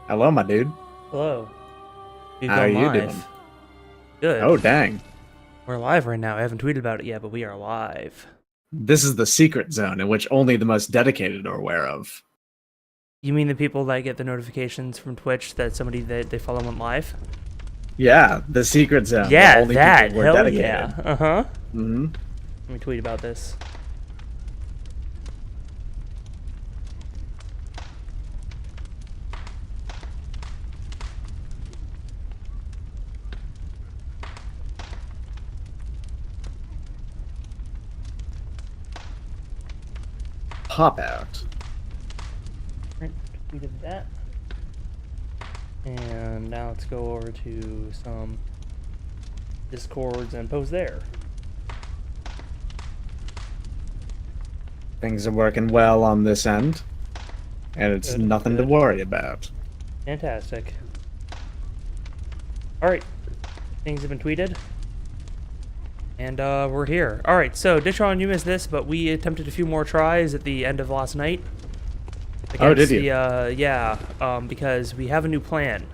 Hello, my dude. Hello. We've How are gone you live. doing? Good. Oh, dang. We're live right now. I haven't tweeted about it yet, but we are live. This is the secret zone in which only the most dedicated are aware of. You mean the people that get the notifications from Twitch that somebody that they follow went live? Yeah, the secret zone. Yeah, where only that. people were Hell dedicated. yeah. Uh-huh. Hmm. Let me tweet about this. Pop out. Right, tweeted that. And now let's go over to some Discords and post there. Things are working well on this end, and it's Good, nothing to good. worry about. Fantastic. Alright. Things have been tweeted. And we're here. Alright, so Ditron, you missed this, but we attempted a few more tries at the end of last night. Oh, did you? Because we have a new plan.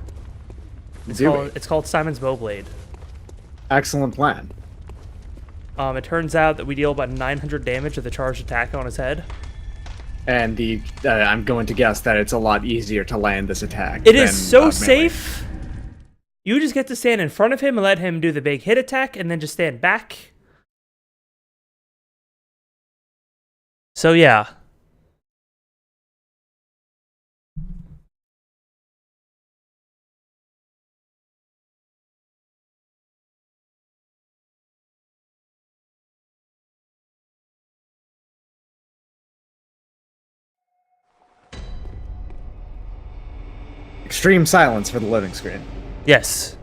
Do we? It's called Simon's Bowblade. Excellent plan. It turns out that we deal about 900 damage with a charged attack on his head. And I'm going to guess that it's a lot easier to land this attack. It is than, so melee. safe. You just get to stand in front of him and let him do the big hit attack, and then just stand back. So yeah. Extreme silence for the loading screen. Yes.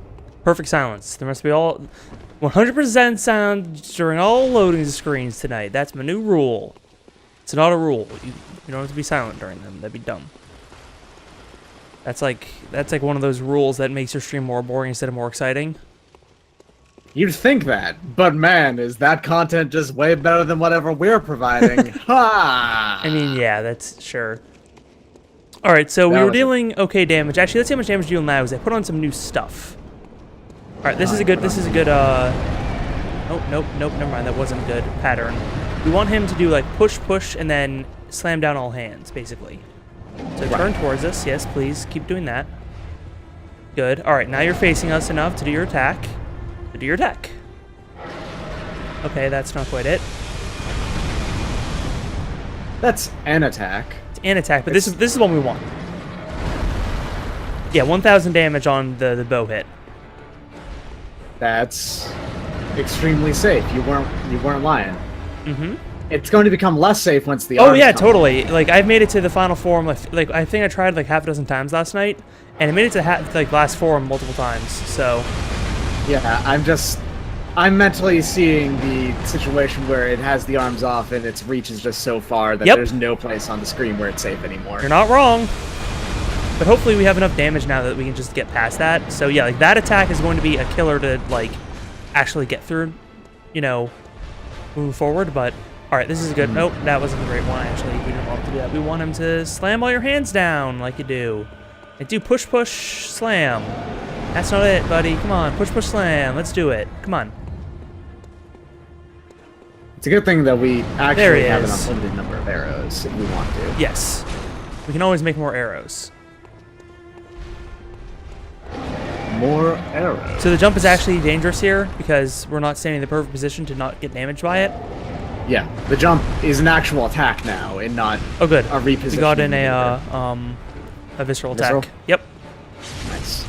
Perfect silence. There must be all 100% sound during all loading screens tonight. That's my new rule. It's not a rule. You don't have to be silent during them. That'd be dumb. That's like one of those rules that makes your stream more boring instead of more exciting. You'd think that, but man, is that content just way better than whatever we're providing? Ha! I mean, yeah, that's sure. All right, so we were dealing okay damage. Actually, let's see how much damage we deal now. Is I put on some new stuff. All right, this is a good. Nope, never mind. That wasn't a good pattern. We want him to do like push, push, and then slam down all hands, basically. So turn towards us. Yes, please keep doing that. Good. All right, now you're facing us enough to do your attack. Okay, that's not quite it. That's an attack. It's an attack, but this is what we want. Yeah, 1,000 damage on the bow hit. That's extremely safe. You weren't lying. Mm-hmm. It's going to become less safe once the Oh arms yeah, come. totally. Like I've made it to the final form. Like I think I tried like half a dozen times last night, and I made it to like last form multiple times. So Yeah, I'm mentally seeing the situation where it has the arms off and its reach is just so far that there's no place on the screen where it's safe anymore. you're not wrong. But hopefully we have enough damage now that we can just get past that. So yeah, like that attack is going to be a killer to like actually get through, you know, move forward. But all right, this is good. Nope, that wasn't the great one. Actually, we didn't want him to do that. We want him to slam all your hands down like you do. And do push, push, slam. That's not it, buddy. Come on, push, push, slam. Let's do it. Come on. It's a good thing that we There actually he have an is. unlimited number of arrows if we want to. Yes. We can always make more arrows. More arrows. So the jump is actually dangerous here because we're not standing in the perfect position to not get damaged by it. Yeah, the jump is an actual attack now and not Oh, good. a repositioning. We got in maneuver. a visceral Visceral? attack. Yep. Nice.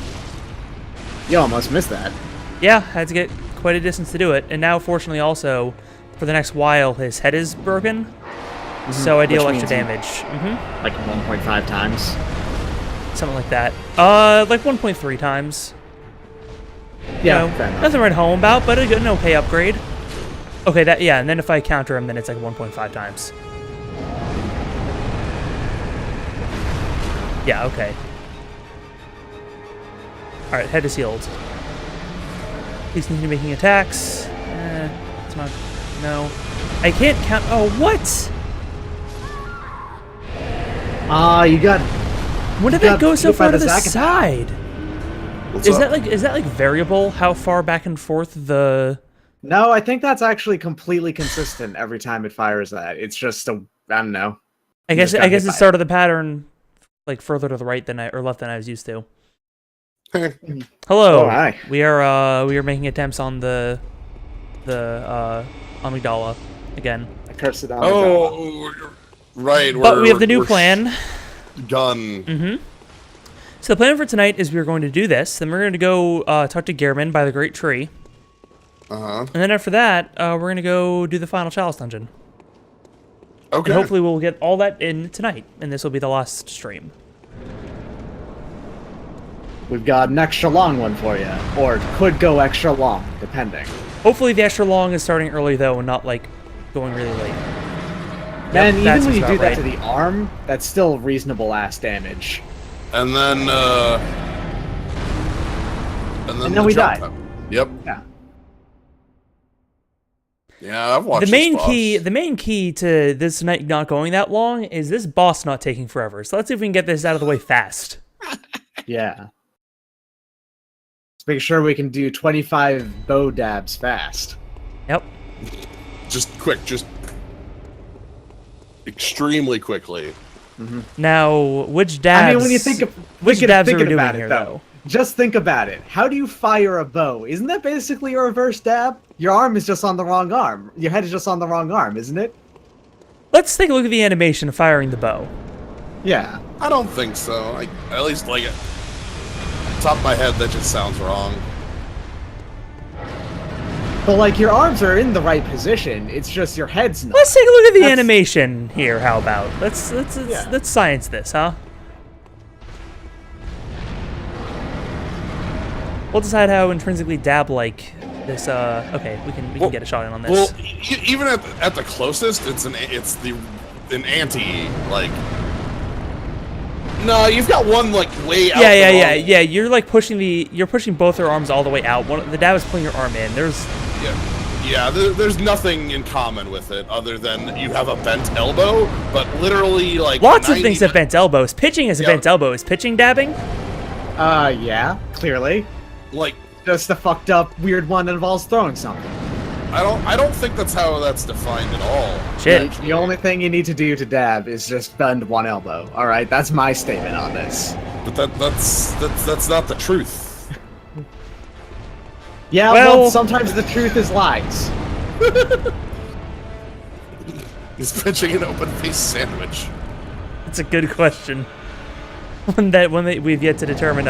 You almost missed that. Yeah, had to get quite a distance to do it. And now, fortunately, also, for the next while, his head is broken. So I deal Which extra means damage. Like 1.5 times. Something like that. Like 1.3 times. Yeah, You know, fair enough. nothing to write home about, but an okay upgrade. Okay, and then if I counter him, then it's like 1.5 times. Yeah, okay. Alright, head is healed. Please continue making attacks. It's not... No. I can't count... Oh, what? You got When did You that got go so hit by far to the the Zakatow. side? What's Is up? that like variable? How far back and forth the? No, I think that's actually completely consistent every time it fires that. It's just a, I don't know. I You guess just got it hit by started the pattern like further to the right than or left than I was used to. Hello. Oh, hi. We are making attempts on the amygdala again. I cursed it on. Oh, right. But we have the new plan. Gun. Mm-hmm. So the plan for tonight is we're going to do this. Then we're going to go talk to Gehrman by the Great Tree. Uh-huh. And then after that, we're going to go do the final chalice dungeon. Okay. And hopefully we'll get all that in tonight. And this will be the last stream. We've got an extra long one for you, or it could go extra long, depending. Hopefully the extra long is starting early, though, and not, like, going really late. Man, Yep, that's even when you about do that right. to the arm, that's still reasonable-ass damage. And then And then the we jump die. up. Yep. Yeah. Yeah, I've watched The main this key, boss. the main key to this night not going that long is this boss not taking forever. So let's see if we can get this out of the way fast. Yeah. Let's make sure we can do 25 bow dabs fast. Yep. Just quick, just extremely quickly. Now, which dabs? I mean, when you think of which dabs are we thinking doing about here, it, though? just think about it. How do you fire a bow? Isn't that basically a reverse dab? Your arm is just on the wrong arm. Your head is just on the wrong arm, isn't it? Let's take a look at the animation of firing the bow. Yeah. I don't think so. At least, like, top of my head, that just sounds wrong. But, like, your arms are in the right position. It's just your head's not. Let's take a look at the That's- animation here. How about let's Yeah. let's science this, huh? We'll decide how intrinsically dab-like this. Okay, we can get a shot in on this. Well, even at the closest, it's an anti, like. No, you've got one like way out. Yeah. You're like pushing both your arms all the way out. The dab is pulling your arm in. There's nothing in common with it other than you have a bent elbow, but literally like Lots of things have bent elbows. Pitching is a Yeah. bent elbow. Is pitching dabbing? Yeah, clearly. Like Just a fucked up weird one that involves throwing something. I don't think that's how that's defined at all. Shit. The only thing you need to do to dab is just bend one elbow. All right, that's my statement on this. But that's not the truth. Yeah, Well- well, sometimes the truth is lies. He's pitching an open-faced sandwich. That's a good question. We've yet to determine,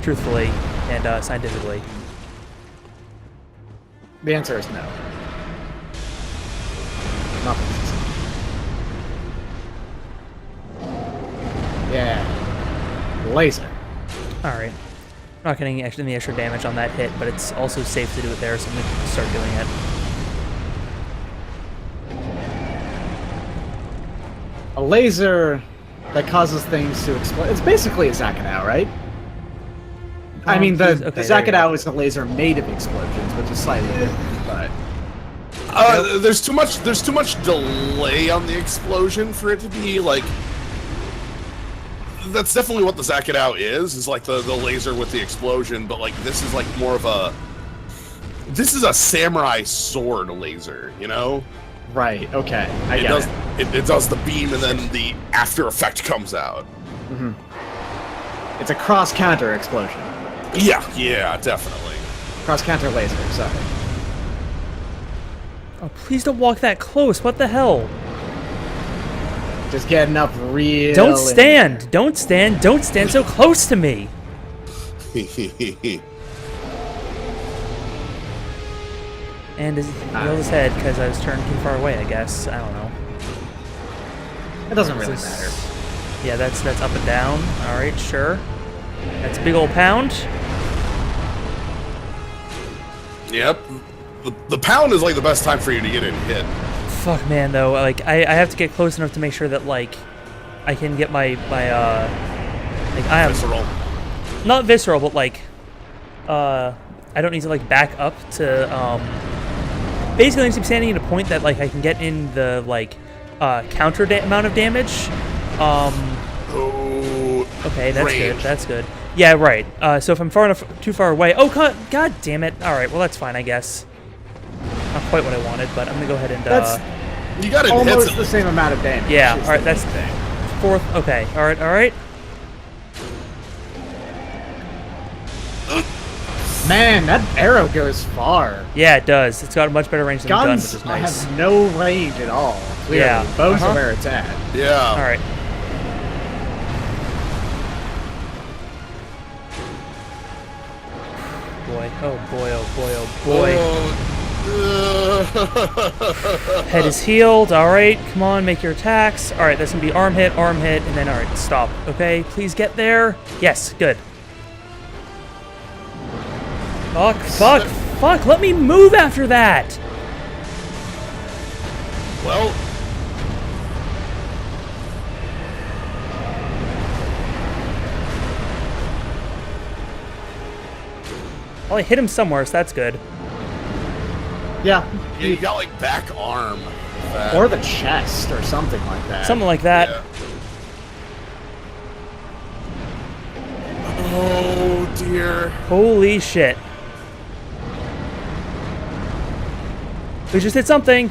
truthfully and scientifically. The answer is no. Nothing. Yeah. Laser. All right. Not getting any extra damage on that hit, but it's also safe to do it there, so I'm gonna start doing it. A laser that causes things to explode. It's basically a Zakatow, right? I mean, the okay, there you Zakatow is a laser made of explosions, which is slightly different, but... There's too much delay on the explosion for it to be like. That's definitely what the Zakatow is like the laser with the explosion, but like this is like more of a. This is a samurai sword laser, you know? Right, okay. I get It does the beam and then the after effect comes out. It's a cross-counter explosion. Yeah, definitely. Cross-counter laser, sorry. Oh, please don't walk that close. What the hell? Just getting up real... Don't in stand. there. Don't stand. Don't stand so close to me. And he held his head because I was turned too far away, I guess. I don't know. It doesn't really This is- matter. Yeah, that's up and down. All right, sure. That's a big old pound. Yep. The pound is like the best time for you to get it hit. Fuck, man, though. Like, I have to get close enough to make sure that, like, I can get my like, I am Visceral. not visceral, but like, I don't need to like back up to basically I need to be standing at a point that like I can get in the like counter amount of damage Oh. Okay, that's range. good. That's good. Yeah, right. So if I'm too far away... Oh, God damn it. All right, well, that's fine, I guess. Not quite what I wanted, but I'm going to go ahead and... That's You got almost the same amount of damage. Yeah, It's all right, the that's thing. fourth. Okay, all right. Man, that arrow goes far. Yeah, it does. It's got a much better range than the gun, Guns which is nice. have no range at all. Clearly. Yeah, Bows uh-huh. are where it's at. Yeah. All right. Boy, oh boy, oh boy, oh boy. Head is healed. All right, come on, make your attacks. All right, that's gonna be arm hit, and then all right, stop. Okay, please get there. Yes, good. Fuck! Let me move after that. Well, Well, I hit him somewhere, so that's good. Yeah. you got like back arm. Or the chest or something like that. Something like that. Yeah. Oh dear. Holy shit. We just hit something.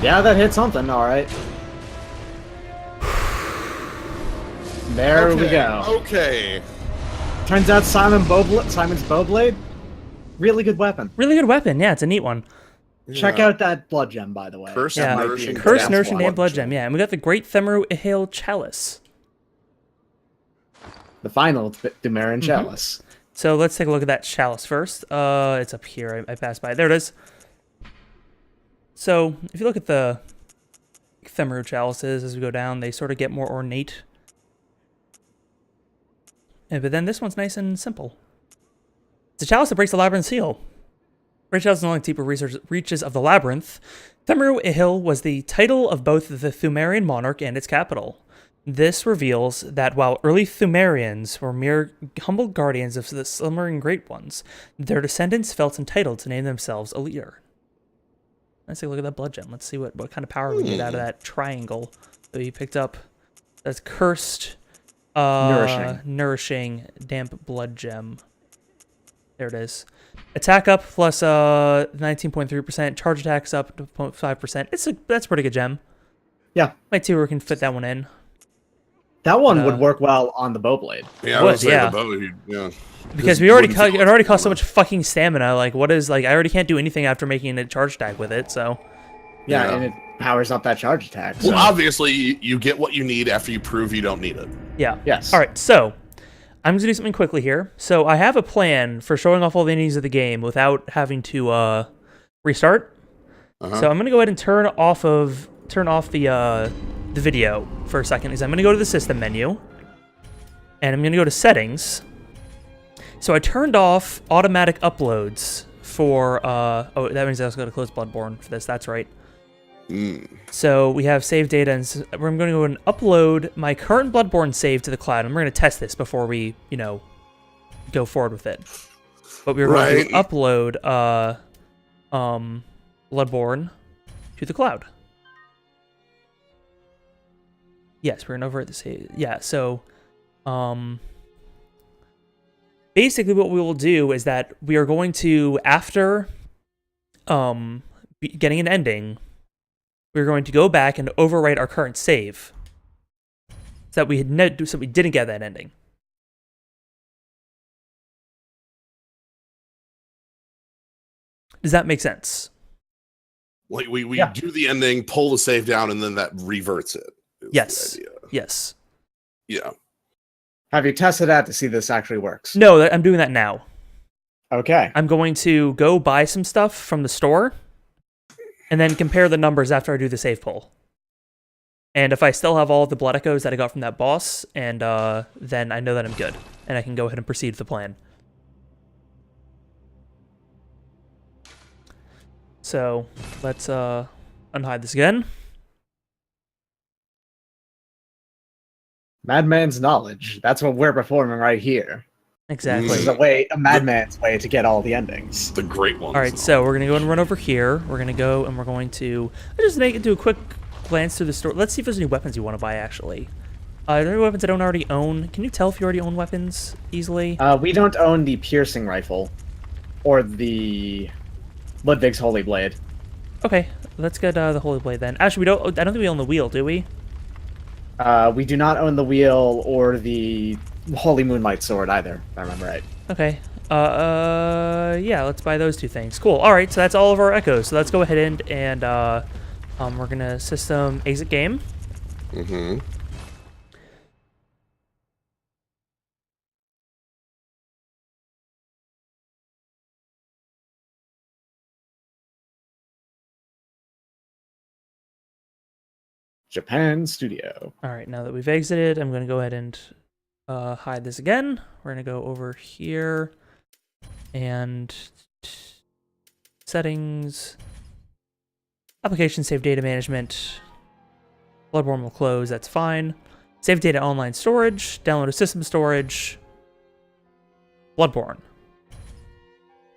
Yeah, that hit something, alright. There we go. Okay. Turns out Simon's Bowblade, really good weapon. Really good weapon. Yeah, it's a neat one. Check out that blood gem, by the way. Cursed, Yeah, nourishing, Curse, damp Nourishing, blood Damn Blood Gem. Yeah, and we got the Great Themru Ihil Chalice. The final Dumeran Chalice. So let's take a look at that chalice first. It's up here. I passed by it. There it is. So if you look at the Themru chalices as we go down, they sort of get more ornate. But then this one's nice and simple. It's a chalice that breaks the labyrinth seal. Great chalice in the deeper reaches of the labyrinth. Themru Ihil was the title of both the Thumerian monarch and its capital. This reveals that while early Thumerians were mere humble guardians of the slumbering Great Ones, their descendants felt entitled to name themselves a leader. Let's take a look at that blood gem. Let's see what kind of power we get out of that triangle that we picked up. That's cursed, nourishing, damp blood gem. There it is. Attack up plus 19.3%. Charge attacks up to 0.5%. That's a pretty good gem. Yeah. Might see where we can fit that one in. That one would work well on the Bowblade. Yeah, I Would, was saying yeah. the bow, yeah. Because it already cost so much fucking stamina. Like, what is, like, I already can't do anything after making a charge attack with it, so. Yeah, and it powers up that charge attack. So. Well, obviously, you get what you need after you prove you don't need it. Yeah. Yes. All right, so I'm going to do something quickly here. So I have a plan for showing off all the endings of the game without having to restart. So I'm going to go ahead and turn off the video for a second. Is I'm going to go to the system menu, and I'm going to go to settings. So I turned off automatic uploads for oh, that means I also got to close Bloodborne for this. That's right. So we have save data, and I'm going to go and upload my current Bloodborne save to the cloud, and we're going to test this before we, go forward with it. But we're going to upload Bloodborne to the cloud. Yes, we're going to overwrite the save. Yeah, so basically what we will do is that we are going to, after getting an ending, we're going to go back and overwrite our current save so that we didn't get that ending. Does that make sense? Like we do the ending, pull the save down, and then that reverts it. Yes. Yes. Yeah. Have you tested that to see this actually works? No, I'm doing that now. Okay. I'm going to go buy some stuff from the store and then compare the numbers after I do the save pull. And if I still have all the blood echoes that I got from that boss, and then I know that I'm good, and I can go ahead and proceed with the plan. So let's unhide this again. Madman's knowledge. That's what we're performing right here. Exactly. This is a madman's way to get all the endings. The great ones. All right, so we're gonna go and run over here. We're gonna go and we're going to just do a quick glance through the store. Let's see if there's any weapons you want to buy, actually. Are there any weapons I don't already own? Can you tell if you already own weapons easily? We don't own the piercing rifle. Or the Ludwig's Holy Blade. Okay, let's get the Holy Blade then. Actually, I don't think we own the wheel, do we? We do not own the wheel or the Holy Moonlight Sword either, if I remember right. Okay. Yeah, let's buy those two things. Cool. All right, so that's all of our echoes. So let's go ahead and we're gonna system exit game. Mm-hmm. Japan Studio. All right, now that we've exited, I'm gonna go ahead and hide this again. We're gonna go over here and settings, application save data management. Bloodborne will close. That's fine. Save data online storage. Download a system storage. Bloodborne.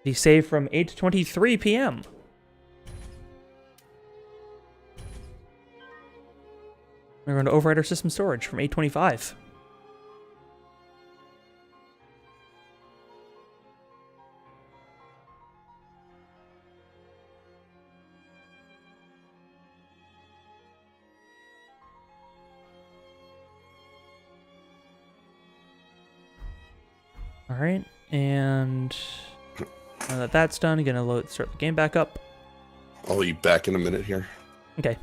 The save from 8:23 p.m. We're going to overwrite our system storage from 8:25. All right, and now that that's done, I'm gonna start the game back up. I'll be back in a minute here. Okay.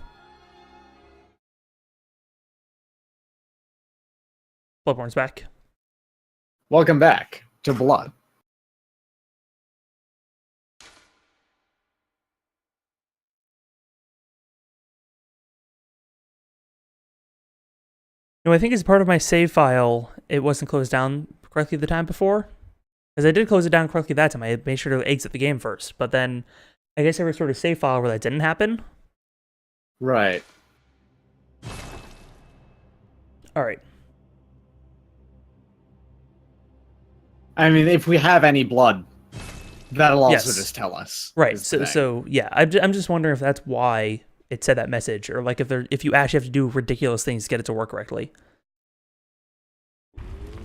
Bloodborne's back. Welcome back to Blood. No, I think as part of my save file, it wasn't closed down correctly the time before. Because I did close it down correctly that time. I made sure to exit the game first. But then, I guess I restored a save file where that didn't happen. Right. Alright. I mean, if we have any blood, that'll also Yes. just tell us. Right, is the thing. so yeah, I'm just wondering if that's why it said that message, or like if you actually have to do ridiculous things to get it to work correctly.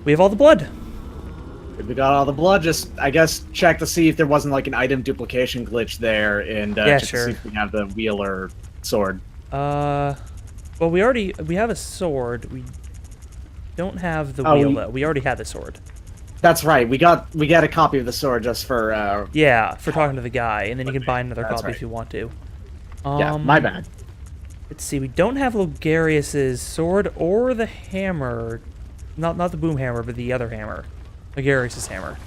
We have all the blood. If we got all the blood, just, I guess, check to see if there wasn't like an item duplication glitch there, and Yeah, check sure. to see if we have the wheel or sword. Well, we have a sword. We don't have the Oh, wheel though. We already had the sword. That's right. We got a copy of the sword just for. Yeah, for talking to the guy, and then you can buy another That's copy right. if you want to. Yeah, my bad. Let's see. We don't have Logarius's sword or the hammer. Not the boom hammer, but the other hammer. Logarius's hammer.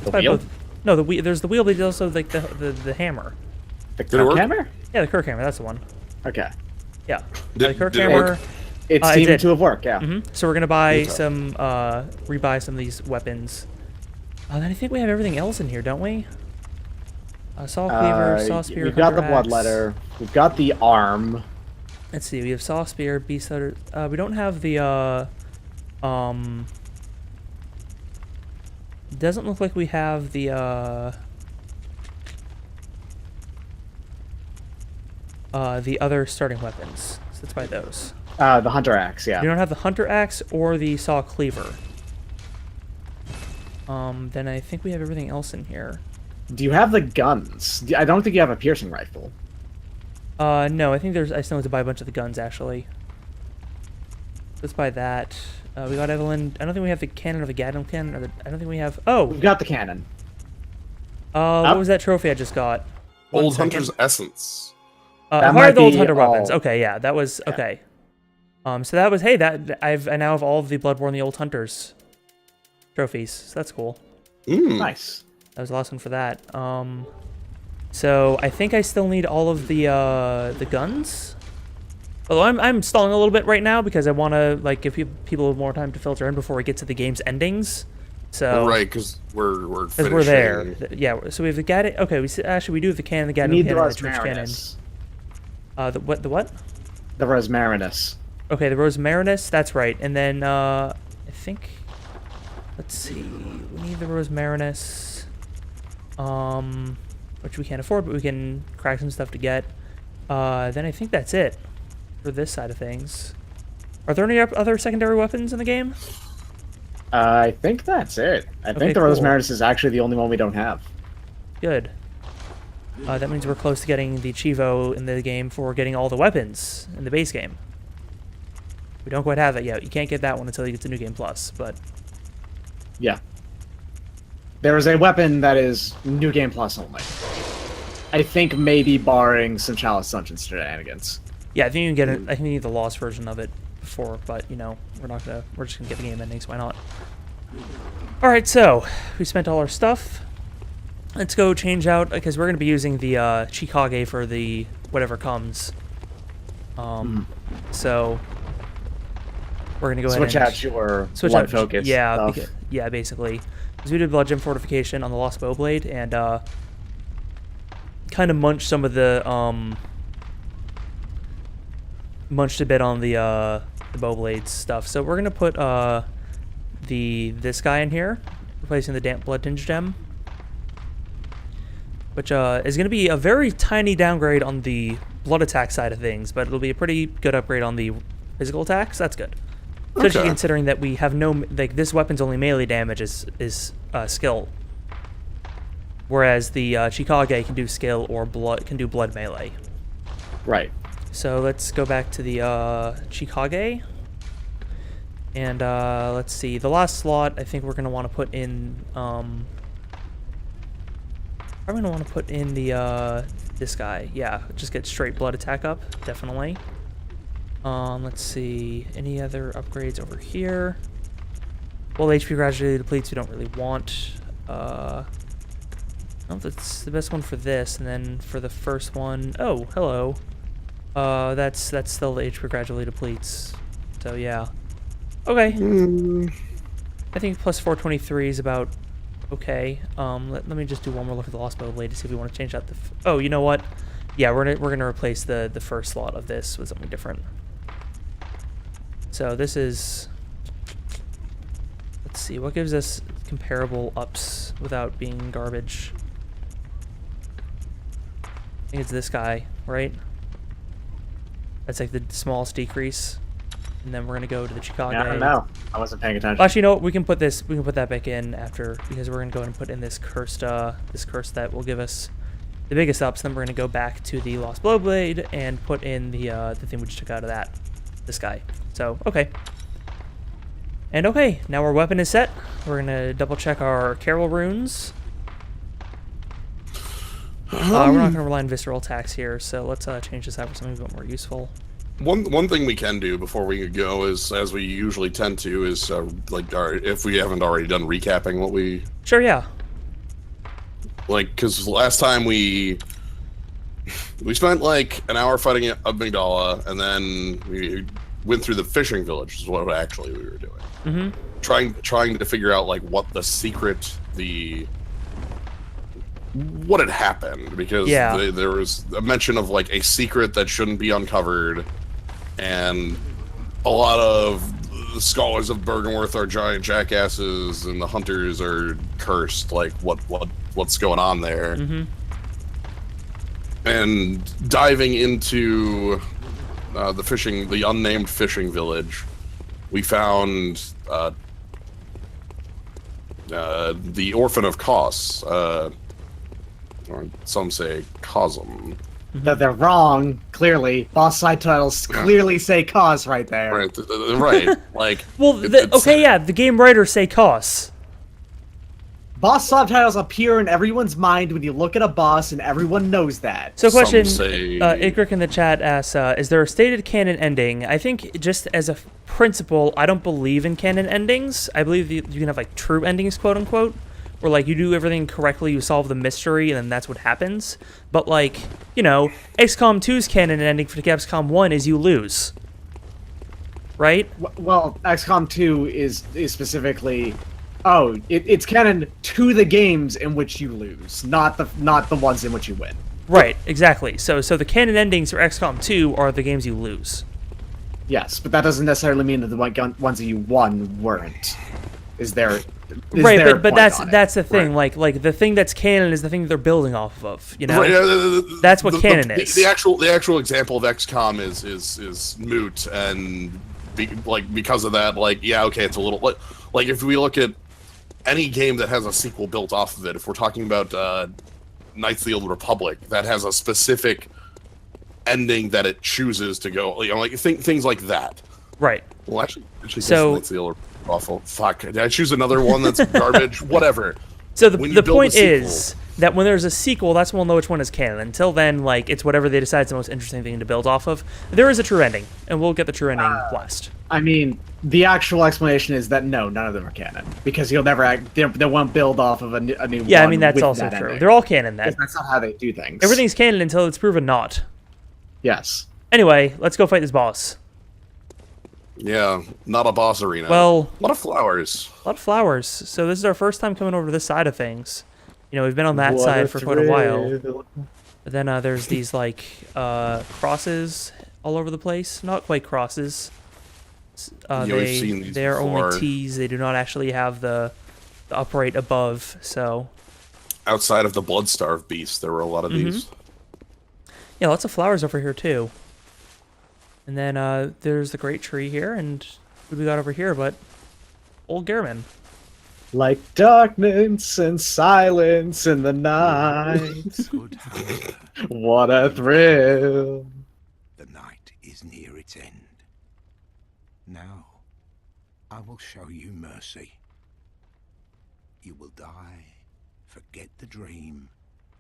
The By wheel? both- No, the wheel. There's the wheel, but there's also like the hammer. The Did it work? hammer? Yeah, the Kirk hammer. That's the one. Okay. Yeah. Did- The Kirk did it hammer. work? It It seemed did. to have worked, yeah. So we're gonna buy Okay. some, rebuy some of these weapons. Then I think we have everything else in here, don't we? Saw cleaver, saw spear. We've got the hunter axe. bloodletter. We've got the arm. Let's see. We have saw spear, beast letter. We don't have the Doesn't look like we have the other starting weapons. So let's buy those. The hunter axe, yeah. We don't have the hunter axe or the saw cleaver. Then I think we have everything else in here. Do you have the guns? I don't think you have a piercing rifle. No, I think I still need to buy a bunch of the guns actually. Let's buy that. We got Evelyn. I don't think we have the cannon or the Gatling cannon. I don't think we have. Oh, We've got the cannon. what was that trophy I just got? Old Hunter's Essence. That Acquired might the old be hunter weapons. all- Okay, yeah, that was okay. So that was I now have all of the Bloodborne the Old Hunters trophies. So that's cool. Nice. That was the last one for that. So I think I still need all of the guns. Although I'm stalling a little bit right now because I want to like give people more time to filter in before we get to the game's endings. So Right, because we're there. finishing. Yeah. So we have the Gatling. Okay, we do have the cannon, the We Gatling need the cannon, and the Church cannon. Rosmarinus. The what? The Rosmarinus. Okay, the Rosmarinus. That's right. And then I think. Let's see. We need the Rosmarinus. Which we can't afford, but we can crack some stuff to get. Then I think that's it. for this side of things. Are there any other secondary weapons in the game? I think that's it. I think the cool. Rose Maris is actually the only one we don't have. Good. That means we're close to getting the Chivo in the game for getting all the weapons in the base game. We don't quite have that yet. You can't get that one until you get to New Game Plus, but... Yeah. There is a weapon that is New Game Plus only. I think maybe barring some Chalice Dungeon shenanigans. Yeah, I think you can get it. I think you need the Lost version of it before, but, you know, we're just gonna get the game endings, why not? Alright, so, we spent all our stuff. Let's go change out, because we're gonna be using the Chikage for the whatever comes. So... We're gonna go switch ahead and out your switch blood out, focus. yeah, stuff. yeah, basically. Because we did Blood Gem Fortification on the Lost Bowblade, and kind of munched some of the munched a bit on the Bowblade stuff. So we're gonna put this guy in here, replacing the Damp Blood Tinge Gem, which is gonna be a very tiny downgrade on the blood attack side of things, but it'll be a pretty good upgrade on the physical attacks. That's good. Especially considering that we have no, like, this weapon's only melee damage is skill. Whereas the Chikage can do skill or can do blood melee. Right. So let's go back to the Chikage. And let's see, the last slot I think we're going to want to put in, I'm going to want to put in the, this guy. Yeah, just get straight blood attack up, definitely. Let's see, any other upgrades over here? Well, HP gradually depletes we don't really want. Oh, that's the best one for this, and then for the first one, oh, hello. That's still the HP gradually depletes. So yeah. Okay. I think plus 423 is about okay. Let me just do one more look at the Lost Bowblade to see if we want to change out the... oh, you know what? Yeah, we're gonna replace the first slot of this with something different. So this is, let's see, what gives us comparable ups without being garbage? I think it's this guy, right? That's like the smallest decrease. And then we're gonna go to the Chikage. Yeah, I don't know. I wasn't paying attention. Actually, you know what? We can put that back in after, because we're gonna go ahead and put in this curse that will give us the biggest ups. Then we're gonna go back to the Lost Blowblade and put in the thing we just took out of that, this guy. So, okay. And okay, now our weapon is set. We're gonna double check our Carol runes. We're not gonna rely on visceral attacks here, so let's change this out for something a bit more useful. One thing we can do before we go is, as we usually tend to, is if we haven't already done recapping what we... Sure, yeah. Like, because last time we spent like an hour fighting Amygdala, and then we went through the fishing village, is what actually we were doing. Trying to figure out like what the secret, what had happened, because there was a mention of like a secret that shouldn't be uncovered, and a lot of the scholars of Bergenworth are giant jackasses, and the hunters are cursed. Like what's going on there? And diving into the unnamed fishing village, we found the Orphan of Kos, or some say Cosm. That they're wrong, clearly. Boss side titles clearly say cause right there. Right. Like, well, the game writers say Kos. Boss subtitles appear in everyone's mind when you look at a boss, and everyone knows that. So, question, say... Ikrik in the chat asks, is there a stated canon ending? I think, just as a principle, I don't believe in canon endings. I believe you can have, like, true endings, quote-unquote, where, like, you do everything correctly, you solve the mystery, and then that's what happens. But, like, you know, XCOM 2's canon ending for XCOM 1 is you lose. Right? Well, XCOM 2 is specifically... oh, it's canon to the games in which you lose, not the ones in which you win. Right, exactly. So the canon endings for XCOM 2 are the games you lose. Yes, but that doesn't necessarily mean that the ones that you won weren't. There's is right, their but point that's on it. that's the thing. Right. Like the thing that's canon is the thing that they're building off of. You know, Right, that's what canon is. The actual example of XCOM is moot, and because of that, like, yeah, okay, it's a little like if we look at any game that has a sequel built off of it, if we're talking about Knights of the Old Republic, that has a specific ending that it chooses to go, you know, like things like that. Right. Well, actually So Knights of the Old Republic awful. Fuck, did I choose another one that's garbage? Whatever. So the point is that when there's a sequel, that's when we'll know which one is canon. Until then, like, it's whatever they decide is the most interesting thing to build off of. There is a true ending, and we'll get the true ending last. I mean, the actual explanation is that no, none of them are canon because you'll never they won't build off of a new one. Yeah, I mean that's with also that true. ending. They're all canon then. That's not how they do things. Everything's canon until it's proven not. Yes. Anyway, let's go fight this boss. Yeah, not a boss arena. Well, a lot of flowers. A lot of flowers. So this is our first time coming over to this side of things. You know, we've been on that side for quite a while. But then there's these, like, crosses all over the place. Not quite crosses. We've seen these they're before. only T's. They do not actually have the upright above, so... Outside of the Bloodstarved beast, there were a lot of these. Yeah, lots of flowers over here, too. And then there's the great tree here, and what we got over here but old Gehrman. Like darkness and silence in the night. What a thrill. The night is near its end. Now, I will show you mercy. You will die, forget the dream,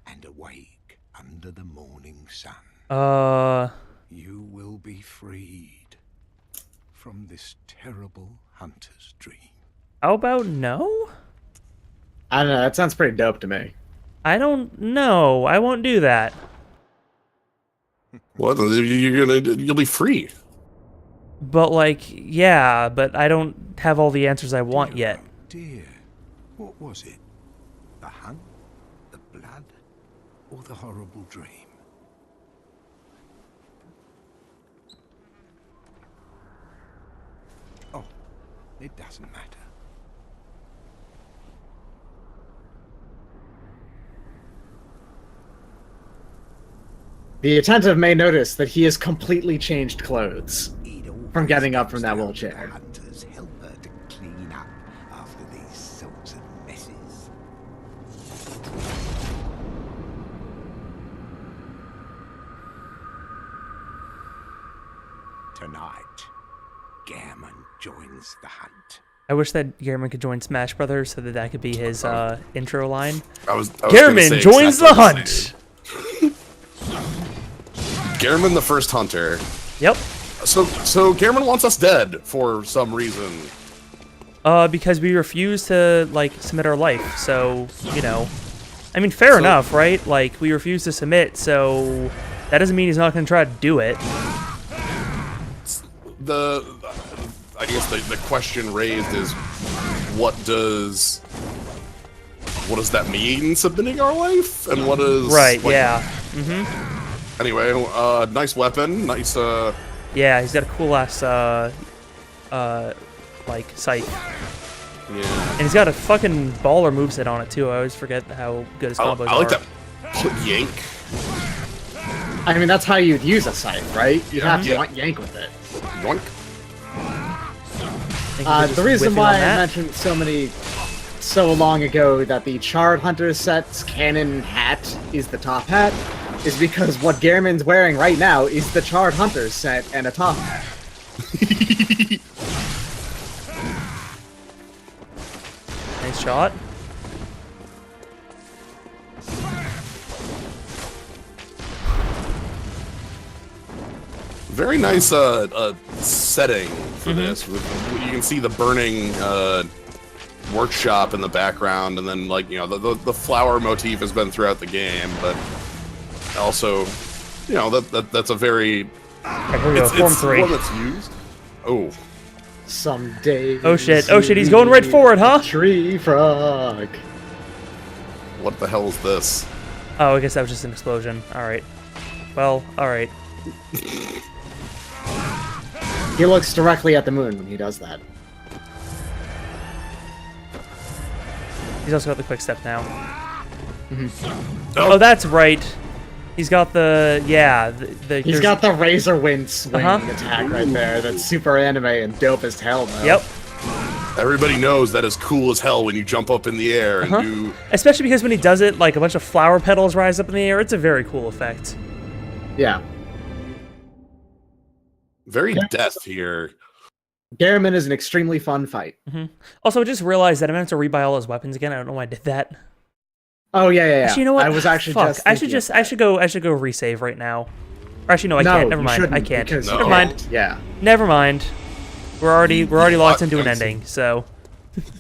and awake under the morning sun. You will be freed from this terrible hunter's dream. How about no? I don't know, that sounds pretty dope to me. I don't know. I won't do that. What? You'll be free. But, like, yeah, but I don't have all the answers I want yet. Dear, what was it? The hunt, the blood, or the horrible dream? Oh, it doesn't matter. The attentive may notice that he has completely changed clothes from getting up from that wheelchair. Hunters help her to clean up after these sorts of messes. Tonight, Gehrman joins the hunt. I wish that Gehrman could join Smash Brothers so that could be his intro line. I was Gehrman joins the hunt! Gehrman the first hunter. Yep. So Gehrman wants us dead for some reason. Because we refuse to, like, submit our life, so, you know. I mean, fair enough, right? Like, we refuse to submit, so that doesn't mean he's not going to try to do it. I guess the question raised is, what does that mean, submitting our life? And what is... Right, like, yeah. Mm-hmm. Anyway, nice weapon, nice, Yeah, he's got a cool-ass, like, scythe. Yeah. And he's got a fucking baller moveset on it, too. I always forget how good his combos are. I like that yank. I mean, that's how you'd use a scythe, right? You'd have to yank with it. Yoink. The reason why I mentioned so long ago that the Charred Hunter set's canon hat is the top hat is because what Gehrman's wearing right now is the Charred Hunter set and a top hat. Nice shot. Very nice setting for this. You can see the burning workshop in the background, and then, like, you know, the flower motif has been throughout the game, but also, you know, that's a very Form 3. one that's used. Oh. Someday. Oh shit, he's going right for it, huh? Tree frog. What the hell is this? Oh, I guess that was just an explosion. Alright. Well, alright. He looks directly at the moon when he does that. He's also got the quick step now. Oh, that's right. He's got the He's got the razor wind swing attack right there. That's super anime and dope as hell, though. Yep. Everybody knows that is cool as hell when you jump up in the air and do. Especially because when he does it, like a bunch of flower petals rise up in the air. It's a very cool effect. Yeah. Very death here. Garamond is an extremely fun fight. Also, I just realized that I'm going to have to rebuy all his weapons again. I don't know why I did that. Oh yeah. Actually, you know what? I was actually Fuck. just. I should go resave right now. Or actually, no, I can't. Never mind. I can't. Never mind. Yeah. Never mind. We're already locked into an ending. So.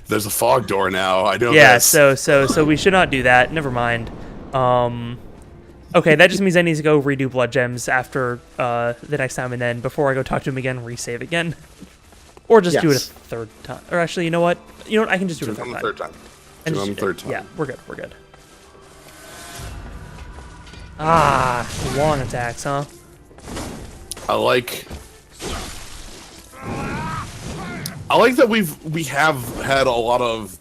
There's a fog door now. I know. Yeah. This. So we should not do that. Never mind. Okay, that just means I need to go redo Blood Gems after the next time, and then before I go talk to him again, resave again. Or just do it a third time. Or actually, you know what? I can just do it a third time. Do it on the third time. Yeah, we're good. We're good. Ah, long attacks, huh? I like that we have had a lot of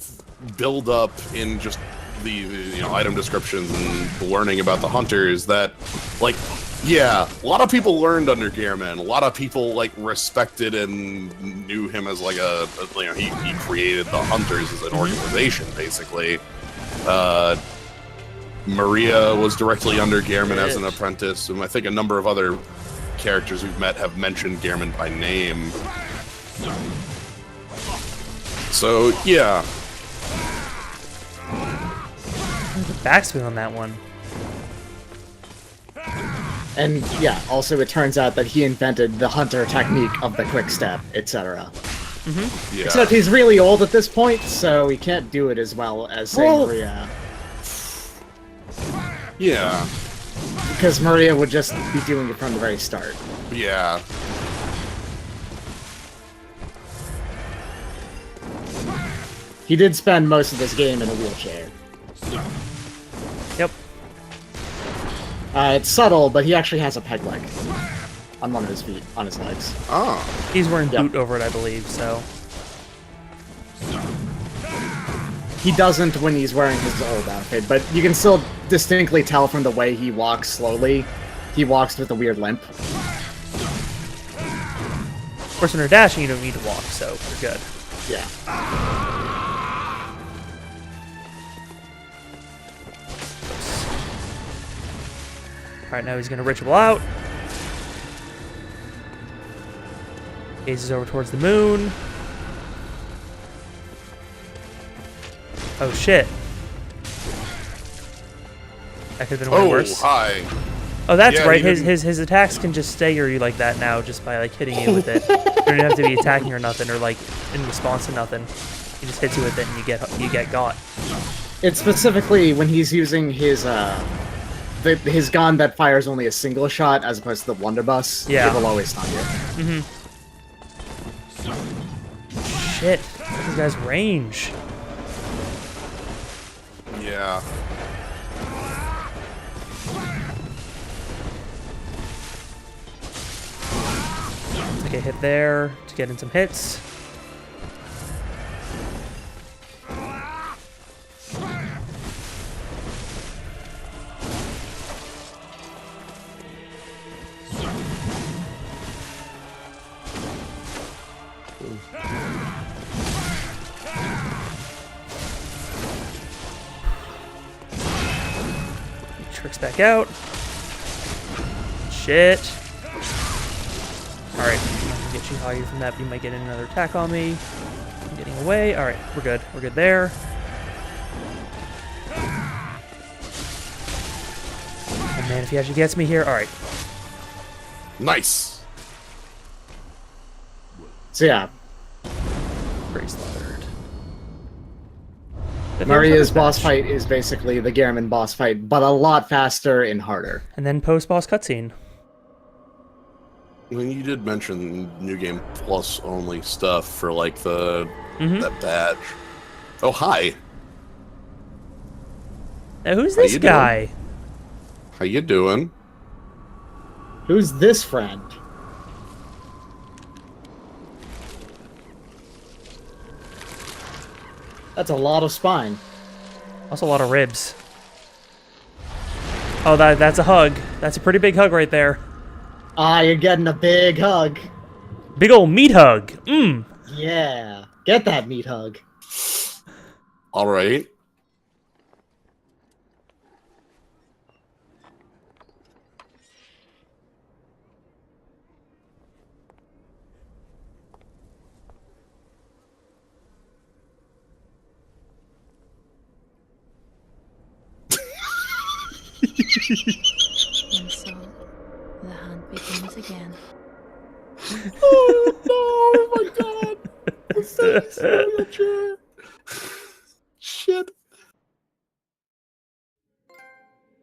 build up in just the item descriptions and learning about the hunters that, like, yeah, a lot of people learned under Garamond. A lot of people, like, respected and knew him as, like, he created the hunters as an organization, basically. Maria was directly under Garamond as an apprentice, and I think a number of other characters we've met have mentioned Garamond by name. So, yeah. The backswing on that one. And yeah, also it turns out that he invented the hunter technique of the quick step, etc. Yeah. Except he's really old at this point, so he can't do it as well as, say, Maria. Yeah. Because Maria would just be doing it from the very start. Yeah. He did spend most of this game in a wheelchair. Yep. It's subtle, but he actually has a peg leg on one of his feet, on his legs. Oh. He's wearing boot over it, I believe, so. He doesn't when he's wearing his old outfit, but you can still distinctly tell from the way he walks slowly. He walks with a weird limp. Of course, when you're dashing, you don't need to walk, so you're good. Yeah. Alright, now he's going to ritual out. Gazes over towards the moon. Oh shit. That could have been way worse. Hi. Oh, that's right. His attacks can just stagger you like that now, just by like hitting you with it. You don't have to be attacking or nothing, or like in response to nothing. He just hits you with it, and you get got. It's specifically when he's using his his gun that fires only a single shot, as opposed to the blunderbuss. Yeah. It will always stun you. Shit. This guy's range. Yeah. Take a hit there to get in some hits. Tricks back out. Shit. Alright, I'm not gonna get you higher from that, but you might get another attack on me. I'm getting away. Alright, we're good. We're good there. Oh man, if he actually gets me here, alright. Nice. So yeah, Pretty slaughtered. Maria's boss fight is basically the Garamond boss fight, but a lot faster and harder. And then post-boss cutscene. When you did mention New Game Plus only stuff for like that badge. Oh, hi. Now who's this guy? How you doing? Who's this friend? That's a lot of spine. Also a lot of ribs. Oh, that's a hug. That's a pretty big hug right there. Ah, you're getting a big hug. Big old meat hug. Mmm. Yeah. Get that meat hug. All right. And so, the hunt begins again. Oh no! Oh my god! What's that? Shit.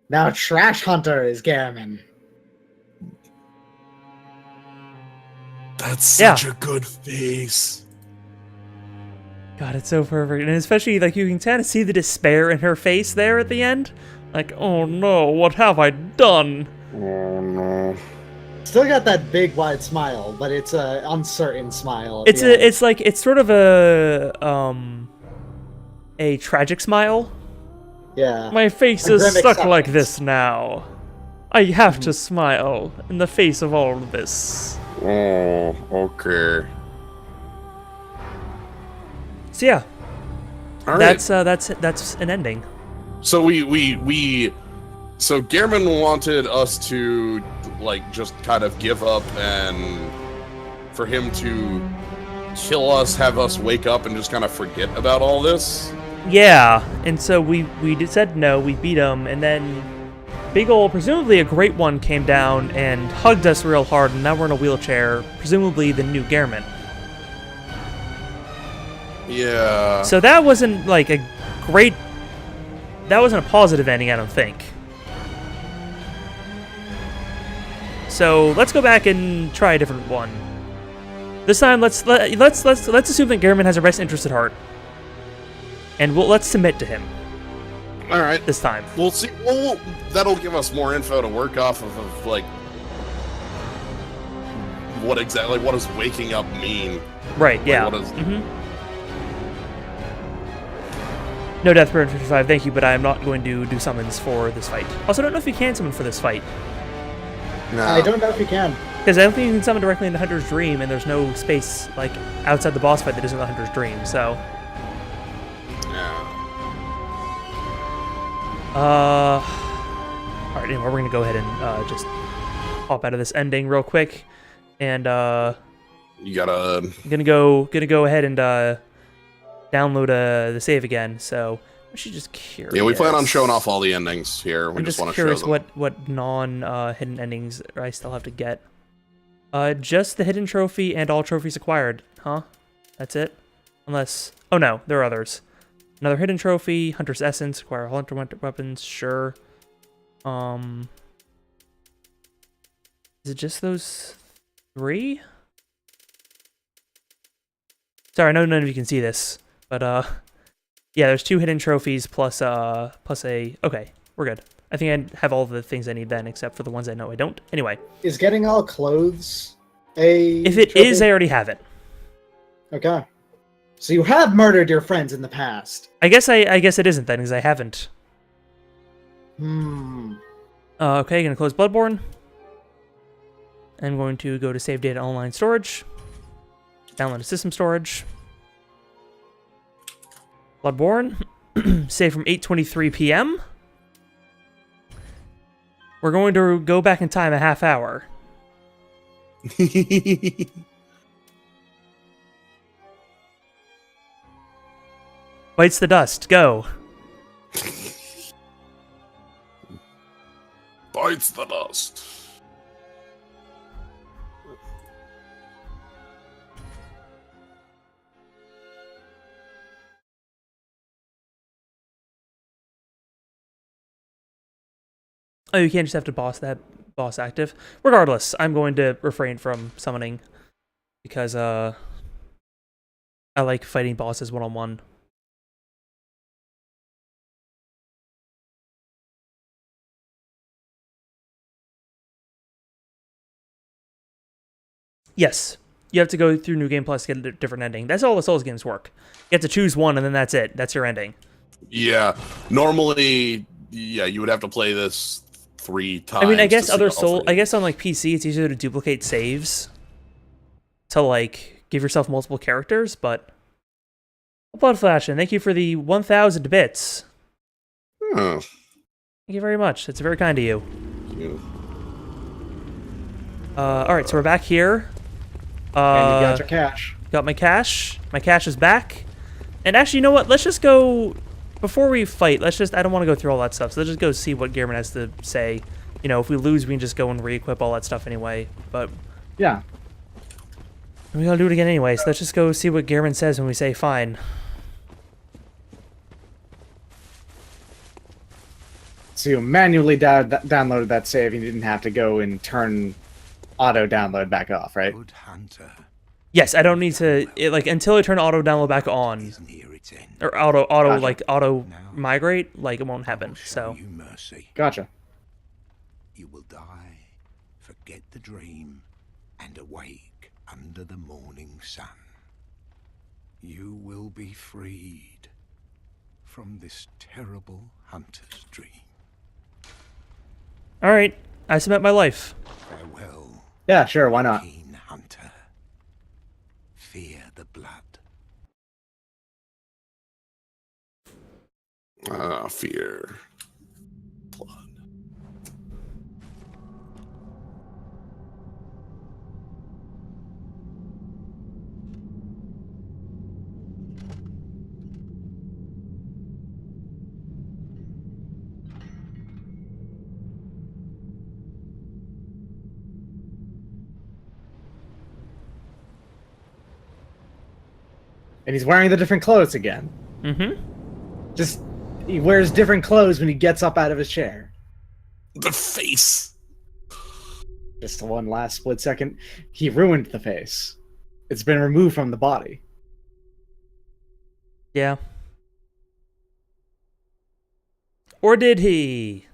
Now Trash Hunter is Garamond. That's such a good face. God, it's so perfect. And especially, like, you can kind of see the despair in her face there at the end. Like, oh no, what have I done? Oh no. Still got that big wide smile, but it's a uncertain smile. It's like, it's sort of a tragic smile. Yeah. My face is stuck like this now. I have to smile in the face of all of this. Oh, okay. So yeah, All right. that's an ending. So so Gehrman wanted us to, like, just kind of give up and for him to kill us, have us wake up and just kind of forget about all this. Yeah, and so we said no, we beat him, and then big ol', presumably a great one, came down and hugged us real hard, and now we're in a wheelchair, presumably the new Gehrman. Yeah. So that wasn't like a great, that wasn't a positive ending, I don't think. So let's go back and try a different one. This time, let's assume that Gehrman has our best interest at heart, and let's submit to him. All right. This time. We'll see. Well, that'll give us more info to work off of like, what does waking up mean? Right, Like, yeah. What is... No death burn 55, thank you, but I am not going to do summons for this fight. Also, I don't know if you can summon for this fight. No. I don't know if you can. Because I don't think you can summon directly into Hunter's Dream, and there's no space, like, outside the boss fight that isn't the Hunter's Dream, so... Yeah. Alright, anyway, we're gonna go ahead and, just hop out of this ending real quick, and, You gotta... gonna go ahead and, download, the save again, so... I'm actually just curious. Yeah, we plan on showing off all the endings here. We I'm just just want to show curious them. what non-hidden endings I still have to get. Just the hidden trophy and all trophies acquired, huh? That's it? Unless... Oh no, there are others. Another hidden trophy, Hunter's Essence, acquire all Hunter weapons, sure. Is it just those 3? Sorry, I know none of you can see this, but yeah, there's 2 hidden trophies plus a... Okay, we're good. I think I have all the things I need then, except for the ones I know I don't. Anyway. Is getting all clothes a If it trophy? is, I already have it. Okay. So you have murdered your friends in the past. I guess it isn't then, because I haven't. Okay, gonna close Bloodborne. I'm going to go to save data online storage. Download to system storage. Bloodborne. Save from 8:23 p.m. We're going to go back in time a half hour. Bites the dust. Go. Bites the dust. Oh, you can't just have to that boss active. Regardless, I'm going to refrain from summoning because I like fighting bosses one-on-one. Yes, you have to go through New Game Plus to get a different ending. That's all the Souls games work. You have to choose one, and then that's it. That's your ending. Yeah, normally, yeah, you would have to play this 3 times. I mean, I guess to see all I three. guess on like PC, it's easier to duplicate saves to like give yourself multiple characters. But Blood Flash, and thank you for the 1,000 bits. Oh, Thank you very much. It's very kind of you. yeah. All right, so we're back here. And you got your cash. Got my cash. My cash is back. And actually, you know what? Let's just go... Before we fight, let's just... I don't want to go through all that stuff, so let's just go see what Gehrman has to say. You know, if we lose, we can just go and re-equip all that stuff anyway. But... Yeah. we gotta do it again anyway, so let's just go see what Gehrman says when we say fine. So you manually downloaded that save, you didn't have to go and turn auto-download back off, right? Good hunter Yes, I don't need to... until I turn auto-download back on, is near its end. or Gotcha. auto-migrate, like, it won't I happen, will show so... you mercy. Gotcha. You will die, forget the dream, and awake under the morning sun. You will be freed from this terrible hunter's dream. Alright, I submit my life. Farewell, Yeah, sure, why not? keen hunter. Fear the blood. Fear. Blood. And he's wearing the different clothes again. Mm-hmm. Just, he wears different clothes when he gets up out of his chair. The face. Just one last split second. He ruined the face. It's been removed from the body. Yeah. Or did he?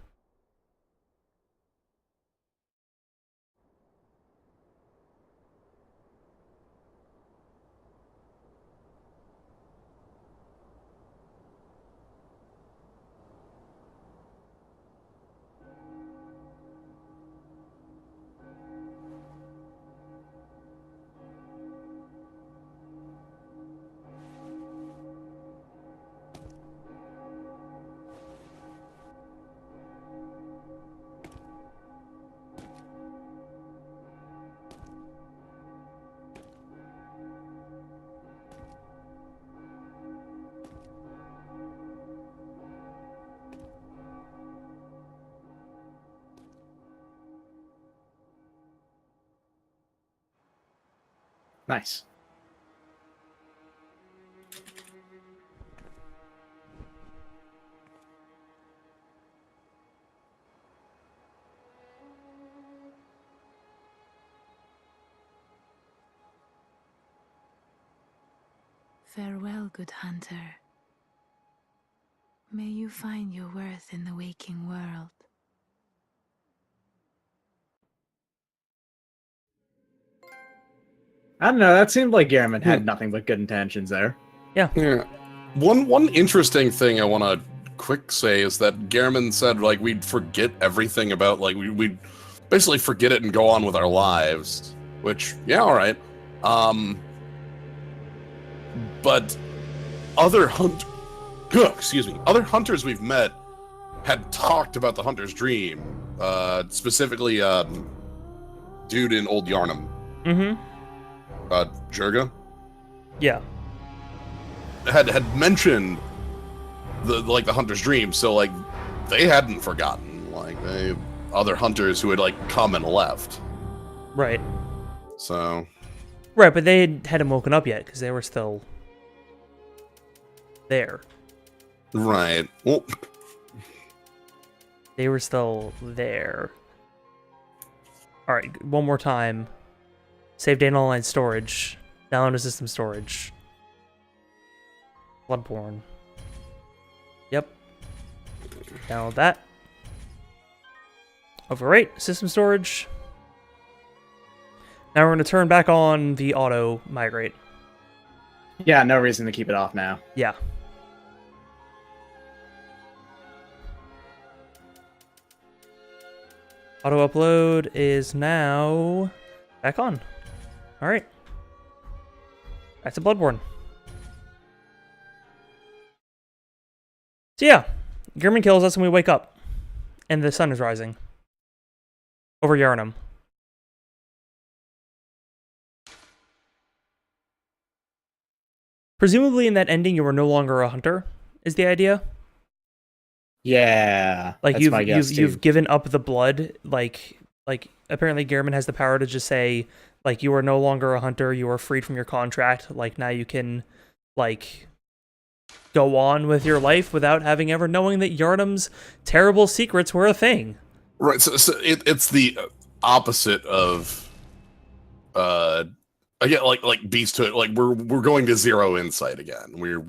Nice. Farewell, good hunter. May you find your worth in the waking world. I don't know, that seemed like Gehrman had nothing but good intentions there. Yeah. Yeah. One interesting thing I want to quick say is that Gehrman said like we'd forget everything about like we'd basically forget it and go on with our lives, which yeah, all right. But other other hunters we've met had talked about the hunter's dream, specifically dude in Old Yarnum. Mm-hmm. Jurga Yeah. had mentioned the hunter's dream, so like they hadn't forgotten, like they other hunters who had like come and left. Right. So Right, but they hadn't woken up yet because they were still there. right. Well, They were still there. All right, one more time. Save data online storage. Download to system storage. Bloodborne. Yep. Download that. Overwrite system storage. Now we're going to turn back on the auto migrate. Yeah, no reason to keep it off now. Yeah. Auto upload is now back on. All right. Back to Bloodborne. So yeah, Gehrman kills us and we wake up. And the sun is rising. Over Yharnam. Presumably in that ending you were no longer a hunter, is the idea? Yeah. Like that's you've given up the blood, like apparently Gehrman has the power to just say, like, you are no longer a hunter, you are freed from your contract, like now you can like go on with your life without having ever knowing that Yharnam's terrible secrets were a thing. Right, so it's the opposite of again, like Beasthood. Like we're going to zero insight again. We're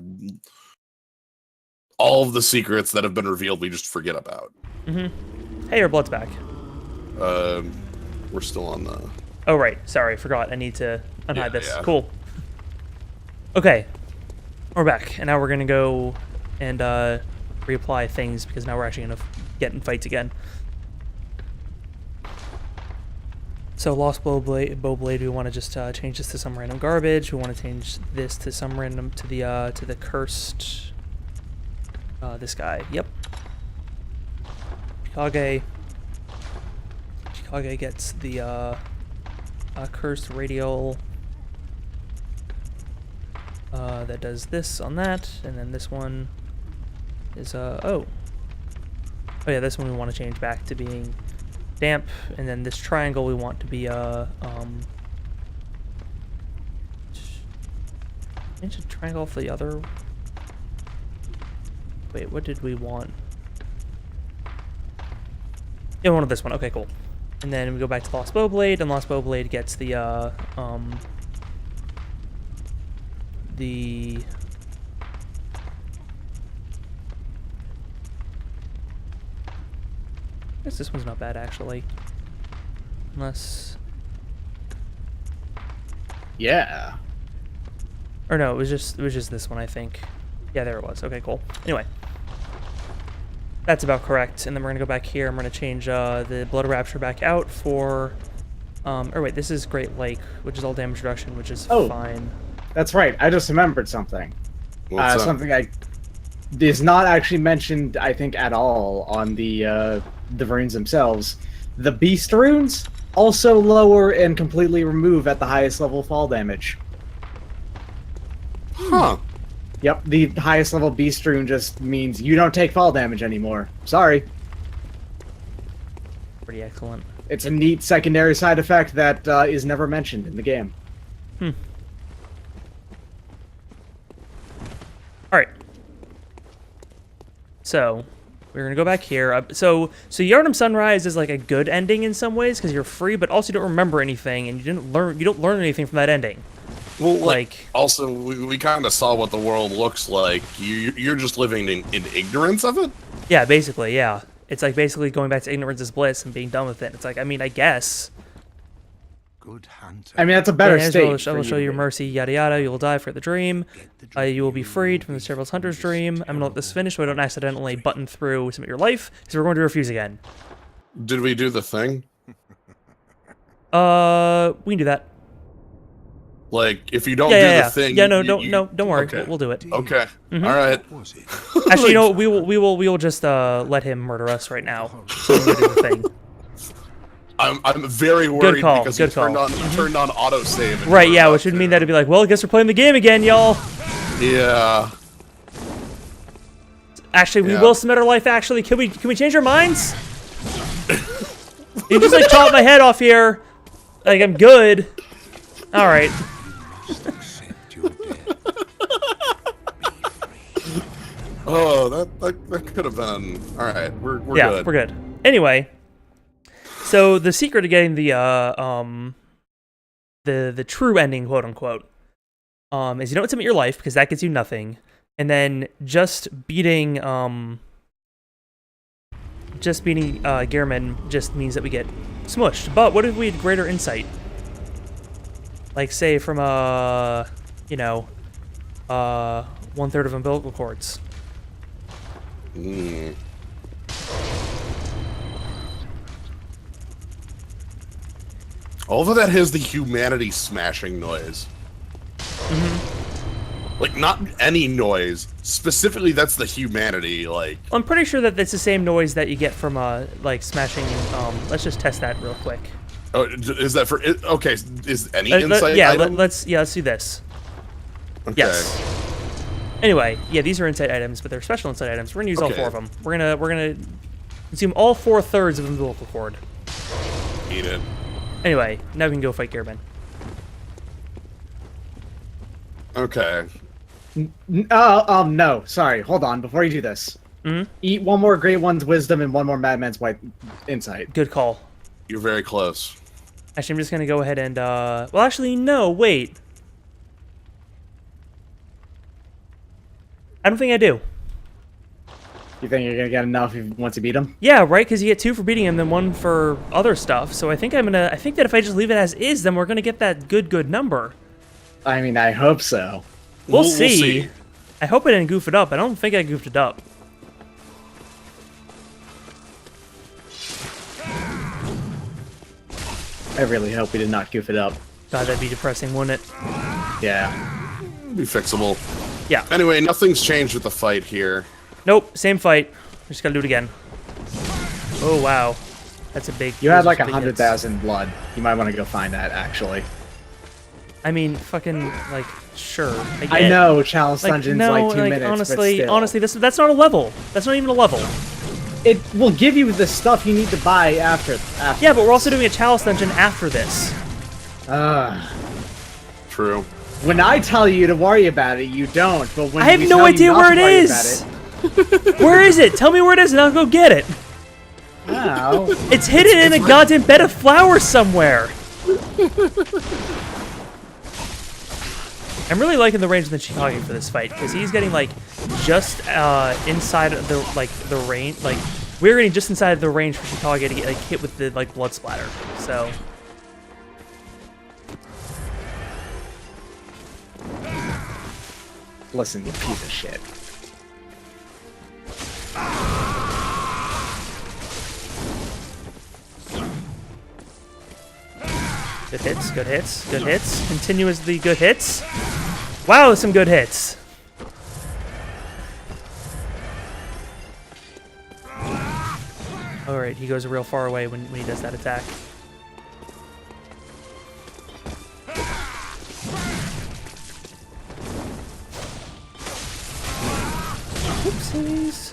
all of the secrets that have been revealed we just forget about. Mm-hmm. Hey, your blood's back. We're still on the... Oh right, sorry, forgot. I need to unhide this. Yeah. Cool. Okay, we're back, and now we're gonna go and reapply things because now we're actually gonna get in fights again. So Lost Bowblade, we want to just change this to some random garbage. We want to change this to some random to the cursed. This guy. Yep. Chikage gets the cursed radial. That does this on that, and then this one is oh yeah, this one we want to change back to being damp, and then this triangle we want to be change the triangle for the other. Wait, what did we want? Yeah, we wanted this one. Okay, cool. And then we go back to Lost Bowblade, and Lost Bowblade gets the I guess this one's not bad actually. Unless, Yeah. or no, it was just this one, I think. Yeah, there it was. Okay, cool. Anyway, that's about correct. And then we're gonna go back here. I'm gonna change the Blood Rapture back out for or wait, this is Great Lake, which is all damage reduction, which is fine. That's right. I just remembered something. What's up? Something is not actually mentioned, I think, at all on the runes themselves. The beast runes also lower and completely remove at the highest level fall damage. Huh. Yep, the highest level beast rune just means you don't take fall damage anymore. Sorry. Pretty excellent. It's a neat secondary side effect that is never mentioned in the game. Alright. So, we're gonna go back here. So Yharnam Sunrise is like a good ending in some ways because you're free, but also you don't remember anything, and you don't learn anything from that ending. Well, like also we kind of saw what the world looks like. You're just living in ignorance of it. Yeah, basically, yeah. It's like basically going back to ignorance is bliss and being done with it. It's like, I mean, I guess. Good hunter. I mean, that's a better I state. will show you mercy, yada yada. You will die for the dream. You will be freed from the Cerebral Hunter's dream. I'm gonna let this finish so I don't accidentally button through some of your life, because we're going to refuse again. Did we do the thing? We can do that. Like, if you don't do the thing, yeah, no, don't worry. Okay. We'll do it. Okay, all right. Actually, you know, we will just let him murder us right now. So we're gonna do the thing. I'm very worried because he turned on autosave. Right, yeah, which would mean that it'd be like, well, I guess we're playing the game again, y'all. Yeah. Actually, we will submit our life. Actually, can we change our minds? You just like chop my head off here. Like, I'm good. All right. Oh, that could have been. All right, we're good. Yeah, we're good. Anyway, so the secret to getting the true ending, quote unquote, is you don't submit your life because that gets you nothing, and then just beating Gehrman just means that we get smushed. But what if we had greater insight? Like, say from you know, 1/3 of umbilical cords. All of that has the humanity smashing noise. Like, not any noise. Specifically, that's the humanity, like... I'm pretty sure that it's the same noise that you get from, like, smashing, let's just test that real quick. Oh, is that for... Okay, is any insight yeah, item? let's do this. Okay. Yes. Anyway, yeah, these are insight items, but they're special insight items. We're gonna use all 4 of them. We're gonna consume all 4/3 of the umbilical cord. Eat it. Anyway, now we can go fight Gearman. Okay. No, sorry. Hold on. Before you do this, eat 1 more Great One's Wisdom and 1 more Madman's White Insight. Good call. You're very close. Actually, I'm just gonna go ahead and, well, actually, no, wait. I don't think I do. You think you're gonna get enough once you beat him? Yeah, right, because you get 2 for beating him, then 1 for other stuff. So I think I think that if I just leave it as is, then we're gonna get that good number. I mean, I hope so. We'll see. I hope I didn't goof it up. I don't think I goofed it up. I really hope we did not goof it up. God, that'd be depressing, wouldn't it? Yeah. Be fixable. Yeah. Anyway, nothing's changed with the fight here. Nope, same fight. We just gotta do it again. Oh, wow. That's a big... You had like those are big 100,000 blood. You might want to go find that, actually. I mean, fucking, like, sure. I know, Chalice Dungeon's no, like 2 minutes, honestly, but still. honestly, that's not a level. That's not even a level. It will give you the stuff you need to buy after. Yeah, but we're also doing a Chalice Dungeon after this. True. When I tell you to worry about it, you don't. But when I have we no tell idea you not where to it worry is. about it, Where is it? Tell me where it is and I'll go get it. wow. It's hidden in a goddamn bed of flowers somewhere. I'm really liking the range of the Chikage for this fight because he's getting like just inside of the range. Like we're getting just inside of the range for Chikage to get like hit with the like blood splatter. So. Listen, you piece of shit. Good hits, good hits, good hits. Continuously good hits. Wow, some good hits. Alright, he goes real far away when he does that attack. Oopsies.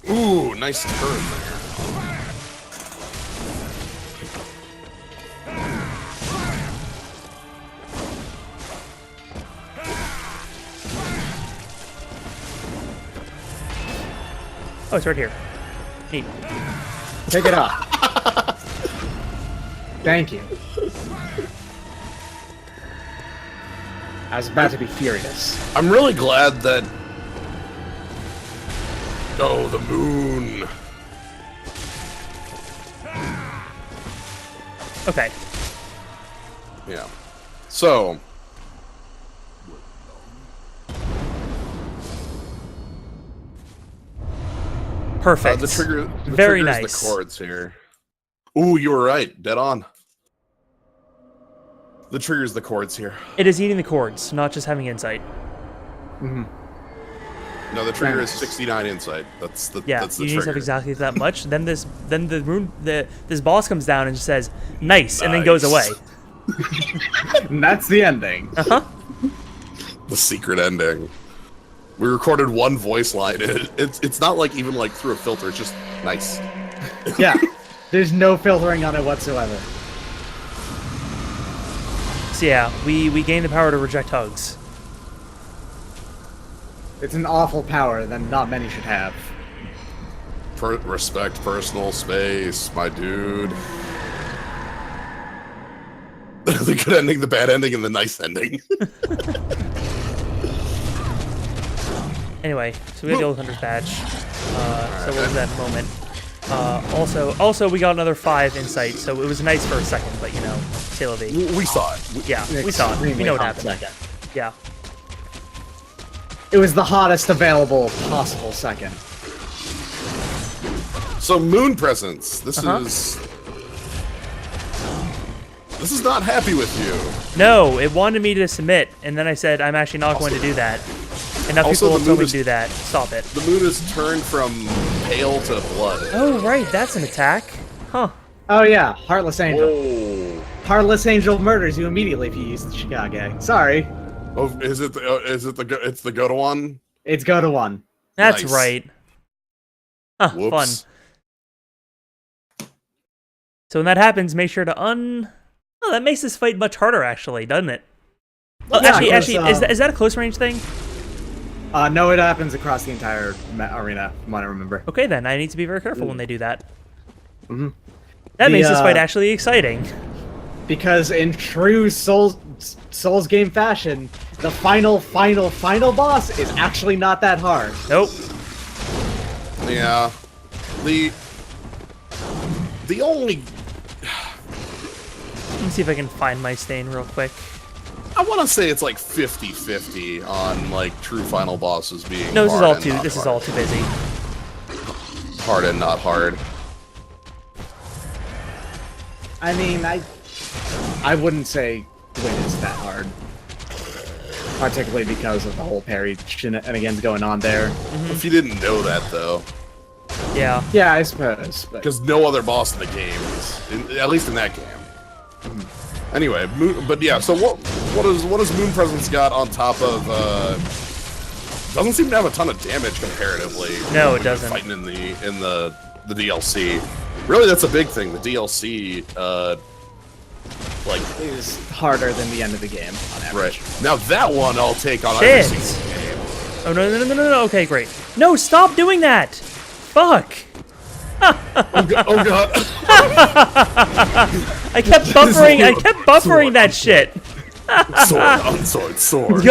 Ooh, nice turn there. Oh, it's right here. Neat. Take it up. Thank you. I was about to be furious. I'm really glad that... Oh, the moon. Okay. Yeah. So... Perfect. The Very trigger's nice. the chords here. Ooh, you were right. Dead on. The trigger's the chords here. It is eating the chords, not just having insight. Mm-hmm. No, the trigger is 69 insight. That's the Yeah, that's the you trigger. need to have exactly that much. Then this boss comes down and just says nice, and then goes away. And that's the ending. Uh-huh. The secret ending. We recorded one voice line. It's not like even like through a filter. It's just nice. Yeah. There's no filtering on it whatsoever. So yeah, we gain the power to reject hugs. It's an awful power that not many should have. Respect personal space, my dude. The good ending, the bad ending, and the nice ending. Anyway, so we got the Old Hunter's badge. So what was that moment? Also, we got another 5 insight, so it was nice for a second, but you know, tail of 8. We saw it. Yeah, we saw it. We know what happened. Second. Yeah. It was the hottest available possible second. So moon presence. This is not happy with you. No, it wanted me to submit, and then I said I'm actually not going to do that. Enough also, people have told me to do that. Stop it. The moon has turned from pale to blood. Oh right, that's an attack. Huh. Oh yeah, Heartless Angel. Oh. Heartless Angel murders you immediately if you use the Shikage. Sorry. Oh, is it it's the Goto one? It's go to 1. That's Nice. right. Huh, fun. Whoops. So when that happens, make sure to Oh, that makes this fight much harder, actually, doesn't it? Oh, Yeah, actually, 'cause, is that a close range thing? No, it happens across the entire arena, from what I remember. Okay, then I need to be very careful when they do that. Mm-hmm. That makes this fight actually exciting. Because in true Souls game fashion, the final boss is actually not that hard. Nope. Yeah. The only Let me see if I can find my stain real quick. I want to say it's like 50-50 on like true final bosses being No, this is hard all and too. not This is hard. all too busy. Hard and not hard. I mean, I wouldn't say Gwyn is that hard. Particularly because of the whole parry shenanigans going on there. If you didn't know that though, Yeah. Yeah, I suppose. But because no other boss in the game is, at least in that game. Anyway, but yeah. So what does Moon Presence got on top of? Doesn't seem to have a ton of damage comparatively. No, when it you're doesn't. Fighting in the DLC. Really, that's a big thing. The DLC, like is harder than the end of the game on average. right now that one I'll take on every Shit. single game. Oh no. Okay, great. No, stop doing that. Fuck. Oh god. I kept buffering that shit. Sword.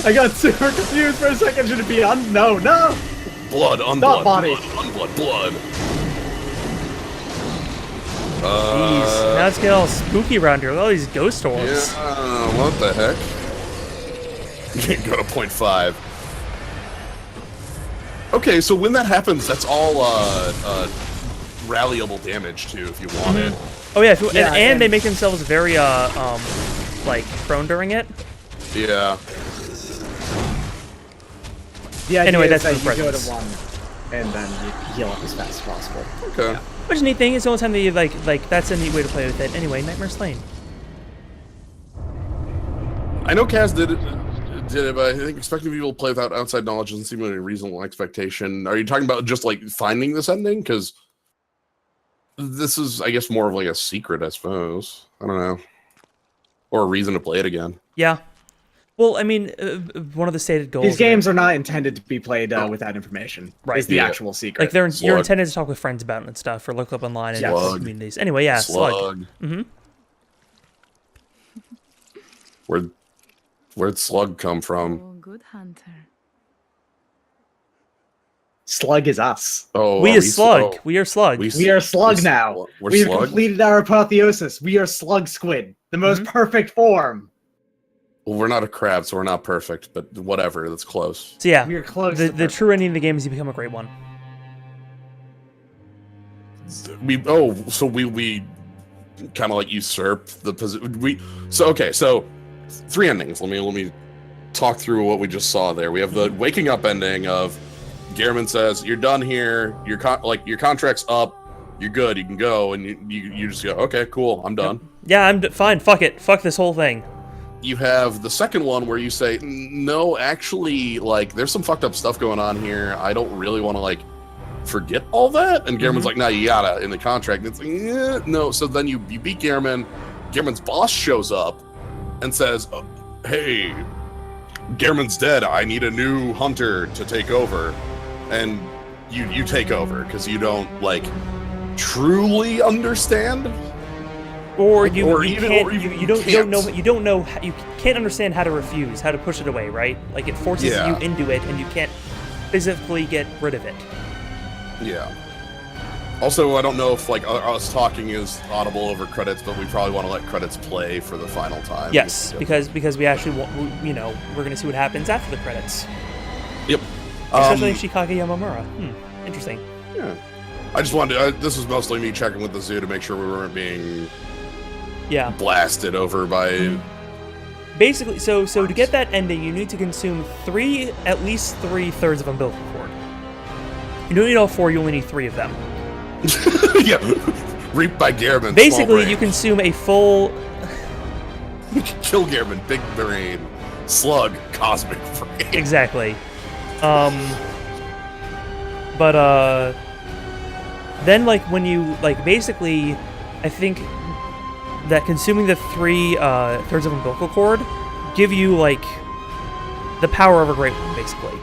I got super confused for a second. Should it be on? No. Blood, Not unblood, body. blood. Jeez, now it's getting all spooky around here with all these ghost orbs. Yeah, what the heck? You can't go to 0.5. Okay, so when that happens, that's all rallyable damage too, if you want it. Oh yeah, Yeah, and they make themselves very like prone during it. Yeah. The idea Anyway, is that's that for you go to presence. 1, and then you heal up as fast as possible. Okay. Which is a neat thing. It's the only time that you like that's a neat way to play with it. Anyway, Nightmare's Lane. I know Kaz did it, but I think expecting people to play without outside knowledge doesn't seem like a reasonable expectation. Are you talking about just like finding this ending? Because this is, I guess, more of like a secret, I suppose. I don't know. Or a reason to play it again. Yeah. Well, I mean, one of the stated goals. These games are not intended to be played without information. Right. Is the Yeah. actual secret. like you're Slug. intended to talk with friends about it and stuff, or look up online and Slug. communities. Anyway, yeah, Slug. Mm-hmm. Where'd Slug come from? Oh, good hunter. Slug is us. Oh, We are is Slug. oh, We are Slug. We are Slug now. We're We've Slug? completed our apotheosis. We are Slug Squid. The most perfect form. Well, we're not a crab, so we're not perfect, but whatever, that's close. So yeah, We are close the to perfect. true ending of the game is you become a great one. So we kind of like usurp the position. So 3 endings. Let me talk through what we just saw there. We have the waking up ending of Gehrman says, "You're done here. Your contract's up. You're good. You can go." And you just go, "Okay, cool. I'm done." Yeah, I'm fine. Fuck it. Fuck this whole thing. You have the second one where you say, "No, actually, like, there's some fucked up stuff going on here. I don't really want to like forget all that." And Gehrman's like, "No, you gotta in the contract." And it's like, no. So then you beat Gehrman. Gehrman's boss shows up and says, "Hey, Gehrman's dead. I need a new hunter to take over." And you take over because you don't like truly understand. Or Like, you or you even- can't or even you don't can't. you don't know you can't understand how to refuse, how to push it away, right? Like it forces Yeah. you into it and you can't physically get rid of it. Yeah. Also, I don't know if like us talking is audible over credits, but we probably want to let credits play for the final time. Yes, because we actually want, you know, we're gonna see what happens after the credits. Yep. Especially Shikage Yamamura. Interesting. Yeah. I just wanted to, this was mostly me checking with the zoo to make sure we weren't being blasted over by. Basically, so to get that ending, you need to consume at least 3/3 of umbilical cord. You don't need all 4; you only need 3 of them. Yeah, reaped by Garmin. Basically, you consume a full. Kill Garmin, big brain, slug, cosmic brain. Exactly. But then like when you like basically, I think that consuming the 3/3 of umbilical cord give you like the power of a great one, basically.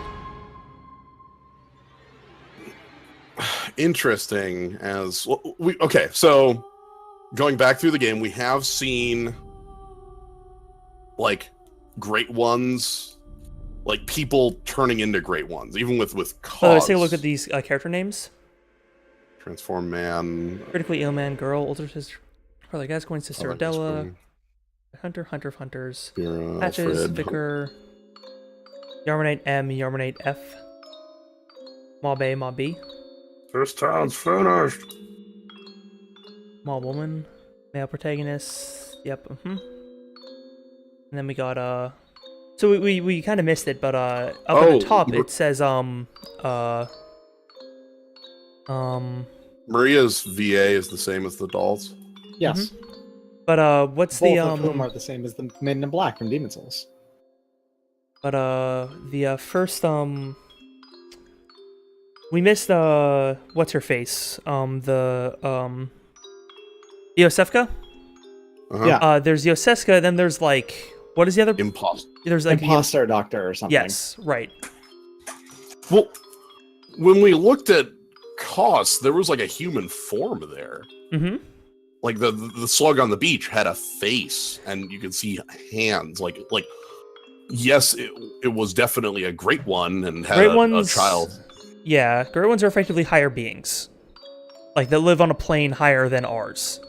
Interesting. As okay, so going back through the game, we have seen like great ones, like people turning into great ones, even with cause. Let's take a look at these character names. Transform man, critically ill man, girl, older sister, or like guys going sister Adela, hunter of hunters, Patches, Vicar, Yarmanite M, Yarmanite F, Mob A, Mob B. First time's finished. Small woman, male protagonist. Yep. And then we got so we kind of missed it, but up at the top it says Maria's VA is the same as the dolls. Yes. But what's Both the of whom are the same as the Maiden in Black from Demon Souls. But the first we missed what's her face? Yosefka? Yeah. There's Yoseska, then there's like what is the other Imposter? There's like Imposter Doctor or something. Yes, right. Well, when we looked at cost, there was like a human form there. Like the slug on the beach had a face, and you could see hands. Like yes, it was definitely a great one, and had a child. Yeah, great ones are effectively higher beings, like that live on a plane higher than ours.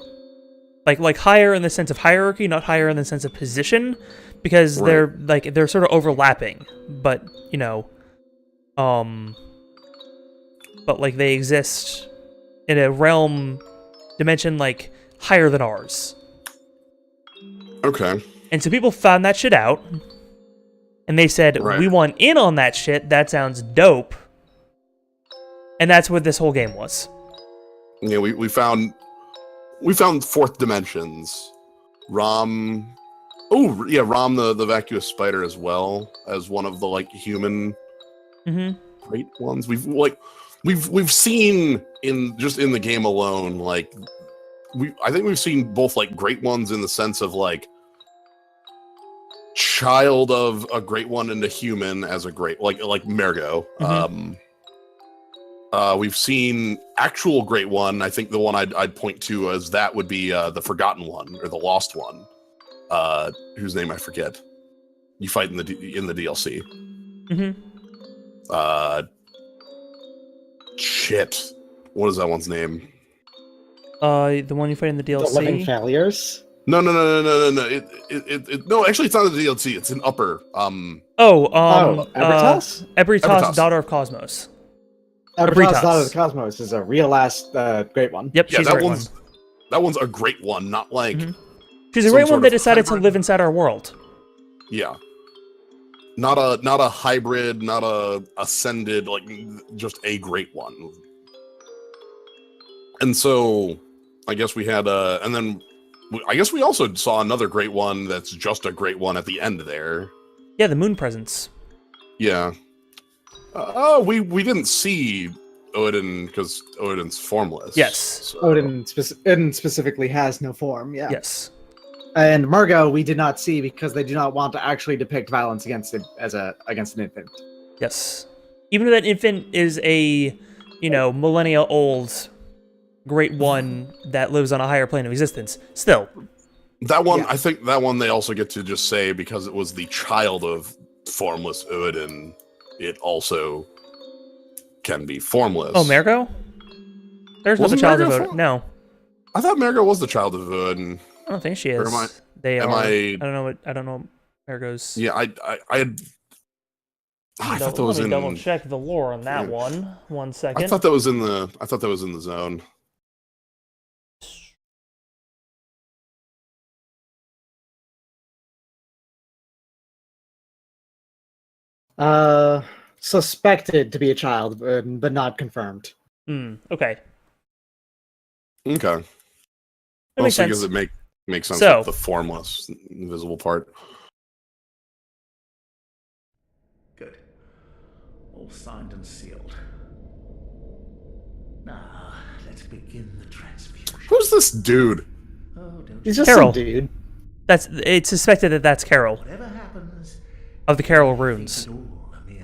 Like higher in the sense of hierarchy, not higher in the sense of position, because they're sort of overlapping, but you know, but like they exist in a realm dimension like higher than ours. Okay. And so people found that shit out, and they said, we want in on that shit. That sounds dope. And that's what this whole game was. Yeah, we found fourth dimensions. Rom. Oh yeah, Rom the vacuous spider as well as one of the like human great ones. We've seen in the game alone, like I think we've seen both like great ones in the sense of like child of a great one into human as a great like Mergo. We've seen actual great one. I think the one I'd point to as that would be the forgotten one or the lost one, whose name I forget. You fight in the DLC. Shit. What is that one's name? The one you fight in the DLC. The Living Failures. No. No, actually, it's not in the DLC. It's in Upper. Ebritas? Ebritas, Daughter of Cosmos. Ebritas, Daughter of the Cosmos is a real ass great one. Yep, she's a great one. That one's a great one, not like. She's a great one that decided to live inside our world. Yeah. Not a hybrid, not a ascended, like just a great one. And so, I guess we had and then I guess we also saw another great one that's just a great one at the end there. Yeah, the Moon Presence. Yeah. We didn't see Odin because Odin's formless. Yes. So. Odin specifically has no form. Yeah. Yes. And Mergo we did not see because they do not want to actually depict violence against it against an infant. Yes. Even though that infant is a, millennia old great one that lives on a higher plane of existence, still. That one, I think that one they also get to just say because it was the child of formless Odin, it also can be formless. Oh, Mergo? There's no child of Odin. No. I thought Marigold was the child of Odin. I don't think she is. They are. I don't know what. I don't know. Marigold's. Yeah, I thought that was in. Let me double check the lore on that one. 1 second. I thought that was in the zone. Suspected to be a child, but not confirmed. Okay. Okay. That makes sense. Because it makes sense So, with the formless, invisible part. Good. All signed and sealed. Now, let's begin the transfusion. Who's this dude? Oh, don't He's just Carol. some dude. It's suspected that that's Carol. Whatever happens, of the Carol runes.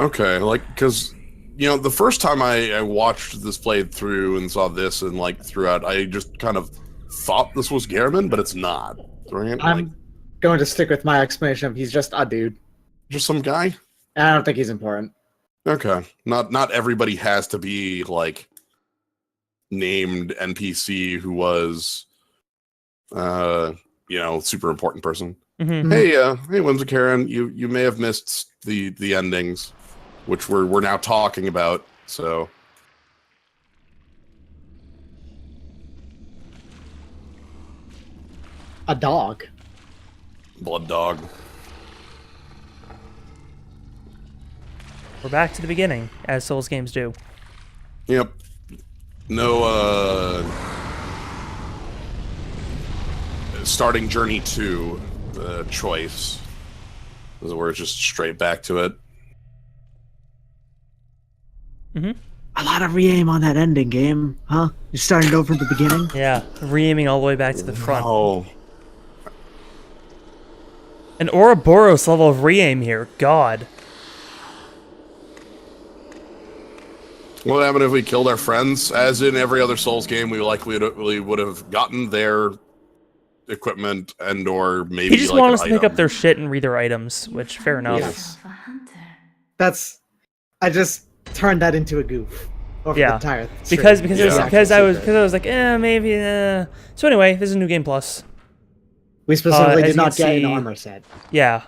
Okay, like, because, you know, the first time I watched this playthrough and saw this and, like, throughout, I just kind of thought this was Gehrman, but it's not. Right? I'm going to stick with my explanation of he's just a dude. Just some guy? I don't think he's important. Okay. Not everybody has to be, like, named NPC who was, you know, super important person. Mm-hmm. Hey, Whimsy Karen, you may have missed the endings, which we're now talking about. So, A dog. blood dog. We're back to the beginning, as Souls games do. Yep. No, starting Journey 2 choice. Where it's just straight back to it. Mm-hmm. A lot of re-aim on that ending game, huh? You're starting over from the beginning? Yeah, re-aiming all the way back to the front. Oh. An Ouroboros level of re-aim here. God. What happened if we killed our friends? As in every other Souls game, we likely would have gotten their equipment and or maybe He just like wanted us to pick item. up their shit and read their items, which fair enough. Yes. I just turned that into a goof. Over the entire because stream. I was like, maybe. So anyway, this is New Game Plus. We specifically as did you not can get see, an armor set. Yeah,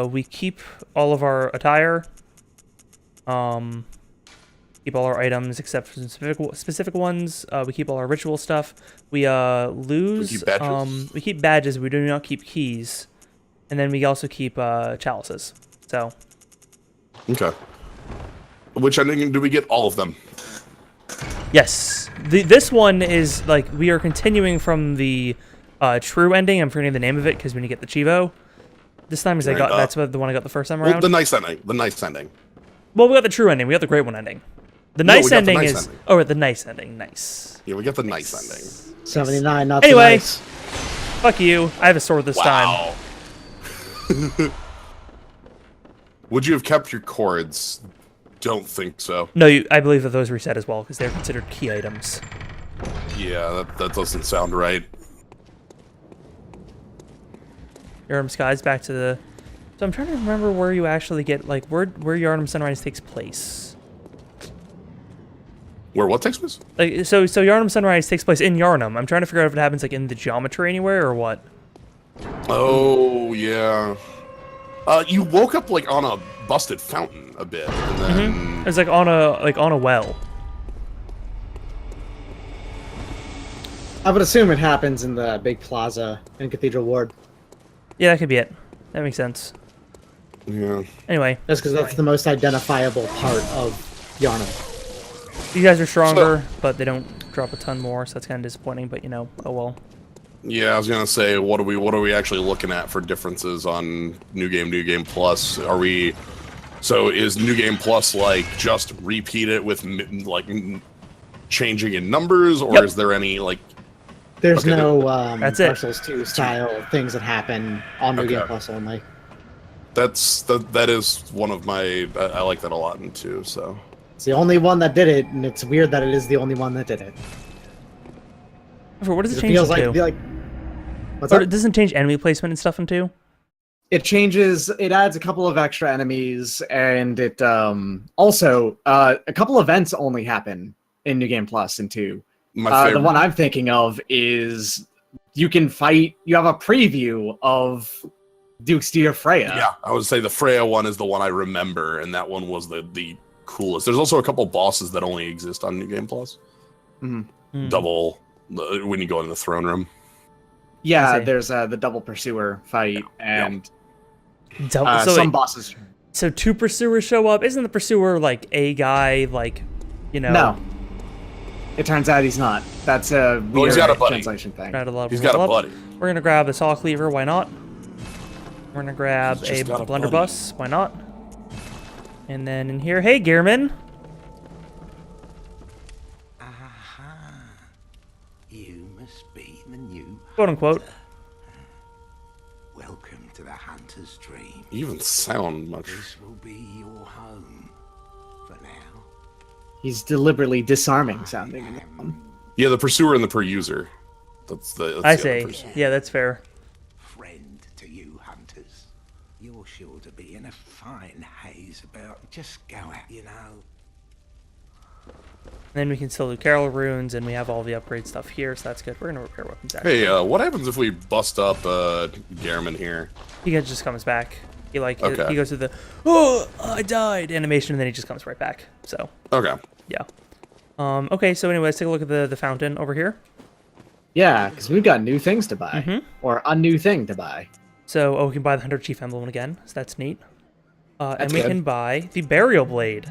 we keep all of our attire. Keep all our items except for specific ones. We keep all our ritual stuff. We lose. We keep badges. We keep badges. We do not keep keys, and then we also keep chalices. So. Okay. Which ending do we get? All of them. Yes. This one is like we are continuing from the true ending. I'm forgetting the name of it because when you get the Chivo, this time is that's what the one I got the first time around. Well, the nice ending. The nice ending. Well, we got the true ending. We got the great one ending. The nice ending is ending. Oh, the nice ending. Nice. Yeah, we got the nice ending. 79. Not anyway. So nice. Fuck you. I have a sword this time. Would you have kept your cords? Don't think so. No, I believe that those reset as well because they're considered key items. Yeah, that doesn't sound right. Yharnam Skies back to the. So I'm trying to remember where you actually get like where Yharnam Sunrise takes place. Where what takes place? Like so Yharnam Sunrise takes place in Yharnam. I'm trying to figure out if it happens like in the geometry anywhere or what. Oh yeah. You woke up like on a busted fountain a bit, and then It's like on a well. I would assume it happens in the big plaza in Cathedral Ward. Yeah, that could be it. That makes sense. Yeah. Anyway. That's because that's the most identifiable part of Yharnam. These guys are stronger, but they don't drop a ton more, so that's kind of disappointing. But you know, oh well. Yeah, I was gonna say, what are we actually looking at for differences on New Game Plus? Are we? So is New Game Plus like just repeat it with like changing in numbers, or is there any like? There's no Dark Souls 2 style things that happen on New Game Plus only. That is one of my. I like that a lot in 2. So it's the only one that did it, and it's weird that it is the only one that did it. What does it It change feels to? like what's Or up? it doesn't change enemy placement and stuff in 2? It changes. It adds a couple of extra enemies, and it also a couple events only happen in New Game Plus in 2. My favorite. The one I'm thinking of is you can fight. You have a preview of Duke's Dear Freya. Yeah, I would say the Freya one is the one I remember, and that one was the coolest. There's also a couple bosses that only exist on New Game Plus. Double when you go in the throne room. Yeah, there's the double pursuer fight and some bosses. So 2 pursuers show up. Isn't the pursuer like a guy? Like, you know? No. It turns out he's not. That's a weird translation thing. He's got a buddy. We're gonna grab the saw cleaver. Why not? We're gonna grab a blunderbuss. Why not? And then in here, hey, Gearman. Aha. You must be the new Quote unquote. Welcome to the Hunter's Dream. You even sound much. This will be your home for now. He's deliberately disarming sounding. Yeah, the pursuer and the per user. That's I say. Yeah, that's fair. Friend to you hunters. You're sure to be in a fine haze about. Just go out, you know. And then we can still do Carol runes, and we have all the upgrade stuff here, so that's good. We're gonna repair weapons. Actually. Hey, what happens if we bust up Gehrman here? He just comes back. He Okay. he goes through the I died animation, and then he just comes right back. So Okay. yeah. Okay. So anyway, let's take a look at the fountain over here. Yeah, because we've got new things to buy, or a new thing to buy. So we can buy the Hunter Chief Emblem again, so that's neat. And we good. can buy the Burial Blade.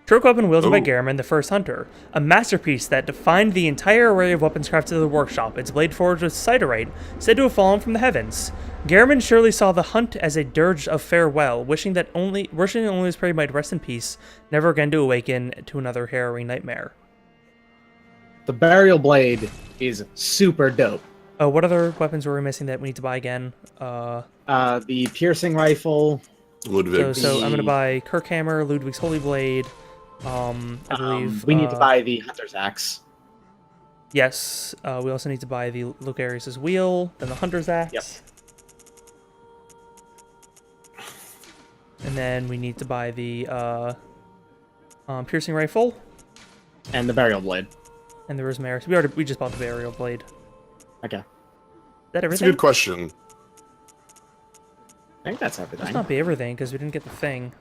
Stroke weapon wielded by Gehrman, the first hunter. A masterpiece that defined the entire array of weapons crafted at the workshop. Its blade forged with siderite, said to have fallen from the heavens. Gehrman surely saw the hunt as a dirge of farewell, wishing only his prey might rest in peace, never again to awaken to another harrowing nightmare. The Burial Blade is super dope. Oh, what other weapons were we missing that we need to buy again? The piercing rifle. Ludwig. So I'm gonna buy Kirkhammer, Ludwig's Holy Blade. I believe we need to buy the Hunter's Axe. Yes. We also need to buy the Lucarius' wheel, then the Hunter's Axe. Yep. And then we need to buy the piercing rifle And the Burial Blade. and the Rosmaris. We just bought the Burial Blade. Okay. Is that everything? That's a good question. I think that's everything. Must not be everything because we didn't get the thing.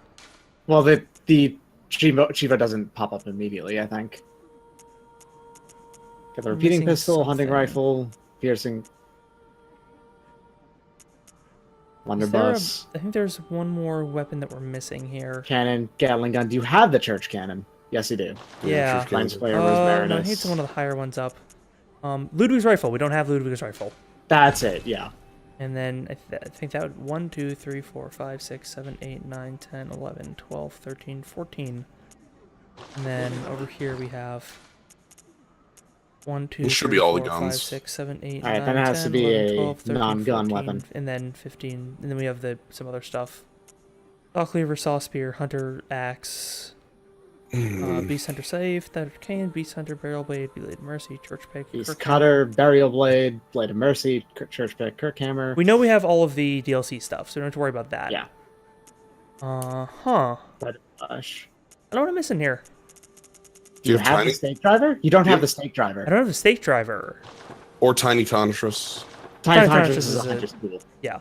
Well, the Chiva doesn't pop up immediately, I think. Got the repeating missing pistol, hunting something. rifle, piercing. Is there Blunderbuss, I think there's one more weapon that we're missing here. cannon, Gatling gun. Do you have the church cannon? Yes, you do. Yeah. Lines player, No, I Rosmarinus. need one of the higher ones up. Ludwig's rifle. We don't have Ludwig's rifle. That's it, yeah. And then I think that would 1, 2, 3, 4, 5, 6, 7, 8, 9, 10, 11, 12, 13, 14. And then over here we have 1, 2, It should 3, be all the 4, 5, guns. 6, 7, 8, Alright, 9, then it has 10, to be 11, a 12, 13, non-gun 14, weapon. And then 15. And then we have some other stuff. Saw cleaver, saw spear, hunter axe, beast hunter save, that arcane, beast hunter, barrel blade, blade of mercy, church pick, Beast Cutter, Burial Blade, Blade of Mercy, Church Pick, Kirkhammer. We know we have all of the DLC stuff, so we don't have to worry about that. Yeah. Blade of Bush. I don't know what I'm missing here. Do you have Tiny? the stake driver? You don't have Yep. the stake driver. I don't have the stake driver. Or Tiny Contras. Tiny Tiny Contras Contras is is a a- hunter's tool. Yeah.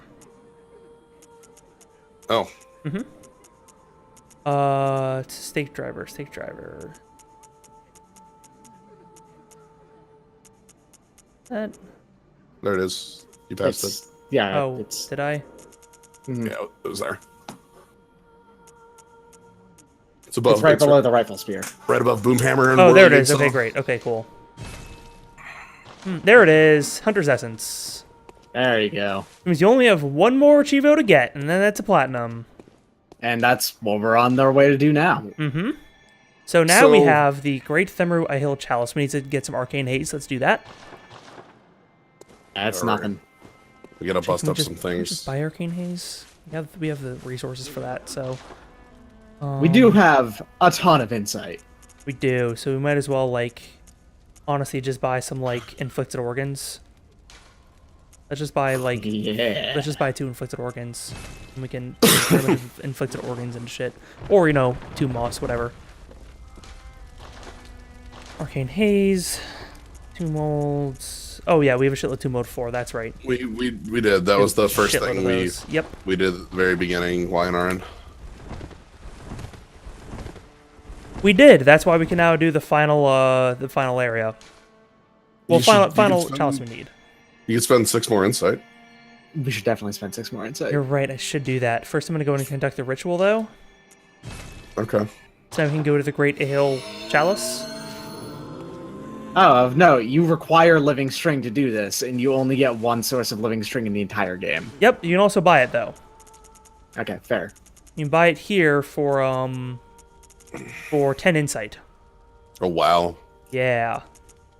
Oh. It's stake driver. That. There it is. You passed it. Yeah, Oh, it's did I? Yeah, it was there. It's above. it's right below the rifle spear. Right above Boomhammer and Oh, there it Whirling is. Okay, Saw. great. Okay, cool. There it is. Hunter's Essence. There you go. It means you only have one more Chivo to get, and then that's a platinum. And that's what we're on our way to do now. So now we So- have the Great Themru Ahil Chalice. We need to get some Arcane Haze. Let's do that. That's Alright. nothing. We gotta bust Can we up just- some can we things. Just buy Arcane Haze. We have the resources for that. So We do have a ton of insight. we do. So we might as well honestly just buy some inflicted organs. Let's just buy Yeah. let's just buy 2 inflicted organs, and we can turn a bunch of inflicted organs into shit, or 2 moss, whatever. Arcane Haze, Tomb Molds. Oh yeah, we have a shitload of Tomb Mold 4. That's right. We did. That was the first Shitload thing of those. Yep. we did at the very beginning. YNRN. We did. That's why we can now do the final area. Well, final chalice we need. You could spend 6 more insight. We should definitely spend 6 more insight. You're right. I should do that. First, I'm gonna go in and conduct the ritual though. Okay. So we can go to the Great Ale Chalice. Oh, no, you require living string to do this, and you only get 1 source of living string in the entire game. Yep. You can also buy it though. Okay, fair. You can buy it here for 10 insight. Oh wow. Yeah.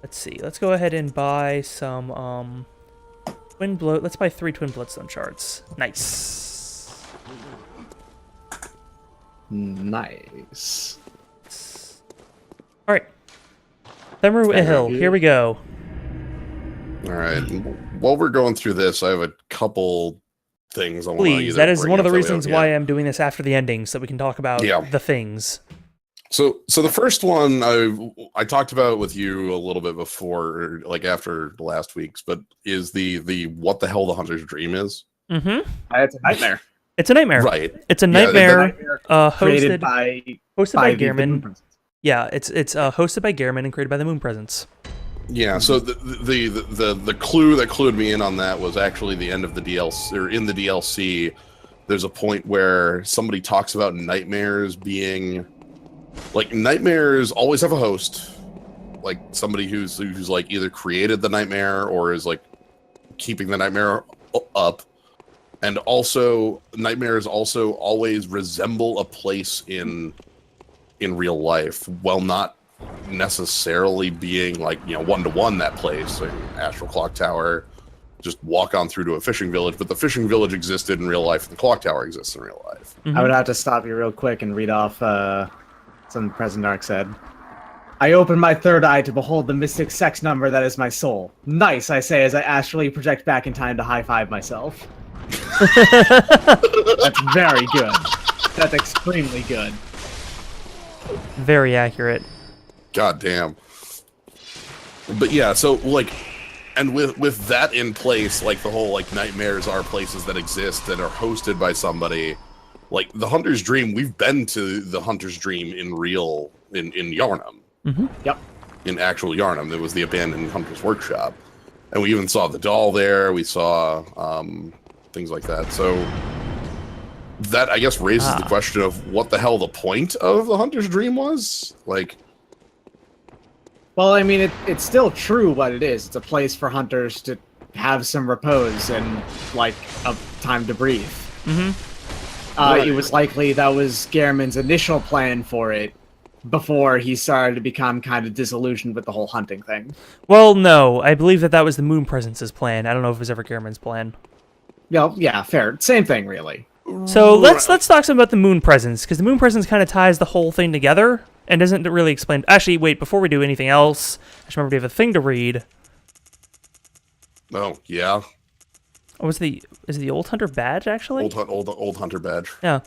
Let's see. Let's go ahead and buy some twin blow. Let's buy 3 twin bloodstone shards. Nice. Nice. All right. Themru Ihil. Here we go. All right. While we're going through this, I have a couple things I want to Please. That is one of the reasons why I'm doing this after the ending, so that we can talk about the things. So the first one I talked about with you a little bit before, like after last week's, but is the what the hell the Hunter's Dream is. Mm-hmm. It's a nightmare. It's a nightmare. Right. It's a nightmare, created hosted by Gehrman. Yeah, it's hosted by Gehrman and created by the Moon Presence. Yeah, so the clue that clued me in on that was actually the end of the DLC, or in the DLC. There's a point where somebody talks about nightmares being like, nightmares always have a host, like somebody who's like either created the nightmare or is like keeping the nightmare up, and also nightmares also always resemble a place in real life, while not necessarily being like, you know, one-to-one that place. Like Astral Clock Tower, just walk on through to a fishing village, but the fishing village existed in real life and the clock tower exists in real life. Mm-hmm. I would have to stop you real quick and read off something President Dark said. I open my third eye to behold the mystic sex number that is my soul. Nice, I say as I astrally project back in time to high-five myself. That's very good. That's extremely good. Very accurate. God damn. But yeah, so like, and with that in place, like the whole like nightmares are places that exist that are hosted by somebody. Like the Hunter's Dream, we've been to the Hunter's Dream in real in Yarnum. Mm-hmm. Yep. In actual Yarnum, there was the abandoned Hunter's Workshop, and we even saw the doll there. We saw things like that. So that, I guess, raises the question of what the hell the point of the Hunter's Dream was. Like, well, I mean, it's still true what it is. It's a place for hunters to have some repose and like a time to breathe. Mm-hmm. It was likely that was Gehrman's initial plan for it before he started to become kind of disillusioned with the whole hunting thing. Well, no, I believe that was the Moon Presence's plan. I don't know if it was ever Gehrman's plan. Yeah, fair. Same thing, really. So let's talk some about the Moon Presence, because the Moon Presence kind of ties the whole thing together and doesn't really explain. Actually, wait, before we do anything else, I just remember we have a thing to read. oh yeah, Oh, is it the Old Hunter badge actually? old Hunter badge. Yeah.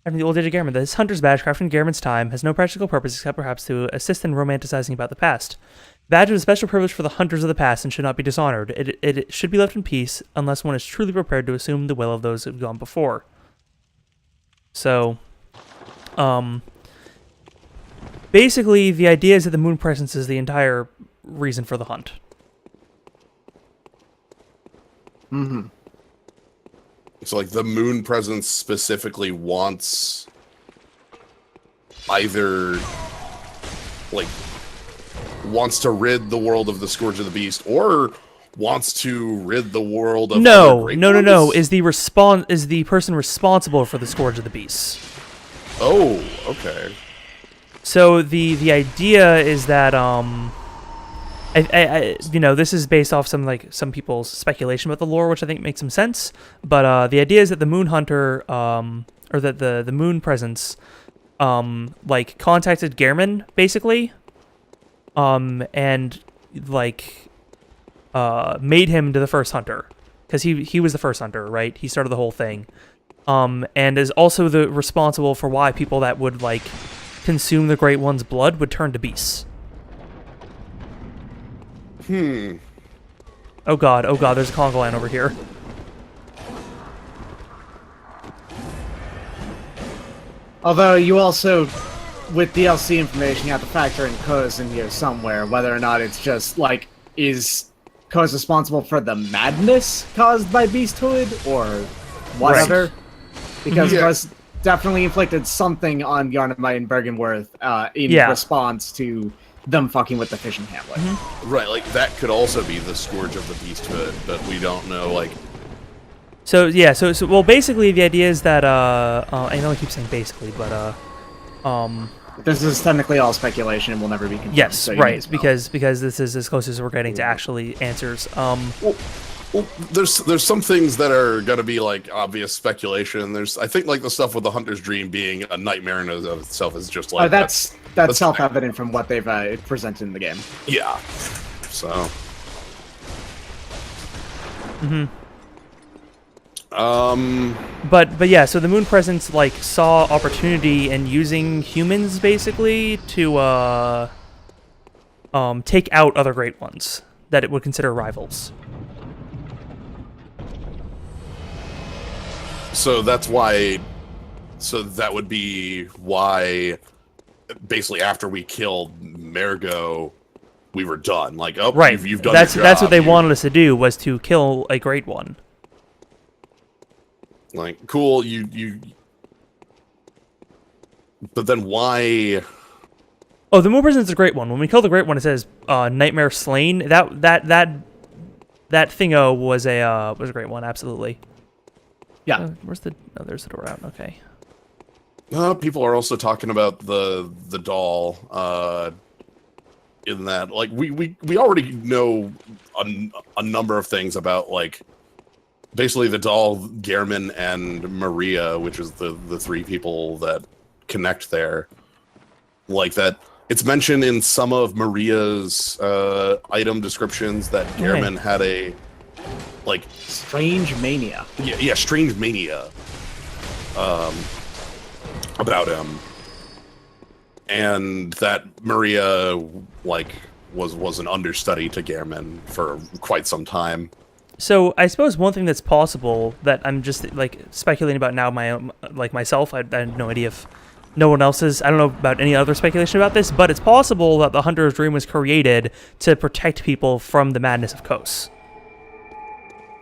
Having the old age of Gehrman. This hunter's badge, crafted in Gehrman's time, has no practical purpose except perhaps to assist in romanticizing about the past. The badge is a special privilege for the hunters of the past and should not be dishonored. It should be left in peace unless one is truly prepared to assume the will of those who have gone before. So, basically, the idea is that the Moon Presence is the entire reason for the hunt. Mm-hmm. So like the Moon Presence specifically wants either wants to rid the world of the Scourge of the Beast, or wants to rid the world of No. Is the person responsible for the Scourge of the Beast. Oh, okay. So the idea is that I this is based off some people's speculation about the lore, which I think makes some sense. But the idea is that the Moon Hunter, or that the Moon Presence, contacted Gehrman basically, and made him to the first hunter, because he was the first hunter, right? He started the whole thing, and is also the responsible for why people that would consume the Great One's blood would turn to beasts. Oh god, there's a conga line over here. Although you also, with DLC information, you have to factor in Koz in here somewhere, whether or not it's just, like, is Koz responsible for the madness caused by Beasthood, or whatever? Right. Because Yeah. Koz definitely inflicted something on Yarnamite and Bergenworth in response to them fucking with the fishing hamlet. Right, like, that could also be the Scourge of the Beasthood, but we don't know, like... So, yeah, so well, basically, the idea is that, I know I keep saying basically, but, This is technically all speculation and will never be confirmed. yes, so you may right, as well. because this is as close as we're getting to actually answers. Well, there's some things that are gonna be like obvious speculation. I think like the stuff with the Hunter's Dream being a nightmare in and of itself is just like that's self-evident from what they've presented in the game. Yeah. So. But yeah, so the Moon Presence like saw opportunity in using humans basically to take out other Great Ones that it would consider rivals. So that's why. So that would be why. Basically, after we killed Mergo, we were done. Like, oh, Right. you've done. That's your job. what they wanted us to do, was to kill a Great One. Like, cool. You. But then why? Oh, the Moon Presence is a Great One. When we kill the Great One, it says Nightmare Slain. That thingo was a Great One, absolutely. Yeah. Where's the? Oh, there's the door out. Okay. People are also talking about the doll. In that, like, we already know a number of things about, like, basically the doll, Gehrman, and Maria, which is the three people that connect there. Like that, it's mentioned in some of Maria's item descriptions that Gehrman had a like strange mania. Yeah, strange mania. About him, and that Maria like was an understudy to Gehrman for quite some time. So I suppose one thing that's possible that I'm just like speculating about now, myself, I have no idea if no one else is. I don't know about any other speculation about this, but it's possible that the Hunter's Dream was created to protect people from the madness of Kos.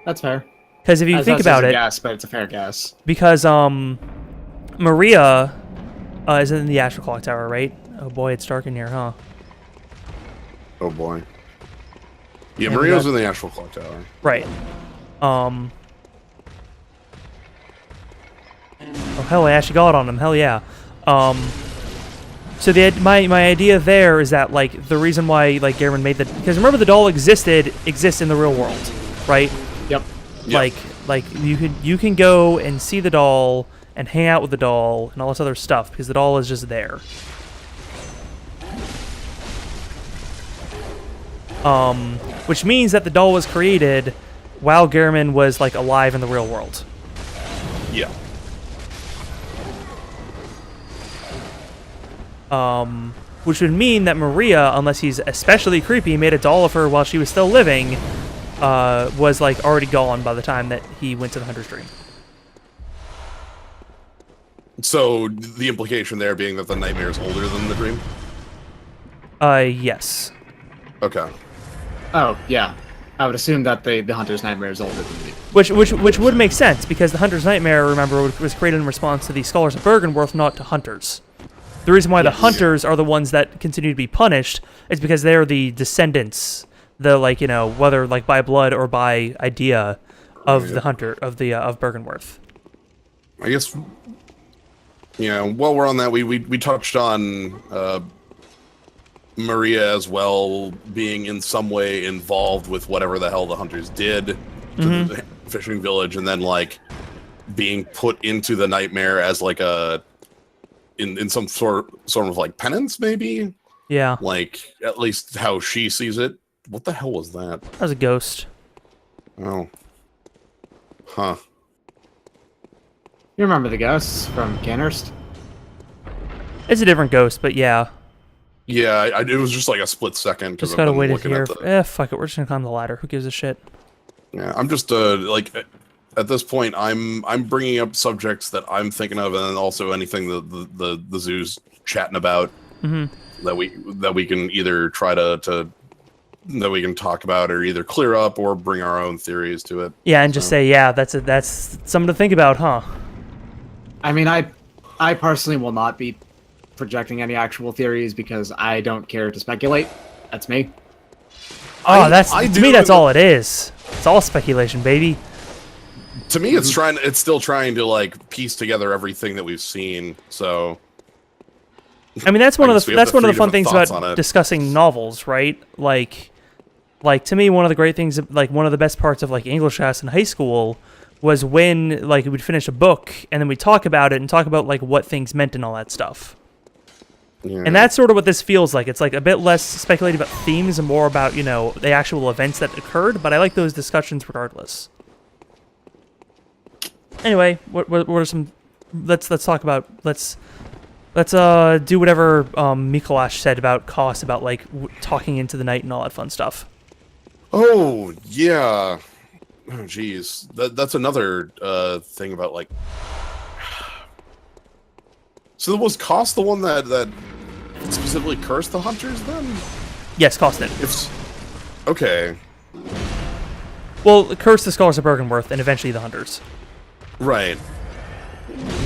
That's fair. Because if you think about it, guess, but it's a fair guess. Because Maria is in the Astral Clock Tower, right? Oh boy, it's dark in here, huh? Oh boy. Yeah, Maria's in the Astral Clock Tower. Right. Oh hell, I actually got on him. Hell yeah. So my idea there is that like the reason why like Gehrman made because remember the doll exists in the real world, right? Yep. Like you can go and see the doll and hang out with the doll and all this other stuff because the doll is just there. Which means that the doll was created while Gehrman was like alive in the real world. Yeah. Which would mean that Maria, unless he's especially creepy, made a doll of her while she was still living, was like already gone by the time that he went to the Hunter's Dream. So the implication there being that the nightmare is older than the dream? Yes. Okay. Oh, yeah. I would assume that the Hunter's Nightmare is older than the... Which would make sense, because the Hunter's Nightmare, remember, was created in response to the Scholars of Bergenworth, not to Hunters. The reason why the Hunters are the ones that continue to be punished is because they're the descendants, the, like, you know, whether, like, by blood or by idea of the Hunter, of Bergenworth. I guess, you know, while we're on that, we touched on Maria as well being in some way involved with whatever the hell the Hunters did to the fishing village, and then, like, being put into the nightmare as, like, in some sort of like penance, maybe? Yeah. Like, at least how she sees it. What the hell was that? That was a ghost. Oh. Huh. You remember the ghosts from Canhurst? It's a different ghost, but yeah. Yeah, it was just like a split second. Just gotta wait it here. Fuck it. We're just gonna climb the ladder. Who gives a shit? Yeah, I'm just like at this point, I'm bringing up subjects that I'm thinking of, and then also anything the zoo's chatting about that we can either try to that we can talk about or either clear up or bring our own theories to it. Yeah, and just say, yeah, that's something to think about, huh? I mean, I personally will not be projecting any actual theories because I don't care to speculate. That's me. Oh, to me, that's all it is. It's all speculation, baby. To me, it's still trying to like piece together everything that we've seen. So, I mean, that's one of the fun things about discussing novels, right? Like to me, one of the great things, like one of the best parts of like English class in high school was when like we'd finish a book and then we'd talk about it and talk about like what things meant and all that stuff. Yeah. And that's sort of what this feels like. It's like a bit less speculating about themes and more about, you know, the actual events that occurred, but I like those discussions regardless. Anyway, what are some let's talk about let's do whatever Mikolash said about Koss about like talking into the night and all that fun stuff. Oh, yeah. Oh, jeez. That's another thing about like. So was Koss the one that specifically cursed the hunters then? Yes, Koss did. Okay. Well, cursed the Scholars of Bergenworth and eventually the hunters. Right.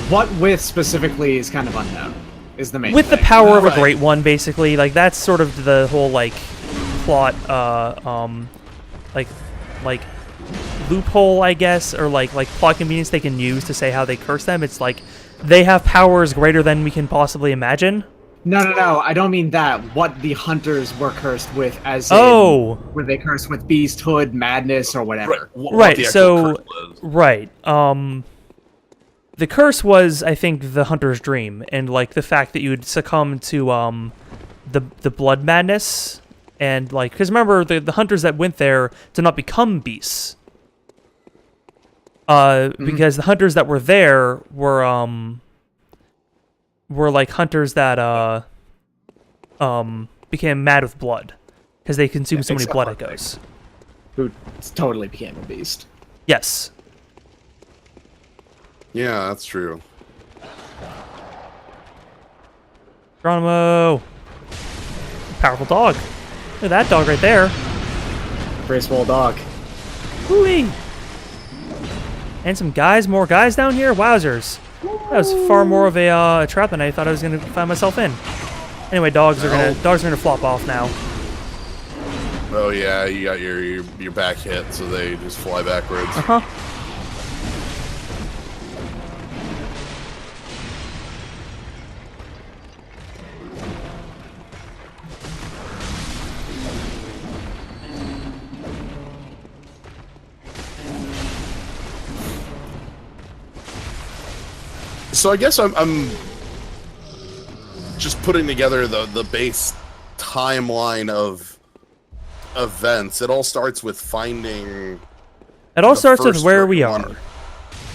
What with specifically is kind of unknown. Is the main with thing. The power of a great one, basically. Like that's sort of the whole like plot, like loophole, I guess, or like plot convenience they can use to say how they curse them. It's like they have powers greater than we can possibly imagine. No, I don't mean that. What the hunters were cursed with, as were they cursed with beasthood, madness, or whatever? Right. So, right. The curse was, I think, the hunter's dream, and like the fact that you would succumb to the blood madness, and like because remember the hunters that went there did not become beasts. Because the hunters that were there were like hunters that became mad with blood because they consumed so many blood echoes. Who totally became a beast. Yes. Yeah, that's true. Geronimo! Powerful dog. Look at that dog right there. Graceful dog. Whoo-wee! And some guys, more guys down here? Wowzers. That was far more of a trap than I thought I was going to find myself in. Anyway, dogs are gonna flop off now. Oh yeah, you got your back hit, so they just fly backwards. Uh-huh. So I guess I'm just putting together the base timeline of events. It all starts with finding. It all starts with where we are.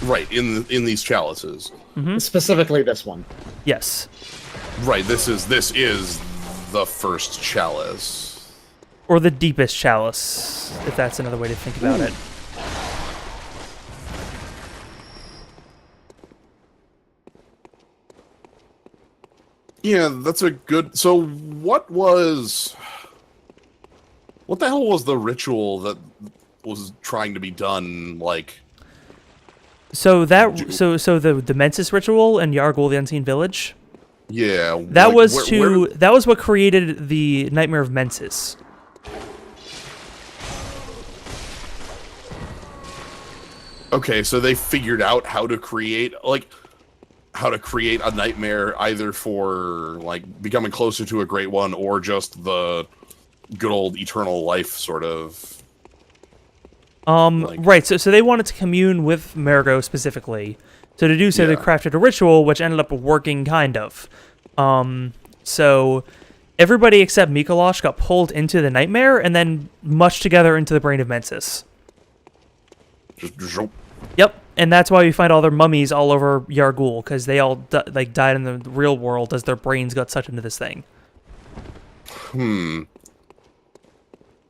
Right, in these chalices. Mm-hmm. Specifically this one. Yes. Right, this is the first chalice. Or the deepest chalice, if that's another way to think about it. Yeah, that's a good... So what the hell was the ritual that was trying to be done, like... So the Mensis ritual in Yargul, the Unseen Village? Yeah. That that was what created the Nightmare of Mensis. Okay, so they figured out how to create a nightmare either for like becoming closer to a great one or just the good old eternal life sort of. Right. So they wanted to commune with Marigot specifically. So to do so, they crafted a ritual which ended up working kind of. So everybody except Mikolash got pulled into the nightmare and then mushed together into the brain of Mensis. Yep, and that's why we find all their mummies all over Yargul, because they all died in the real world as their brains got sucked into this thing.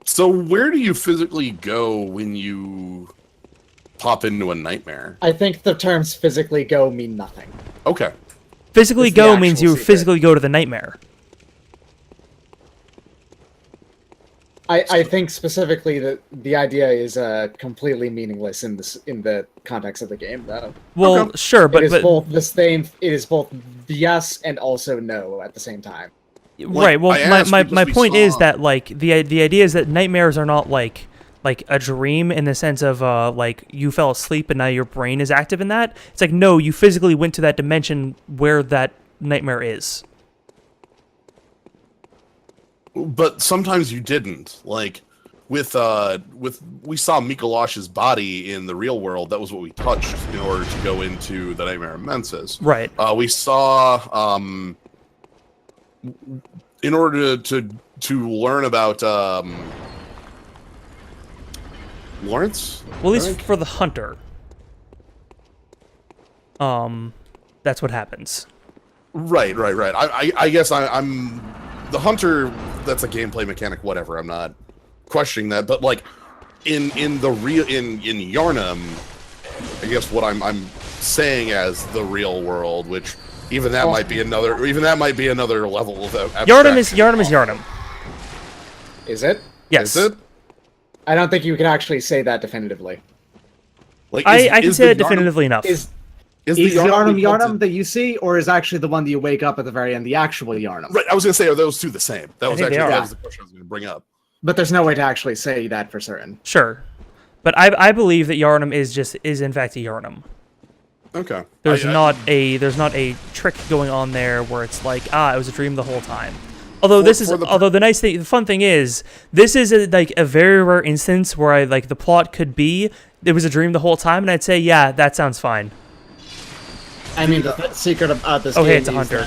So where do you physically go when you pop into a nightmare? I think the terms physically go mean nothing. Okay. Physically It's the go means actual you secret. physically go to the nightmare. I think specifically that the idea is completely meaningless in the context of the game, though. Well, Okay. sure, It is but both the same. It is both yes and also no at the same time. right. Well, I asked my because we point is saw- that like the idea is that nightmares are not like a dream in the sense of like you fell asleep and now your brain is active in that. It's like no, you physically went to that dimension where that nightmare is. But sometimes you didn't. Like with we saw Mikolash's body in the real world. That was what we touched in order to go into the Nightmare of Mensis. Right. We saw in order to learn about Lawrence. Well, at I least think? for the hunter. That's what happens. Right. I guess I'm the hunter. That's a gameplay mechanic. Whatever. I'm not questioning that. But like in the real in Yarnum, I guess what I'm saying as the real world, which even that might be another level of Yarnum is abstraction. Yarnum. Is it? Yes. Is it? I don't think you can actually say that definitively. Like I can is say the it definitively enough. Is the Yarnum we come to- Yarnum that you see, or is actually the one that you wake up at the very end the actual Yarnum? Right. I was gonna say, are those two the same? That was think they actually are. that was the question I was gonna bring up. But there's no way to actually say that for certain. Sure, but I believe that Yarnum is in fact a Yarnum. Okay. There's not a trick going on there where it's like it was a dream the whole time. Although the fun thing is this is a very rare instance where I like the plot could be it was a dream the whole time, and I'd say yeah, that sounds fine. I mean, the secret about this Okay, game it's a is hunter.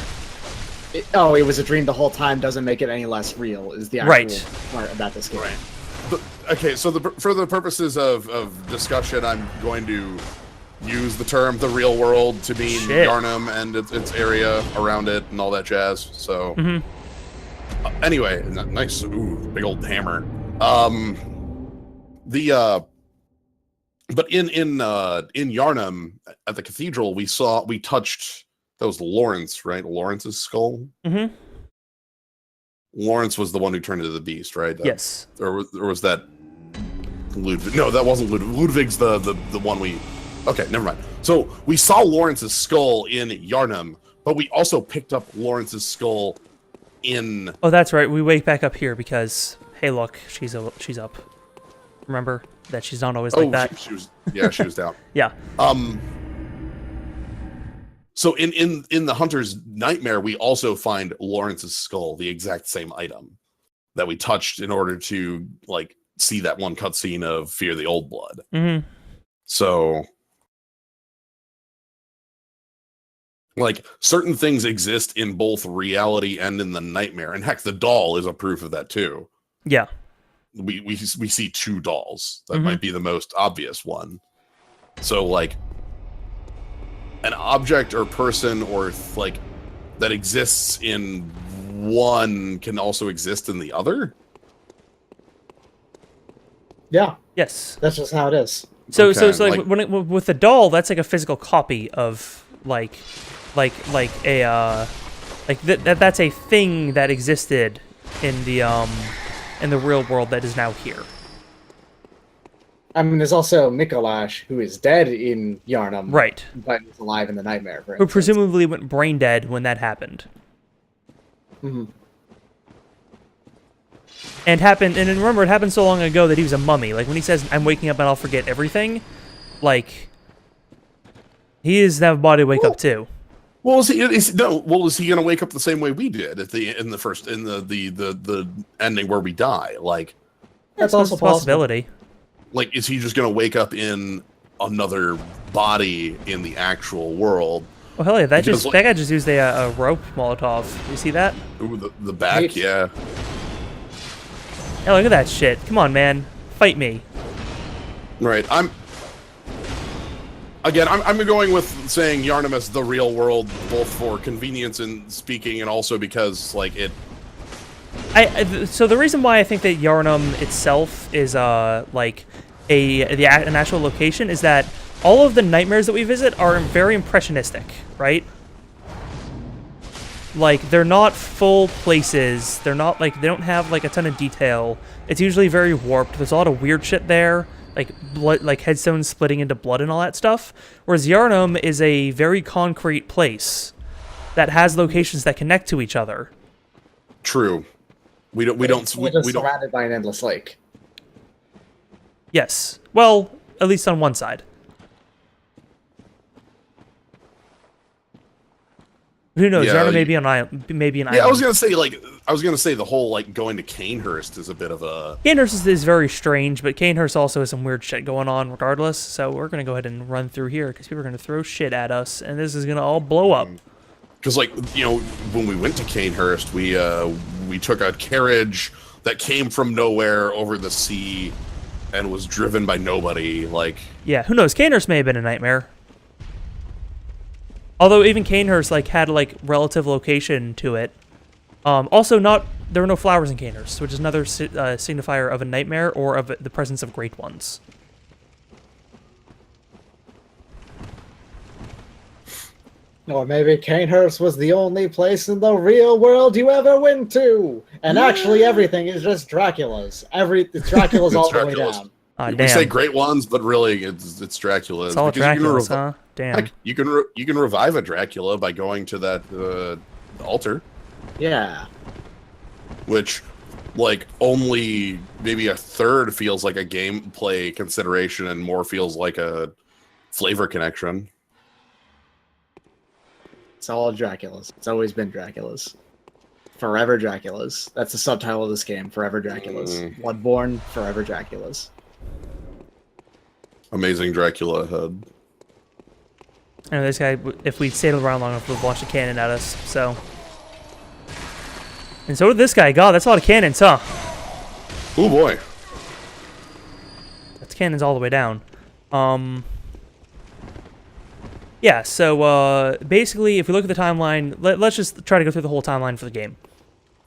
that it was a dream the whole time doesn't make it any less real, is the actual Right. part about this game. Right. But, okay, so for the purposes of discussion, I'm going to use the term "the real world" to mean Shit. Yarnum and its area around it and all that jazz. So, anyway, nice, big old hammer. But in Yarnum at the cathedral, we touched that was Lawrence, right? Lawrence's skull. Mm-hmm. Lawrence was the one who turned into the beast, right? Yes. Or was that Ludwig? No, that wasn't Ludwig. Ludwig's the one we. Okay, never mind. So we saw Lawrence's skull in Yarnum, but we also picked up Lawrence's skull in. Oh, that's right. We wake back up here because hey, look, she's up. Remember that she's not always like that. She was down. Yeah. So in the Hunter's Nightmare, we also find Lawrence's skull, the exact same item that we touched in order to like see that one cutscene of Fear the Old Blood. Mm-hmm. So, like, certain things exist in both reality and in the nightmare, and heck, the doll is a proof of that too. Yeah. We see two dolls. That might be the most obvious one. So, like, an object or person or like that exists in one can also exist in the other. Yeah, Yes. that's just how it is. So Okay, it's like with the doll, that's like a physical copy of that's a thing that existed in the real world that is now here. I mean, there's also Mikolash, who is dead in Yarnum, Right. but is alive in the Nightmare. For Who instance. presumably went brain dead when that happened. Mhm. And remember, it happened so long ago that he was a mummy. Like when he says, "I'm waking up and I'll forget everything," like he is that body to wake up too. Well, is he gonna wake up the same way we did in the ending where we die? Like, That's a also possible. possibility. like, is he just gonna wake up in another body in the actual world? Oh hell yeah! That Because, guy just used a rope Molotov. You see that? Ooh, the back, yeah. Hey, look at that shit! Come on, man, fight me. Right. I'm going with saying Yarnum as the real world, both for convenience in speaking and also because like So the reason why I think that Yarnum itself is like an actual location is that all of the nightmares that we visit are very impressionistic, right? Like, they're not full places. They're not, like, they don't have, like, a ton of detail. It's usually very warped. There's a lot of weird shit there, like blood, like headstones splitting into blood and all that stuff. Whereas Yarnum is a very concrete place that has locations that connect to each other. True. We don't surrounded by an endless lake. Yes. Well, at least on one side. Who knows? Yeah, Yarnum may be an island. Yeah, I was gonna say the whole like going to Canehurst is a bit of a. Canehurst is very strange, but Canehurst also has some weird shit going on regardless. So we're gonna go ahead and run through here because people are gonna throw shit at us, and this is gonna all blow up. Because like when we went to Canehurst, we took a carriage that came from nowhere over the sea, and was driven by nobody. Like yeah, who knows? Canehurst may have been a nightmare. Although even Canehurst like had like relative location to it. Also, there were no flowers in Canehurst, which is another signifier of a nightmare or of the presence of great ones. Or maybe Canehurst was the only place in the real world you ever went to, and actually everything is just Dracula's. It's Dracula's all the way down. We say great ones, but really it's Dracula's. It's all Dracula's, huh? Damn. Heck, you can revive a Dracula by going to that altar. Yeah. Which, like, only maybe a third feels like a gameplay consideration, and more feels like a flavor connection. It's all Dracula's. It's always been Dracula's. Forever Dracula's. That's the subtitle of this game. Forever Dracula's. Bloodborne, Forever Dracula's. Amazing Dracula head. I know this guy, if we stayed around long enough, would launch a cannon at us, so. And so did this guy. God, that's a lot of cannons, huh? Oh boy. That's cannons all the way down. Yeah, so basically, if we look at the timeline, let's just try to go through the whole timeline for the game.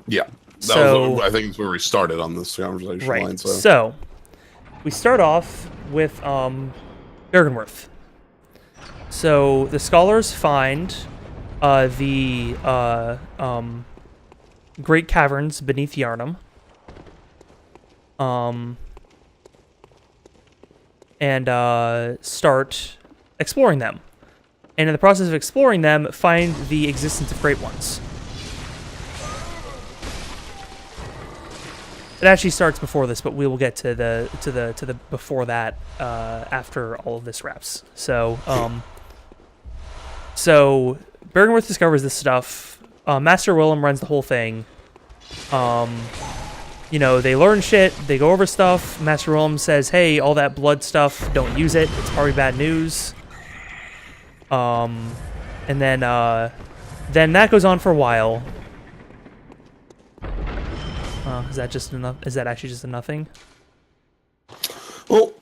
Yeah. I think it's where we started on this conversation right. line. So, we start off with Byrgenwerth. So, the scholars find the great caverns beneath Yarnum. And start exploring them. And in the process of exploring them, find the existence of great ones. It actually starts before this, but we will get to the before that after all of this wraps. So Byrgenwerth discovers this stuff. Master Willem runs the whole thing. They learn shit. They go over stuff. Master Willem says, "Hey, all that blood stuff, don't use it. It's probably bad news." And then that goes on for a while. Is that just enough? Is that actually just a nothing? Well,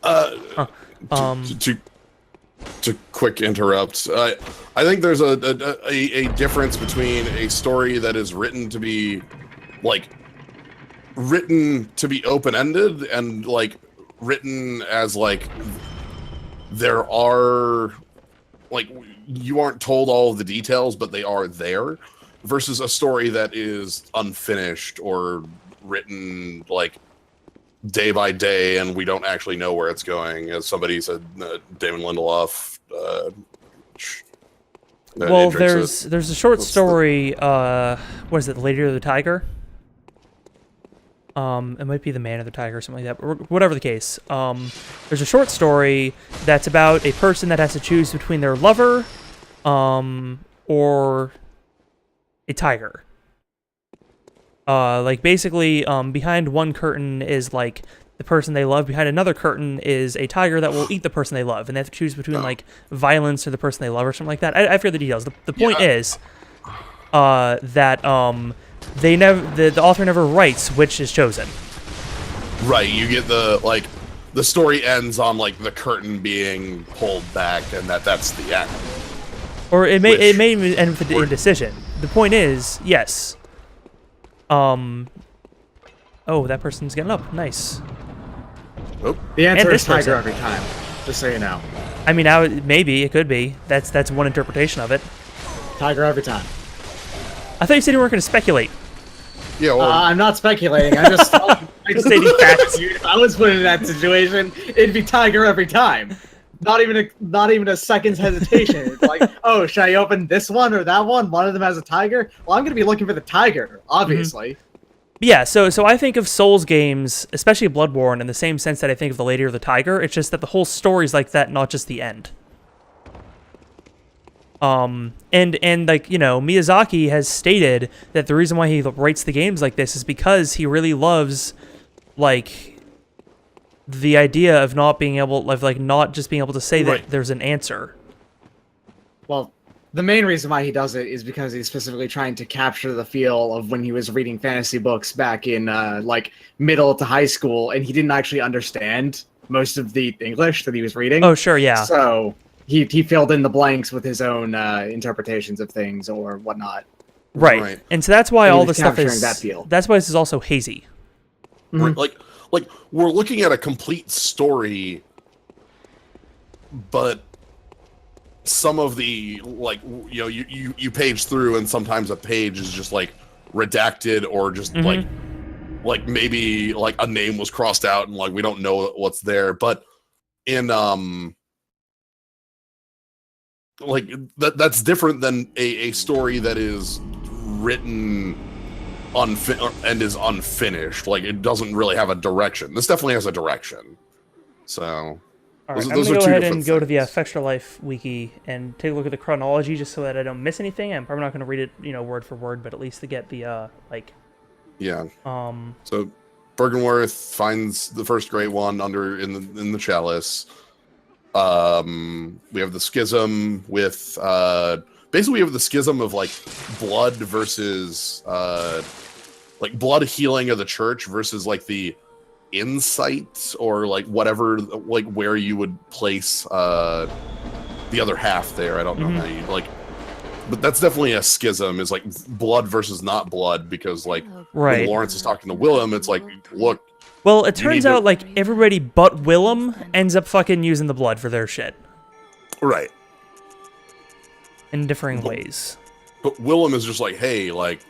to quick interrupt, I think there's a difference between a story that is written to be open-ended and like written as like there are. Like, you aren't told all of the details, but they are there, versus a story that is unfinished or written, like, day by day, and we don't actually know where it's going. As somebody said, Damon Lindelof. Well, there's a short story, what is it, The Lady of the Tiger? It might be The Man of the Tiger or something like that, but whatever the case. There's a short story that's about a person that has to choose between their lover, or a tiger. Like, basically, behind one curtain is, like, the person they love. Behind another curtain is a tiger that will eat the person they love. And they have to choose between, like, violence or the person they love or something like that. I forget the details. The point is that the author never writes which is chosen. Right, you get the story ends on like the curtain being pulled back, and that's the end. Or it may end with an indecision. The point is, yes, Oh, that person's getting up. Nice. Oh, The answer this is tiger person. every time. Just so you know. I mean, maybe it could be. That's one interpretation of it. Tiger every time. I thought you said you weren't going to speculate. yeah. Well, I'm not speculating. I just Stating facts. If I was put in that situation, it'd be tiger every time. Not even a second's hesitation. It's like, oh, should I open this one or that one? One of them has a tiger. Well, I'm gonna be looking for the tiger, obviously. Yeah, so I think of Souls games, especially Bloodborne, in the same sense that I think of the Lady or the Tiger. It's just that the whole story's like that, not just the end. And like, you know, Miyazaki has stated that the reason why he writes the games like this is because he really loves, like, the idea of not being able, of like not just being able to say that there's an answer. Well, the main reason why he does it is because he's specifically trying to capture the feel of when he was reading fantasy books back in like middle to high school, and he didn't actually understand most of the English that he was reading. Oh, sure, yeah. So he filled in the blanks with his own interpretations of things or whatnot. Right. And so that's why And all he this was stuff capturing is. that feel. That's why this is also hazy. like we're looking at a complete story, but some of the, like, you know, you page through and sometimes a page is just like redacted or just like maybe like a name was crossed out and like we don't know what's there. But in like that's different than a story that is written and is unfinished. Like, it doesn't really have a direction. This definitely has a direction. So All right, those I'm are going to go two ahead different and go to the things. Extra Life wiki and take a look at the chronology just so that I don't miss anything. I'm probably not going to read it, you know, word for word, but at least to get the, Yeah. So Bergenworth finds the first great one in the chalice. We have the schism with basically we have the schism of like blood versus like blood healing of the church versus like the insight or like whatever, like where you would place the other half there. I don't know how you like, but that's definitely a schism, is like blood versus not blood, because like when Lawrence is talking to Willem, it's like, look, well, it turns out like everybody but Willem ends up fucking using the blood for their shit. Right. In differing ways. But Willem is just like, hey, like,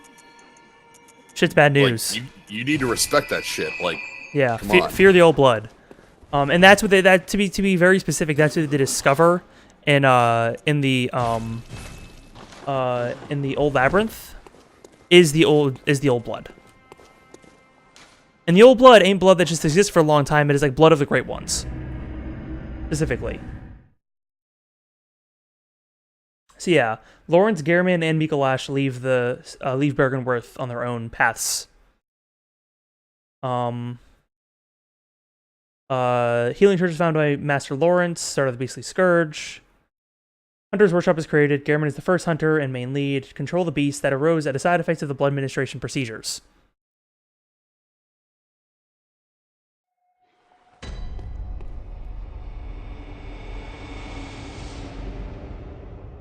shit's bad news. Like, you need to respect that shit. Like, yeah, come on. Fear the old blood. And that's what to be very specific, that's what they discover in the old labyrinth is the old blood. And the old blood ain't blood that just exists for a long time. It is like blood of the Great Ones, specifically. So yeah, Lawrence, Gehrman, and Mikolash leave Bergenworth on their own paths. Healing Church is found by Master Lawrence, start of the Beastly Scourge. Hunter's Workshop is created. Gehrman is the first hunter and main lead. Control the beast that arose as a side effect of the blood administration procedures.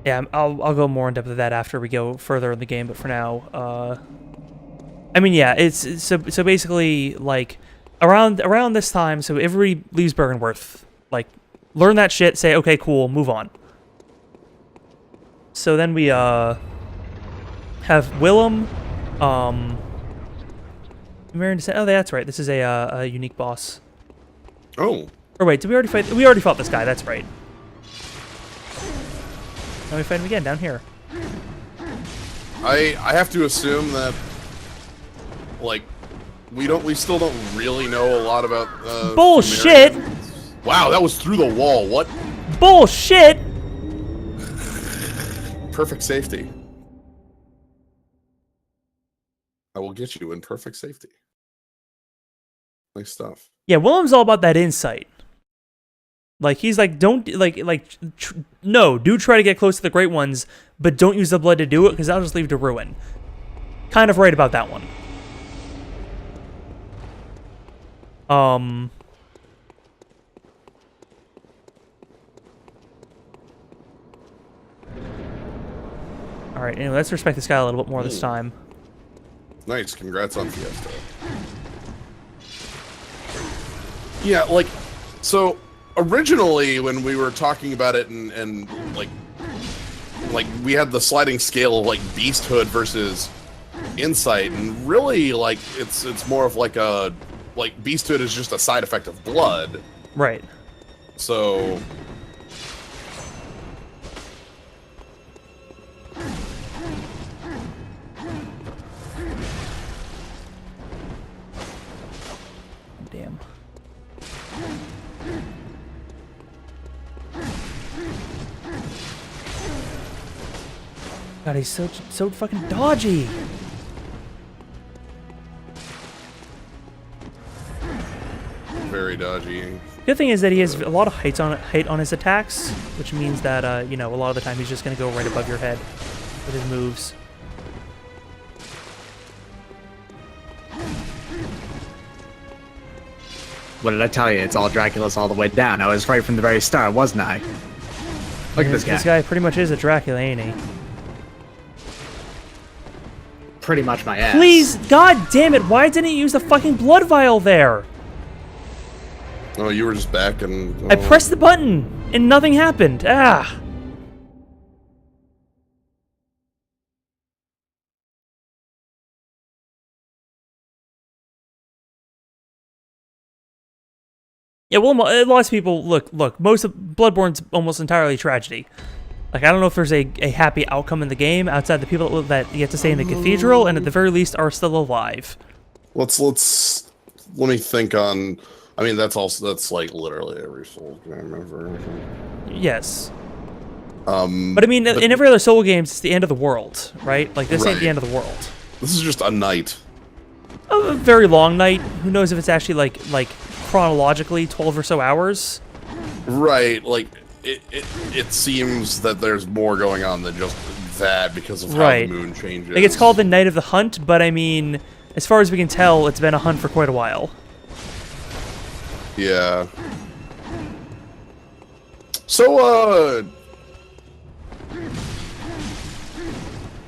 Yeah, I'll go more in depth with that after we go further in the game, but for now, I mean, yeah, it's so basically like around this time, so everybody leaves Bergenworth, like learn that shit, say okay, cool, move on. So then we have Willem, oh, that's right, this is a unique boss. Oh. Or wait, did we already fight? We already fought this guy. That's right. Now we fight him again down here. I have to assume that, like, we still don't really know a lot about bullshit. Wow, that was through the wall. What? Bullshit. Perfect safety. I will get you in perfect safety. Nice stuff. Yeah, Willem's all about that insight. Like, he's like, don't, no, do try to get close to the Great Ones, but don't use the blood to do it, because that'll just lead to ruin. Kind of right about that one. Alright, anyway, let's respect this guy a little bit more this time. Nice, congrats on Fiesta. Yeah, like, so originally when we were talking about it and like we had the sliding scale of like beasthood versus insight, and really like it's more of like beasthood is just a side effect of blood. Right. So damn. God, he's so fucking dodgy. very dodgy. Good thing is that he has a lot of height on his attacks, which means that you know, a lot of the time he's just gonna go right above your head with his moves. What did I tell you? It's all Dracula's all the way down. I was right from the very start, wasn't I? Look at this guy. This guy pretty much is a Dracula, ain't he? Pretty much my ass. Please, god damn it! Why didn't he use the fucking blood vial there? Oh, you were just back and... Oh. I pressed the button, and nothing happened. Ah! Yeah, well, lots of people, look, most of Bloodborne's almost entirely tragedy. Like, I don't know if there's a happy outcome in the game outside the people that you get to stay in the cathedral, and at the very least are still alive. Let me think on... I mean, that's like literally every Soul game ever. Yes. But I mean, in every other Soul games, it's the end of the world, right? Like, this ain't the end of the world. This is just a night. A very long night. Who knows if it's actually, like chronologically 12 or so hours? Right, like, it seems that there's more going on than just that because of how the moon changes. Like, it's called the Night of the Hunt, but I mean, as far as we can tell, it's been a hunt for quite a while. Yeah. So,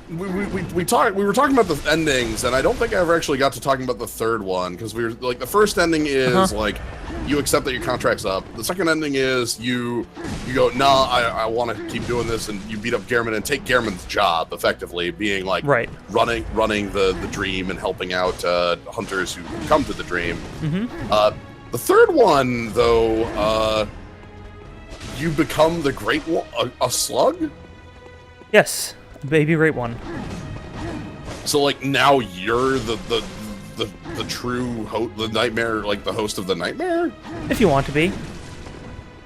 we were talking about the endings, and I don't think I ever actually got to talking about the third one, because we were, like, the first ending is, like, you accept that your contract's up. The second ending is you go, nah, I want to keep doing this, and you beat up Gehrman and take Gehrman's job, effectively, being, like, running the dream and helping out hunters who come to the dream. The third one, though, you become the Great One, a slug? Yes, baby Great One. So, like, now you're the true the nightmare, like, the host of the nightmare? If you want to be.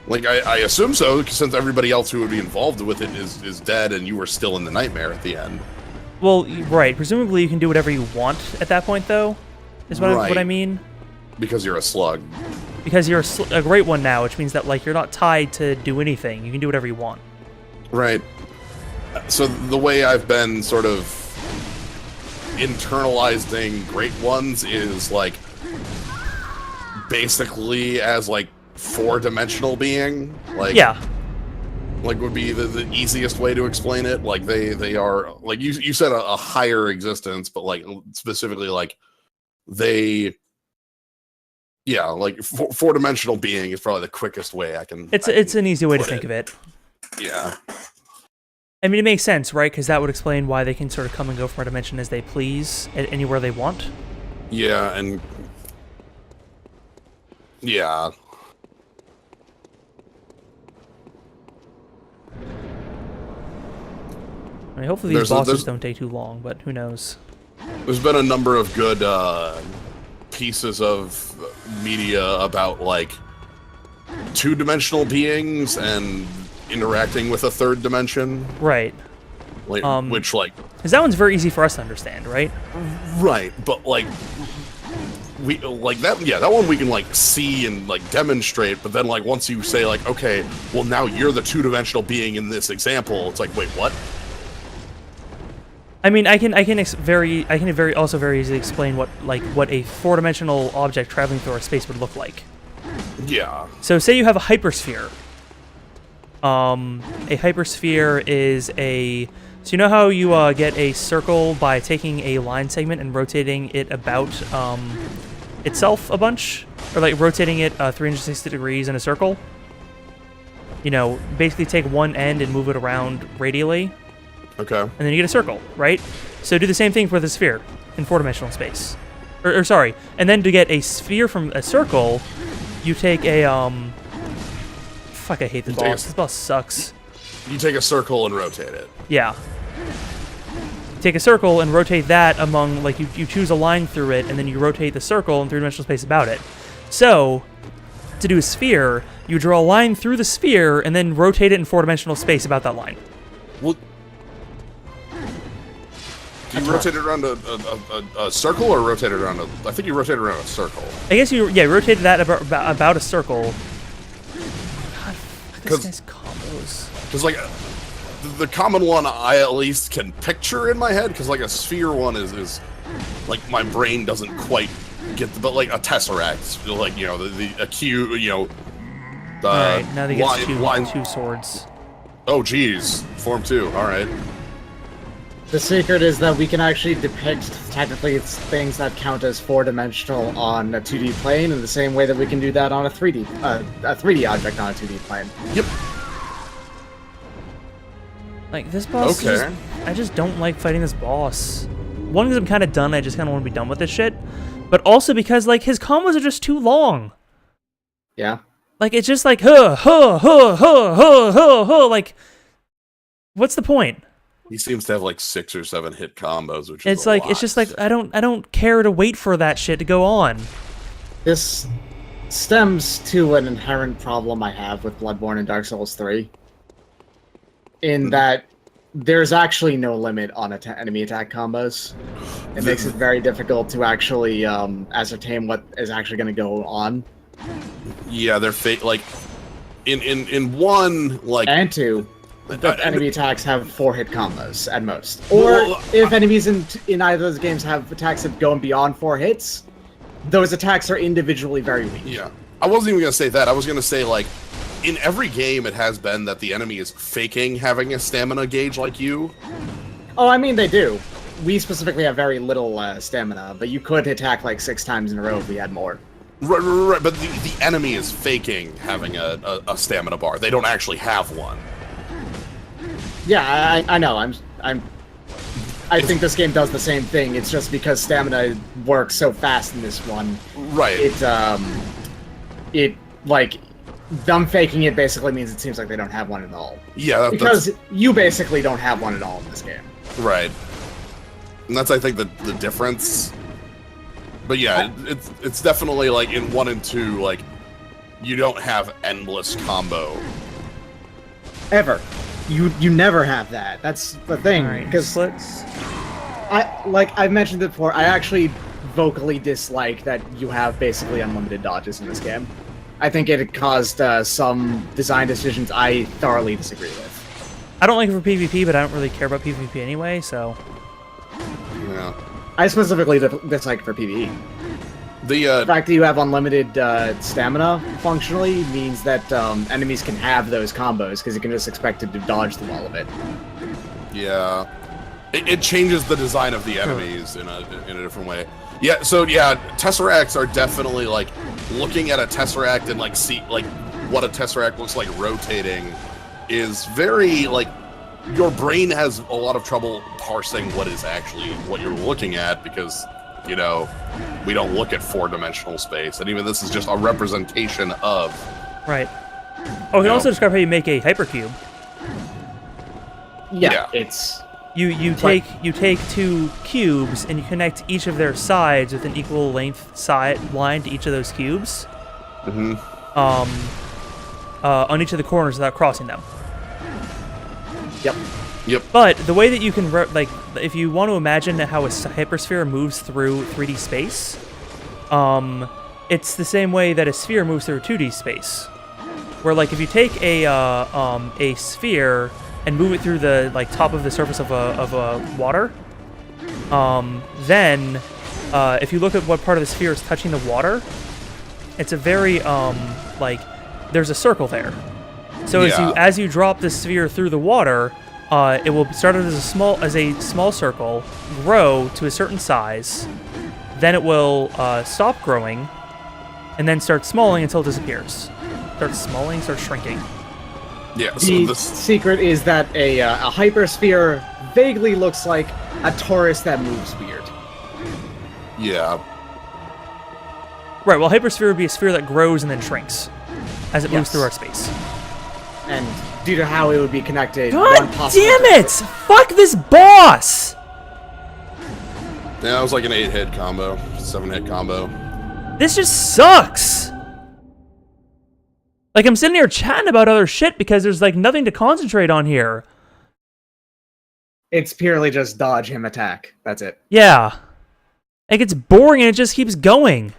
Like, I assume so, since everybody else who would be involved with it is dead, and you were still in the nightmare at the end. Well, right. Presumably you can do whatever you want at that point, though, is what I mean. Because you're a slug. Because you're a Great One now, which means that, like, you're not tied to do anything. You can do whatever you want. Right. So the way I've been sort of internalizing Great Ones is, like, basically as, like, four-dimensional being. Like, yeah. Like, would be the easiest way to explain it. Like, they are, like, you said a higher existence, but, like, specifically, like, they... Yeah, like, four-dimensional being is probably the quickest way I can... It's an easy way to think of it. Yeah. I mean, it makes sense, right? Because that would explain why they can sort of come and go from a dimension as they please, anywhere they want. Yeah, and... Yeah. I mean, hopefully these bosses don't take too long, but who knows? There's been a number of good pieces of media about, like, two-dimensional beings and interacting with a third dimension. Right. Like, which, like... Because that one's very easy for us to understand, right? Right, but, like... We, like, that one we can, like, see and, like, demonstrate, but then, like, once you say, like, okay, well, now you're the two-dimensional being in this example, it's like, wait, what? I mean, I can also very easily explain what a four-dimensional object traveling through our space would look like. Yeah. So say you have a hypersphere. A hypersphere is so you know how you get a circle by taking a line segment and rotating it about itself a bunch? or like rotating it 360 degrees in a circle. You know, basically take one end and move it around radially. Okay. And then you get a circle, right? So do the same thing for the sphere in 4-dimensional space. Or sorry, and then to get a sphere from a circle, you take a fuck, I hate this boss. This boss sucks. You take a circle and rotate it. Yeah. Take a circle and rotate that among, like, you choose a line through it, and then you rotate the circle in 3-dimensional space about it. So, to do a sphere, you draw a line through the sphere, and then rotate it in 4-dimensional space about that line. Well, do you rotate it around a circle, or rotate it around a... I think you rotate it around a circle. I guess you rotated that about a circle. God, this guy's combos. Because, like, the common one I at least can picture in my head, because, like, a sphere one is like, my brain doesn't quite get the... But, like, a tesseract, like, you know, a cube, you know... Alright, now they get two swords. Oh, geez. Form 2, alright. The secret is that we can actually depict, technically, it's things that count as 4-dimensional on a 2D plane in the same way that we can do that on a 3D object on a 2D plane. Yep. Like, this boss, okay. I just don't like fighting this boss. One, because I'm kind of done, I just kind of want to be done with this shit. But also because, like, his combos are just too long. Yeah. Like, it's just like, huh, huh, huh, huh, huh, huh, huh, like, what's the point? He seems to have like 6 or 7 hit combos, which it's is like, lot. it's just like, I don't care to wait for that shit to go on. This stems to an inherent problem I have with Bloodborne and Dark Souls 3. In that there's actually no limit on enemy attack combos. It makes it very difficult to actually ascertain what is actually going to go on. Yeah, they're fake. Like in one, like, and 2, the enemy attacks have 4-hit combos at most. Or if enemies in either of those games have attacks that go beyond 4 hits, those attacks are individually very weak. Yeah, I wasn't even gonna say that. I was gonna say, like, in every game it has been that the enemy is faking having a stamina gauge like you. Oh, I mean, they do. We specifically have very little stamina, but you could attack like 6 times in a row if we had more. Right, but the enemy is faking having a stamina bar. They don't actually have one. Yeah, I know. I think this game does the same thing. It's just because stamina works so fast in this one. Right. It like, them faking it basically means it seems like they don't have one at all. Yeah, because you basically don't have one at all in this game. Right. And that's, I think, the difference. But yeah, it's definitely, like, in 1 and 2, like, you don't have endless combo. Ever. You never have that. That's the thing. Because I've mentioned it before, I actually vocally dislike that you have basically unlimited dodges in this game. I think it caused some design decisions I thoroughly disagree with. I don't like it for PvP, but I don't really care about PvP anyway, so... Yeah. I specifically dislike it for PvE. The fact that you have unlimited stamina functionally means that enemies can have those combos, because you can just expect it to dodge through all of it. Yeah. It changes the design of the enemies in a different way. Yeah, so yeah, Tesseracts are definitely, like, looking at a Tesseract and, like, see, like, what a Tesseract looks like rotating is very, like, your brain has a lot of trouble parsing what is actually what you're looking at, because, you know, we don't look at 4-dimensional space, and even this is just a representation of. Right. Oh, we can also describe how you make a hypercube. Yeah, it's... You take 2 cubes and you connect each of their sides with an equal length line to each of those cubes. Mm-hmm. On each of the corners without crossing them. Yep. But the way that you can, like, if you want to imagine how a hypersphere moves through 3D space, it's the same way that a sphere moves through 2D space. Where, like, if you take a sphere and move it through the, like, top of the surface of a water, then if you look at what part of the sphere is touching the water, it's a very like, there's a circle there. So as you drop the sphere through the water, it will start as a small circle, grow to a certain size, then it will stop growing, and then starts smalling until it disappears. Starts smalling, starts shrinking. Yeah, so The this... secret is that a hypersphere vaguely looks like a torus that moves weird. Yeah. Right, well, hypersphere would be a sphere that grows and then shrinks as it moves Yes. through our space. And due to how it would be connected, God one possible damn it! Fuck this boss! Yeah, it was like an 8-hit combo, 7-hit combo. This just sucks! Like, I'm sitting here chatting about other shit because there's, like, nothing to concentrate on here. It's purely just dodge him attack. That's it. Yeah. It gets boring and it just keeps going.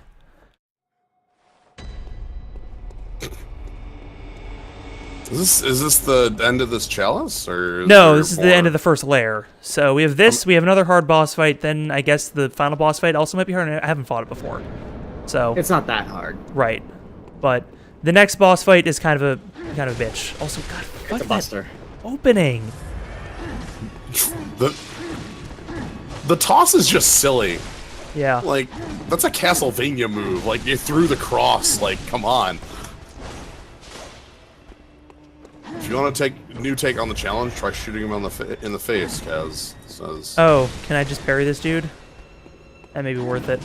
Is this the end of this chalice, or No, this is the end of the first layer. So we have this, we have another hard boss fight, then I guess the final boss fight also might be hard, and I haven't fought it before. So It's not that hard. right. But the next boss fight is kind of a bitch. Also, God, fuck It's a that buster. opening. The toss is just silly. Yeah. Like, that's a Castlevania move. Like, you threw the cross. Like, come on. If you want to take a new take on the challenge, try shooting him on in the face, Kaz says. Oh, can I just parry this dude? That may be worth it.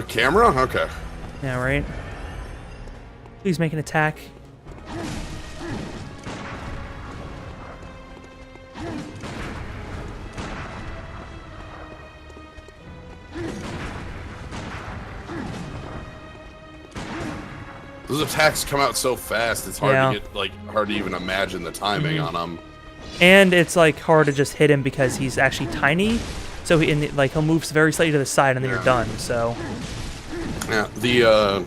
Camera? Okay. Yeah, right? Please make an attack. Those attacks come out so fast, it's hard Yeah. to get, like, hard to even imagine the timing on them. And it's like hard to just hit him because he's actually tiny. So he'll move very slightly to the side and then you're done. So Yeah,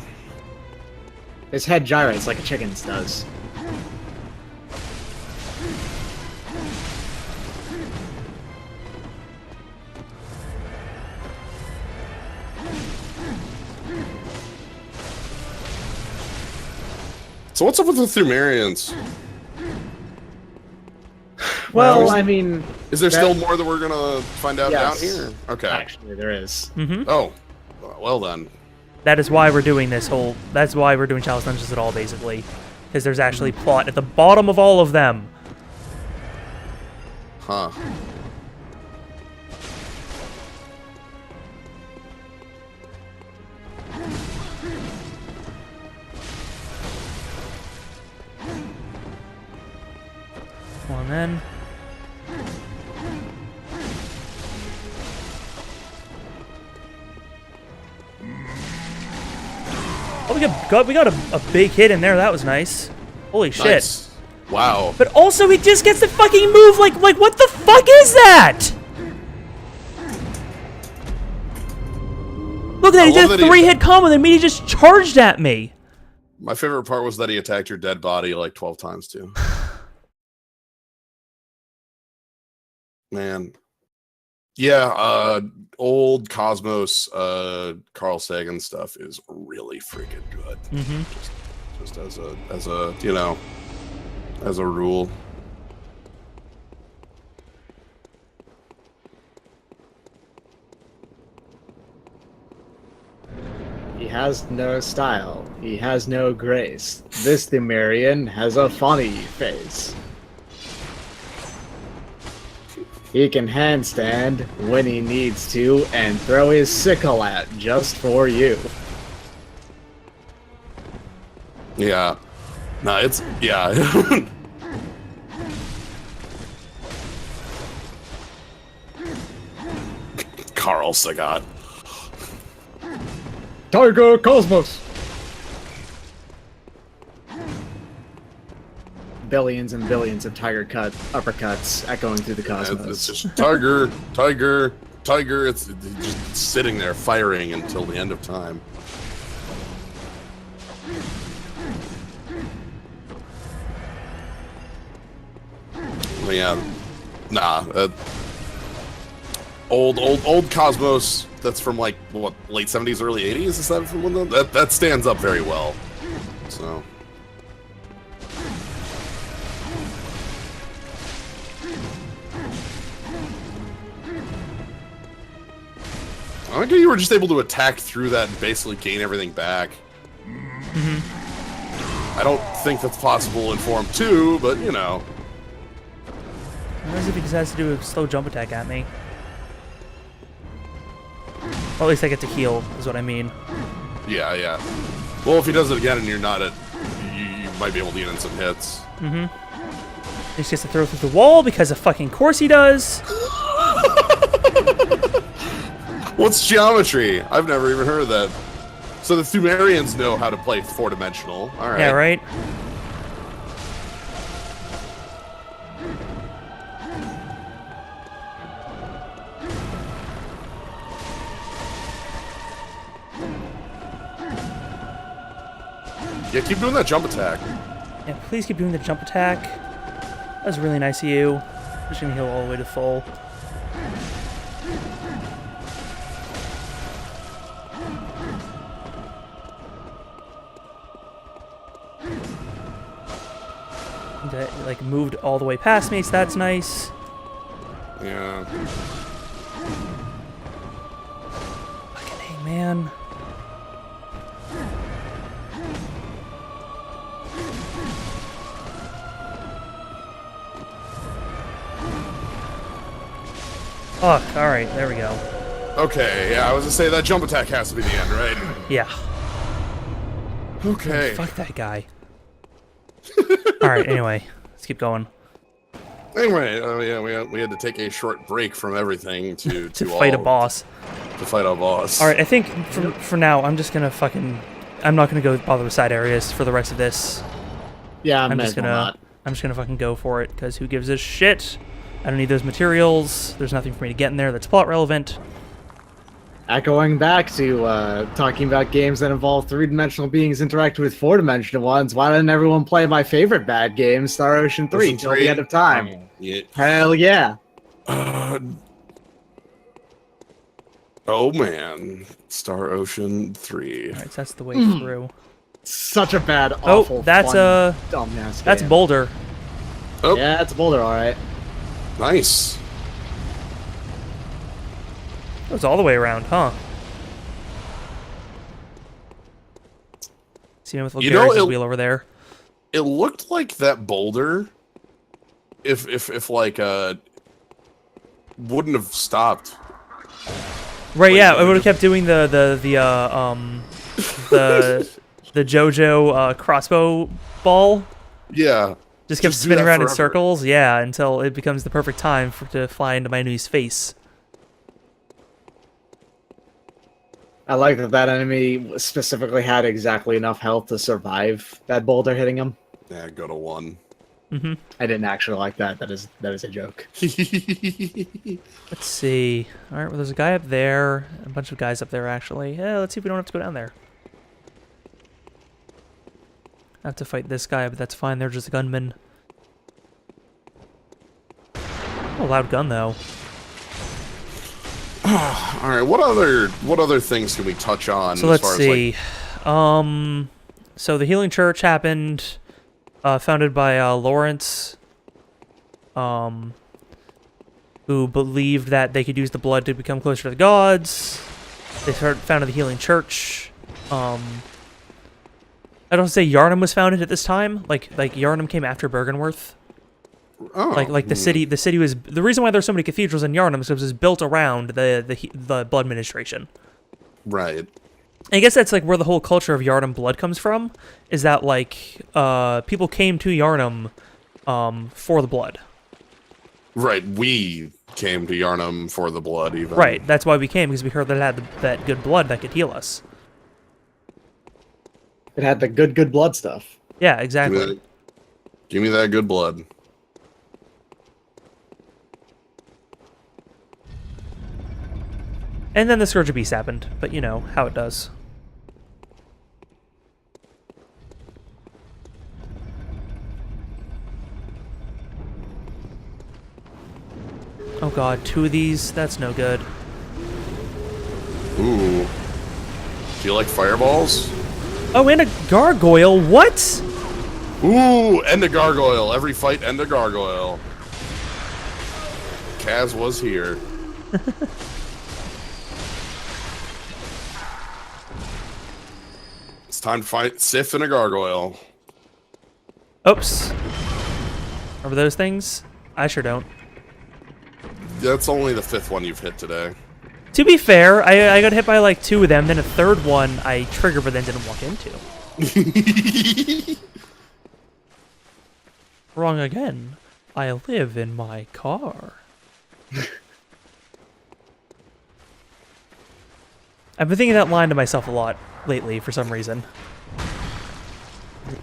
His head gyrates like a chicken's does. So what's up with the Thumerians? Well, Well, I mean... Is there still more that we're gonna find out Yes. down here? Okay. Actually, there is. Oh, well then. that is why we're doing that's why we're doing Chalice Dungeons at all, basically. Because there's actually plot at the bottom of all of them. Huh. Come on then. Oh, we got a big hit in there. That was nice. Holy shit. Nice. Wow. But also, he just gets to fucking move like what the fuck is that? Look at that, he did a 3-hit combo and then immediately just charged at me. My favorite part was that he attacked your dead body like 12 times too. Man. Yeah, old Cosmos Carl Sagan stuff is really freaking good. Just as a you know, as a rule. He has no style. He has no grace. This Thumerian has a funny face. He can handstand when he needs to and throw his sickle out just for you. Yeah. No, it's yeah. Carl Sagan. Tiger Cosmos! Billions and billions of tiger uppercuts echoing through the cosmos. It's just tiger, tiger, tiger. It's just sitting there firing until the end of time. But yeah, nah. old Cosmos. That's from like what, late 70s, early 80s. Is that from when that stands up very well? So. I like how you were just able to attack through that and basically gain everything back. I don't think that's possible in Form 2, but you know. What if he decides to do a slow jump attack at me? Well, at least I get to heal, is what I mean. Yeah, yeah. Well, if he does it again and you're not at... You might be able to get in some hits. He just gets to throw through the wall because of fucking course he does. What's geometry? I've never even heard of that. So the Thumerians know how to play four-dimensional. All right. Yeah, right? Yeah, keep doing that jump attack. Yeah, please keep doing the jump attack. That was really nice of you. I'm just gonna heal all the way to full. That, like, moved all the way past me, so that's nice. Yeah. Fucking hey, man. Fuck, alright, there we go. Okay, yeah, I was gonna say that jump attack has to be the end, right? Yeah. Okay. Fuck that guy. Alright, anyway, let's keep going. Anyway, yeah, we had to take a short break from everything to Fight a boss. To fight a boss. Alright, I think for now, I'm just gonna fucking... I'm not gonna go bother with side areas for the rest of this. Yeah, I'm just gonna fucking go for it, because who gives a shit? I don't need those materials. There's nothing for me to get in there that's plot relevant. Echoing back to talking about games that involve three-dimensional beings interacting with four-dimensional ones, why didn't everyone play my favorite bad game, Star Ocean 3, till the end of time? Yeah. Hell yeah. Oh man, Star Ocean 3. Alright, so that's the way through. Such a bad, awful, that's fun, dumbass that's game. Boulder. Oh, Yeah, it's Boulder, alright. nice. It was all the way around, huh? See him with Garage's wheel over there. It looked like that boulder, if like wouldn't have stopped. Right, yeah, I would have kept doing the JoJo crossbow ball. Yeah. Just kept spinning around in circles, yeah, until it becomes the perfect time to fly into my enemy's face. I like that enemy specifically had exactly enough health to survive that boulder hitting him. Yeah, go to 1. Mm-hmm. I didn't actually like that. That is a joke. Let's see. All right, well, there's a guy up there, a bunch of guys up there, actually. Yeah, let's see if we don't have to go down there. I have to fight this guy, but that's fine. They're just gunmen. Oh, loud gun, though. All right, what other things can we touch on? So let's see. So the Healing Church happened, founded by Lawrence, who believed that they could use the blood to become closer to the gods. They founded the Healing Church. I don't say Yharnam was founded at this time. Like Yharnam came after Byrgenwerth. Oh. Like the city was, the reason why there's so many cathedrals in Yharnam is because it was built around the blood ministration. Right. And I guess that's like where the whole culture of Yharnam blood comes from, is that like people came to Yharnam for the blood. Right, we came to Yharnam for the blood even. Right, that's why we came, because we heard that it had that good blood that could heal us. It had the good blood stuff. Yeah, exactly. Give me that good blood. And then the Scourge of Beasts happened, but you know how it does. Oh Oh god, 2 of these? That's no good. Ooh. Do you like fireballs? Oh, and a gargoyle? What? Ooh, and a gargoyle. Every fight, and a gargoyle. Kaz was here. It's time to fight Sif and a gargoyle. Oops. Remember those things? I sure don't. That's only the 5th one you've hit today. To be fair, I got hit by like 2 of them, then a 3rd one I triggered but then didn't walk into. Wrong again. I live in my car. I've been thinking that line to myself a lot lately for some reason.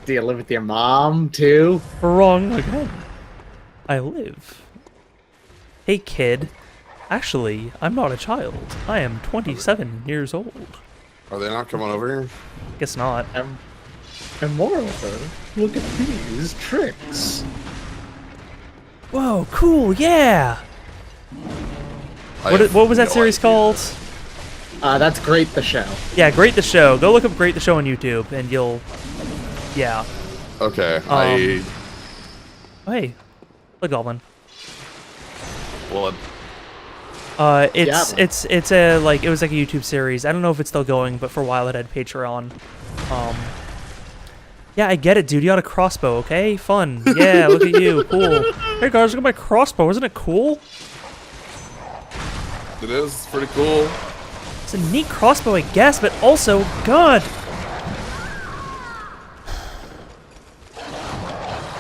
Do you live with your mom, too? Wrong again. I live. Hey kid. Actually, I'm not a child. I am 27 years old. Are they not coming over here? Guess not. And moreover, look at these tricks. Whoa, cool, yeah! I What was that have no series idea. called? That's Great the Show. Yeah, Great the Show. Go look up Great the Show on YouTube, and you'll... Yeah. Okay, Oh, hey. The Goblin. Well, It's a, like, it was like a YouTube series. I don't know if it's still going, but for a while it had Patreon. Yeah, I get it, dude. You got a crossbow, okay? Fun. Yeah, look at you. Cool. Hey, guys, look at my crossbow. Isn't it cool? it is. It's pretty cool. It's a neat crossbow, I guess, but also, God.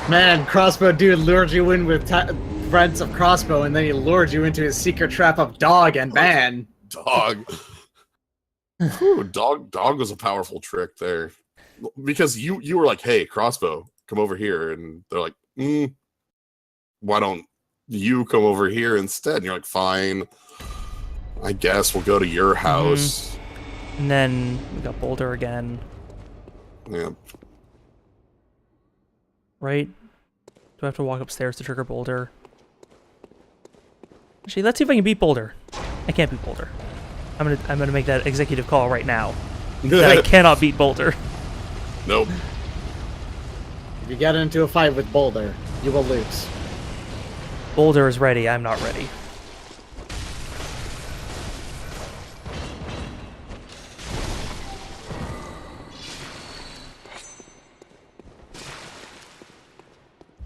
Man, crossbow dude lured you in with threads of crossbow, and then he lured you into his secret trap of dog and man. Dog. Ooh, dog was a powerful trick there. Because you were like, hey, crossbow, come over here. And they're like, why don't you come over here instead? And you're like, fine. I guess we'll go to your house. And then we got Boulder again. Yeah. Right? Do I have to walk upstairs to trigger Boulder? Actually, let's see if I can beat Boulder. I can't beat Boulder. I'm gonna make that executive call right now. That I cannot beat Boulder. Nope. If you get into a fight with Boulder, you will lose. Boulder is ready. I'm not ready.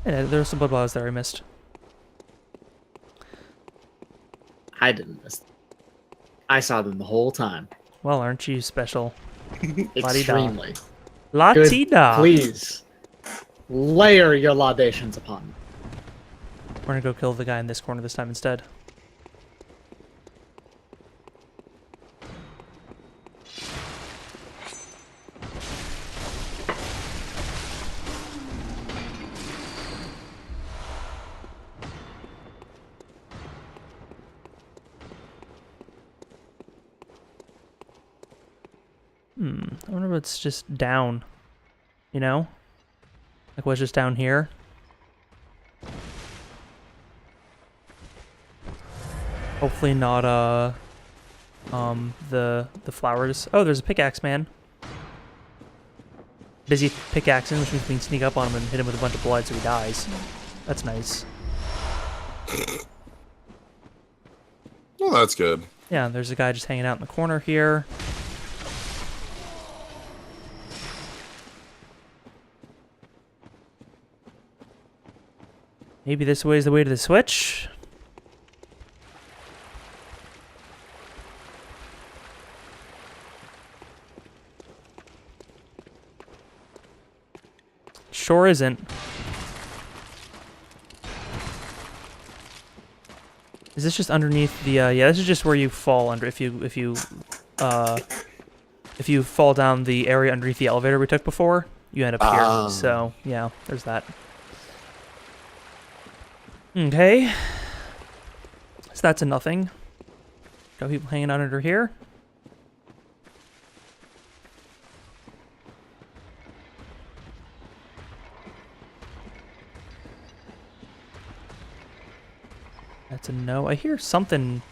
Yeah, there's some blood bottles there I missed. I didn't miss them. I saw them the whole time. Well, aren't you special? Extremely. Latida. Please, layer your laudations upon me. We're gonna go kill the guy in this corner this time instead. I wonder what's just down. You know? Like what's just down here? Hopefully not the flowers. Oh, there's a pickaxe man. Busy pickaxing, which means we can sneak up on him and hit him with a bunch of blood so he dies. That's nice. Well, that's good. Yeah, there's a guy just hanging out in the corner here. Maybe this way is the way to the switch? Sure isn't. Is this just underneath the, yeah, this is just where you fall under, if you fall down the area underneath the elevator we took before, you end up here. So, yeah, there's that. Okay. So that's a nothing. Got people hanging out under here. That's a no. I hear something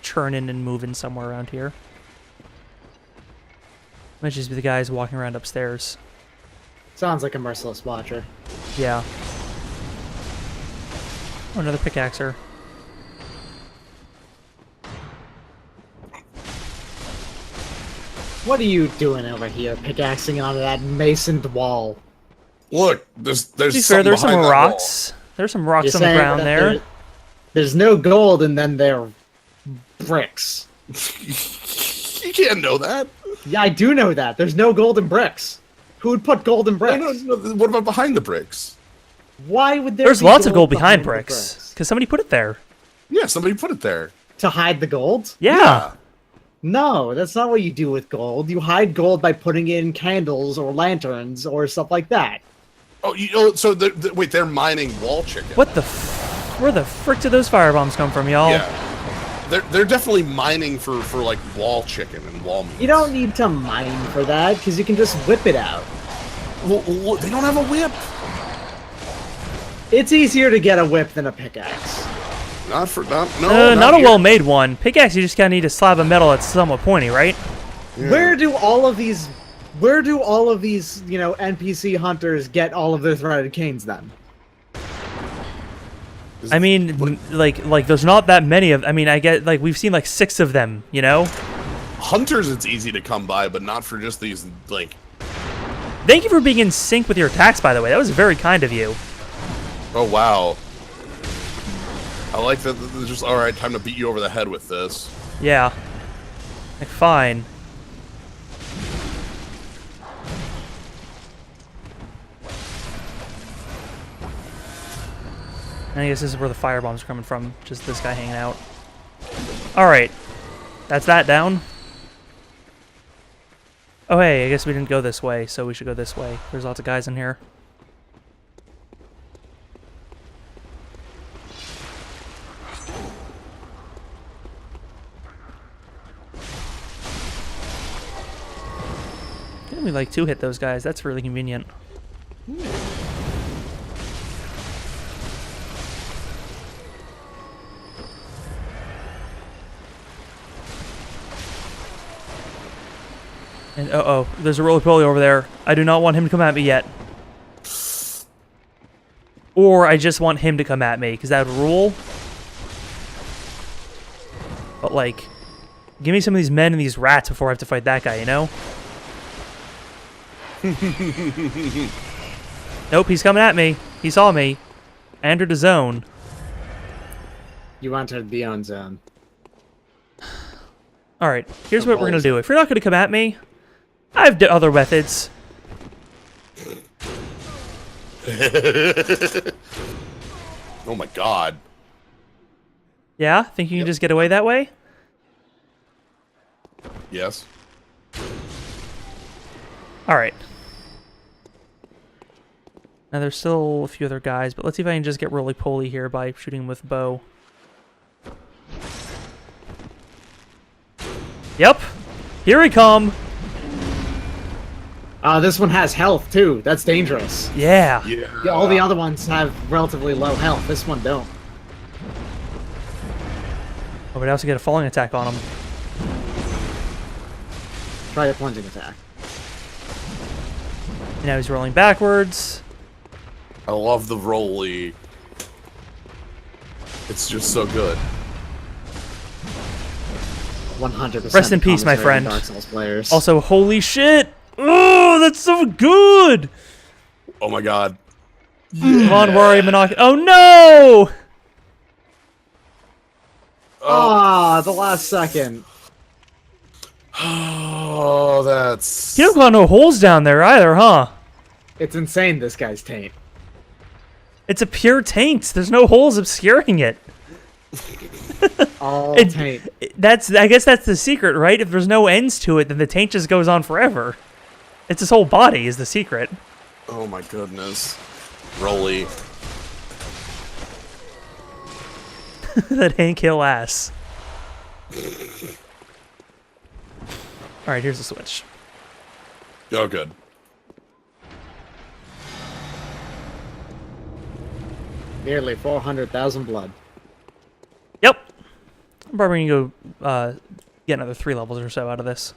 churning and moving somewhere around here. Might just be the guys walking around upstairs. Sounds like a merciless watcher. Yeah. Oh, another pickaxer. What are you doing over here, pickaxing onto that masoned wall? Look, there's To be fair, something there's some behind that rocks. There's some rocks You're on the saying ground that there. There's no gold, and then there are bricks. You can't know that. Yeah, I do know that. There's no gold in bricks. Who would put gold in bricks? No, what about behind the bricks? Why would there There's be lots of gold behind the bricks. Because somebody put it there. Yeah, somebody put it there. To hide the gold? Yeah. No, that's not what you do with gold. You hide gold by putting in candles or lanterns or stuff like that. Oh, so wait, they're mining wall chicken. What the where the frick did those firebombs come from, y'all? Yeah. They're definitely mining for like wall chicken and wall meat. You don't need to mine for that, because you can just whip it out. Well, they don't have a whip. It's easier to get a whip than a pickaxe. Not Not a here. well-made one. Pickaxe, you just kind of need a slab of metal that's somewhat pointy, right? Yeah. Where do all of these, you know, NPC hunters get all of their threaded canes then? I mean, like there's not that many of. I mean, I get like we've seen like 6 of them, you know. Hunters, it's easy to come by, but not for just these like. Thank you for being in sync with your attacks, by the way. That was very kind of you. Oh wow. I like that. It's just all right. Time to beat you over the head with this. Yeah. Like, fine. And I guess this is where the firebombs are coming from. Just this guy hanging out. Alright. That's that down. Oh, hey, I guess we didn't go this way, so we should go this way. There's lots of guys in here. Can we like 2-hit those guys? That's really convenient. And uh-oh, there's a roly-poly over there. I do not want him to come at me yet. Or I just want him to come at me, because that would rule. But like, give me some of these men and these rats before I have to fight that guy, you know? Nope, he's coming at me. He saw me. I entered the zone. You entered the own zone. Alright, here's what we're going to do. If you're not going to come at me, I have other methods. Oh my god. Yeah? Think you can just get away that way? Yes. Alright. Now there's still a few other guys, but let's see if I can just get roly-poly here by shooting with bow. Yep. Here we come. This one has health, too. That's dangerous. Yeah. Yeah. Yeah, all the other ones have relatively low health. This one don't. Oh, but I also get a falling attack on him. Try a plunging attack. And now he's rolling backwards. I love the roly. It's just so good. 100%. Rest in peace, my friend. Dark Souls players. Also, holy shit! Oh, that's so good! Oh my god. Come on, worry, Monoc. Oh no! Ah, the last second. Oh, that's... You don't got no holes down there either, huh? It's insane, this guy's taint. It's a pure taint. There's no holes obscuring it. All It- taint. I guess that's the secret, right? If there's no ends to it, then the taint just goes on forever. It's his whole body is the secret. Oh my goodness. Roly. That ain't kill ass. Alright, here's the switch. Oh, good. Nearly 400,000 blood. I'm probably gonna go get another 3 levels or so out of this.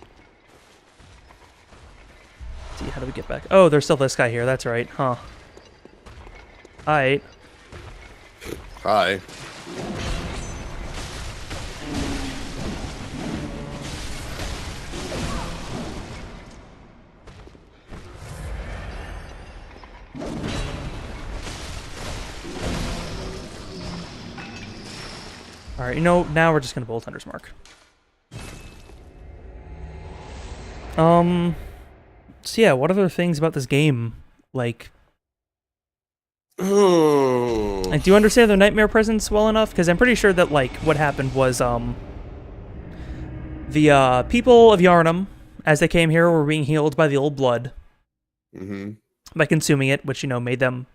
Let's see, how do we get back? Oh, there's still this guy here. That's right, huh? Alright. Hi. Alright, you know, now we're just gonna bolt Hunter's Mark. So yeah, what other things about this game, like... Oh. Like, do you understand the nightmare presence well enough? Because I'm pretty sure that, like, what happened was, the, people of Yharnam, as they came here, were being healed by the old blood. Mm-hmm. By consuming it, which, you know, made them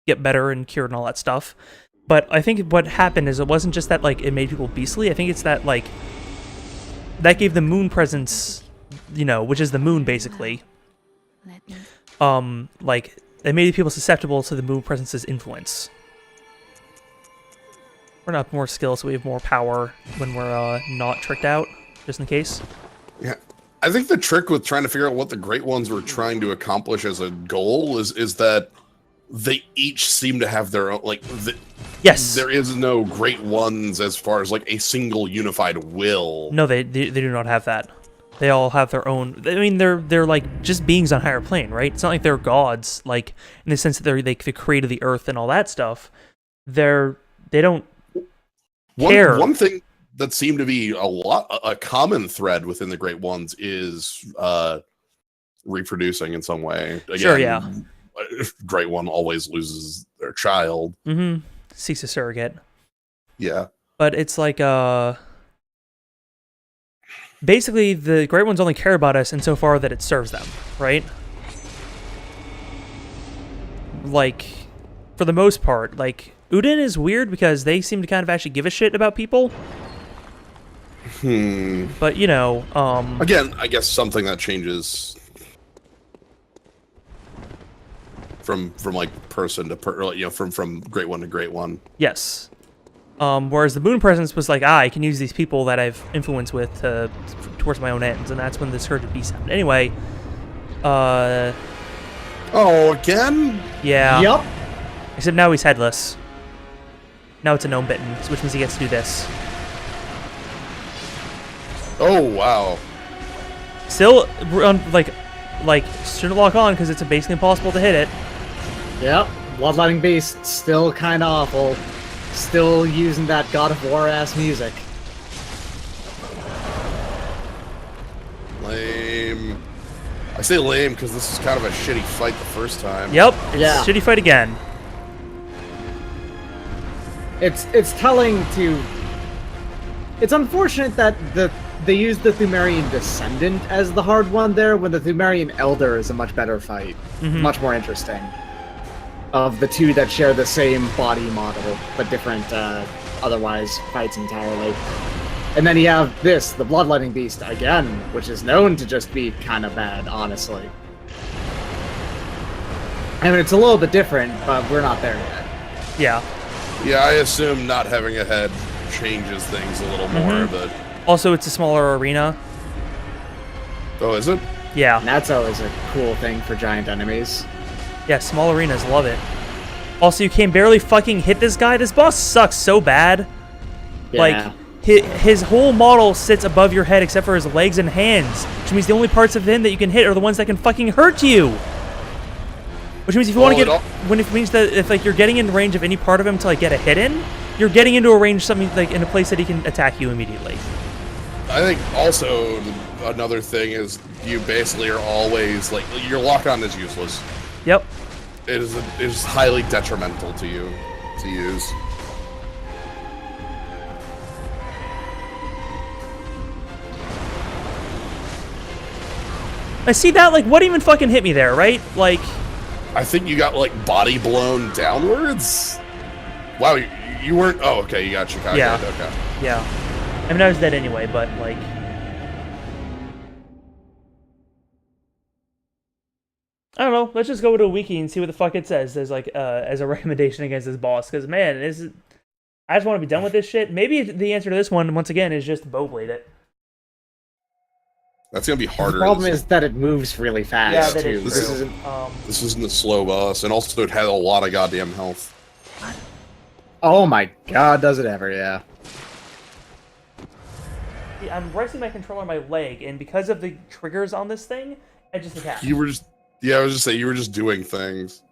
get better and cured and all that stuff. But I think what happened is it wasn't just that, like, it made people beastly. I think it's that, like, that gave the moon presence, you know, which is the moon, basically. Like, it made people susceptible to the moon presence's influence. We're not more skills, so we have more power when we're not tricked out, just in case. Yeah. I think the trick with trying to figure out what the Great Ones were trying to accomplish as a goal is that they each seem to have their own, like, yes, there is no Great Ones as far as, like, a single unified will. No, they do not have that. They all have their own. I mean, they're like just beings on higher plane, right? It's not like they're gods, like in the sense that they created the earth and all that stuff. They don't care. One thing that seemed to be a common thread within the Great Ones is reproducing in some way. Again, sure, yeah. Great One always loses their child. Mm-hmm. Seeks a surrogate. Yeah. But it's like basically, the Great Ones only care about us insofar that it serves them, right? Like, for the most part, like, Udin is weird because they seem to kind of actually give a shit about people. But, you know, again, I guess something that changes from like person to you know, from Great One to Great One. Yes. Whereas the moon presence was like, I can use these people that I've influence with towards my own ends, and that's when the Scourge of Beast happened. Anyway, oh, again? Yeah. Yup. Except now he's headless. Now it's a gnome bitten, which means he gets to do this. Oh, wow. Still, like, shouldn't lock on because it's basically impossible to hit it. Yep. Bloodletting Beast, still kind of awful. Still using that God of War ass music. Lame. I say lame because this is kind of a shitty fight the first time. Yep. Yeah. Shitty fight again. It's telling to. It's unfortunate that they used the Thumerian Descendant as the hard one there, when the Thumerian Elder is a much better fight, much more interesting. Of the two that share the same body model, but different, otherwise, fights entirely. And then you have this, the Bloodletting Beast, again, which is known to just be kind of bad, honestly. I mean, it's a little bit different, but we're not there yet. Yeah. Yeah, I assume not having a head changes things a little more, but... Also, it's a smaller arena. Oh, is it? Yeah. And that's always a cool thing for giant enemies. Yeah, small arenas, love it. Also, you can barely fucking hit this guy. This boss sucks so bad. Yeah. Like, his whole model sits above your head except for his legs and hands, which means the only parts of him that you can hit are the ones that can fucking hurt you. Which means if you want to get, it means that if like you're getting in range of any part of him to like get a hit in, you're getting into a range something like in a place that he can attack you immediately. I think also another thing is you basically are always like your lock-on is useless. Yep. It is highly detrimental to you to use. I see that, like, what even fucking hit me there, right? Like... I think you got, like, body blown downwards? Wow, you weren't... Oh, okay, you got Chicago. Yeah. Okay. Yeah. I mean, I was dead anyway, but, like... I don't know. Let's just go to a wiki and see what the fuck it says as, like, as a recommendation against this boss. Because, man, I just want to be done with this shit. Maybe the answer to this one, once again, is just bowblade it. That's gonna be harder. The problem is that it moves really fast. Yeah, that too. is true. This isn't a slow boss, and also it had a lot of goddamn health. Oh my god, does it ever? Yeah. See, I'm resting my controller on my leg, and because of the triggers on this thing, I just attack. You were just, I was just saying, you were just doing things.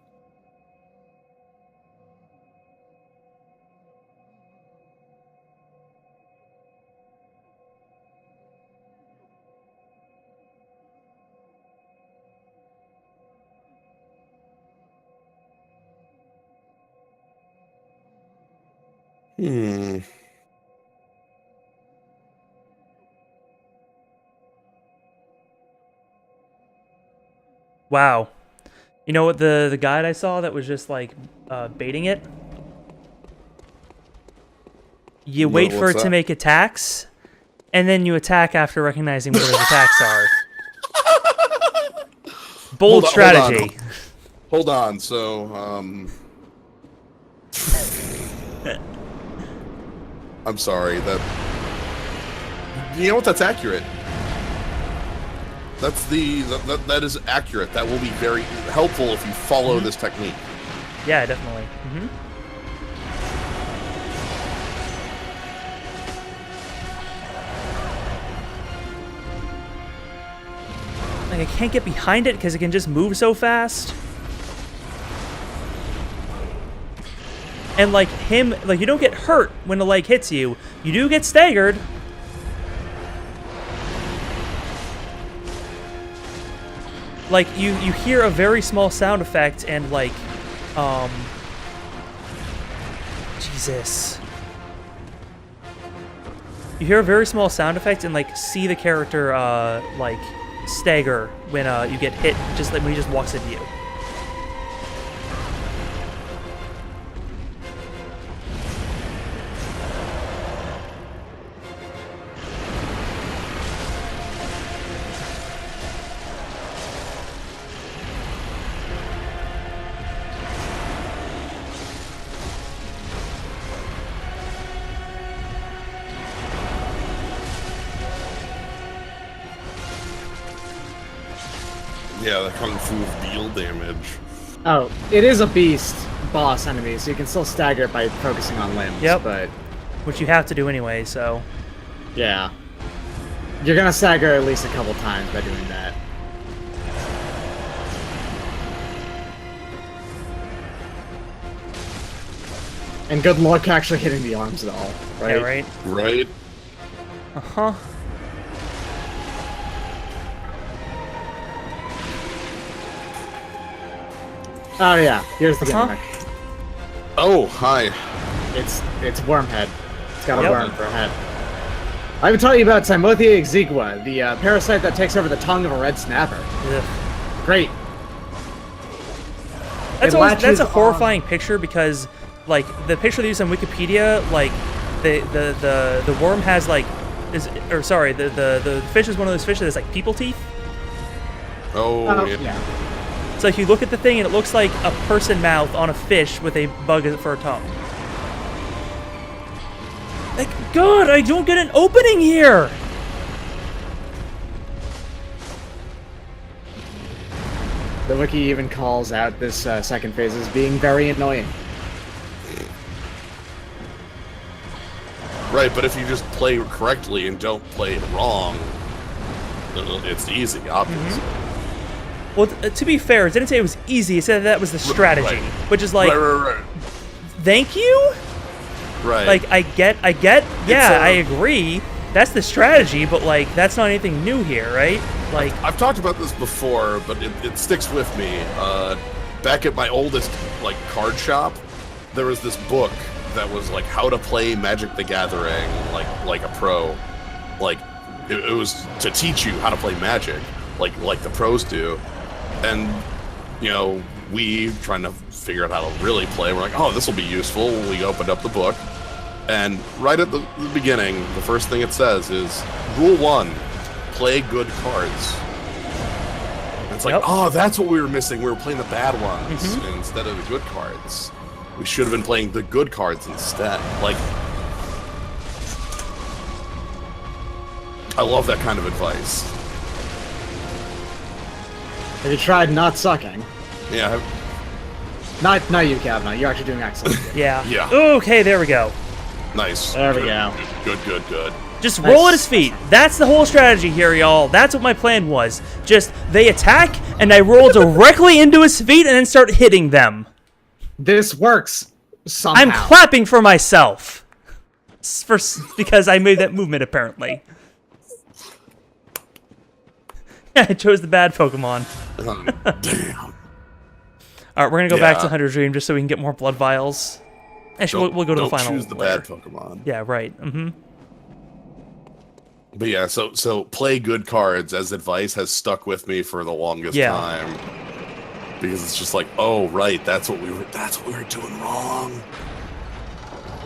Wow. You know what the guide I saw that was just like baiting it? You wait for it to make attacks, and then you attack after recognizing where those attacks are. Bold strategy. Hold on. So, I'm sorry. You know what? That's accurate. That's that is accurate. That will be very helpful if you follow this technique. Yeah, definitely. Like, I can't get behind it because it can just move so fast. And like him, like you don't get hurt when the leg hits you. You do get staggered. Like, you hear a very small sound effect and, like, Jesus. You hear a very small sound effect and, like, see the character, like, stagger when, you get hit, just like when he just walks into you. Yeah, the kung fu deal damage. Oh, it is a beast boss enemy, so you can still stagger it by focusing on limbs. Yep. But Which you have to do anyway, so. yeah, you're gonna stagger at least a couple times by doing that. And good luck actually hitting the arms at all, right? Yeah, right? Right. Uh-huh. Oh yeah, here's the gimmick. Oh, hi. It's Wormhead. It's got a Yep. worm for a head. I haven't told you about Timothea exigua, the parasite that takes over the tongue of a red snapper. Ugh. Great. That's It always, that's latches a horrifying picture because, like, the picture they use on Wikipedia, like, the worm has, like, the fish is one of those fish that has, like, people teeth. Oh, yeah. Yeah. So like you look at the thing and it looks like a person mouth on a fish with a bug for a tongue. Like, God, I don't get an opening here! The wiki even calls out this second phase as being very annoying. Right, but if you just play correctly and don't play it wrong, it's easy, obviously. Well, to be fair, it didn't say it was easy, it said that was the strategy. Right. Which is like, Right. thank you? Right. Like, I get, yeah, I agree. That's the strategy, but like, that's not anything new here, right? Like, I've talked about this before, but it sticks with me. Back at my oldest, like, card shop, there was this book that was like how to play Magic the Gathering like a pro. Like, it was to teach you how to play Magic, like the pros do. And, you know, we trying to figure out how to really play. We're like, oh, this will be useful. We opened up the book, and right at the beginning, the first thing it says is, Rule 1, play good cards. And it's like, Yep. oh, that's what we were missing. We were playing the bad ones instead of the good cards. We should have been playing the good cards instead. Like, I love that kind of advice. Have you tried not sucking? Yeah. Not you, Kavanaugh. You're actually doing excellent. Yeah. Yeah. Okay, there we go. Nice. There we go. Good. Just roll at his feet. That's the whole strategy here, y'all. That's what my plan was. Just, they attack, and I roll directly into his feet and then start hitting them. This works somehow. I'm clapping for myself. Because I made that movement, apparently. I chose the bad Pokemon. Damn. Alright, we're gonna go back to Hunter's Dream just so we can get more blood vials. Actually, we'll go to the final choose the layer. bad Pokemon. Yeah, right. But yeah, so play good cards as advice has stuck with me for the longest time. Because it's just like, oh right, that's what we were doing wrong.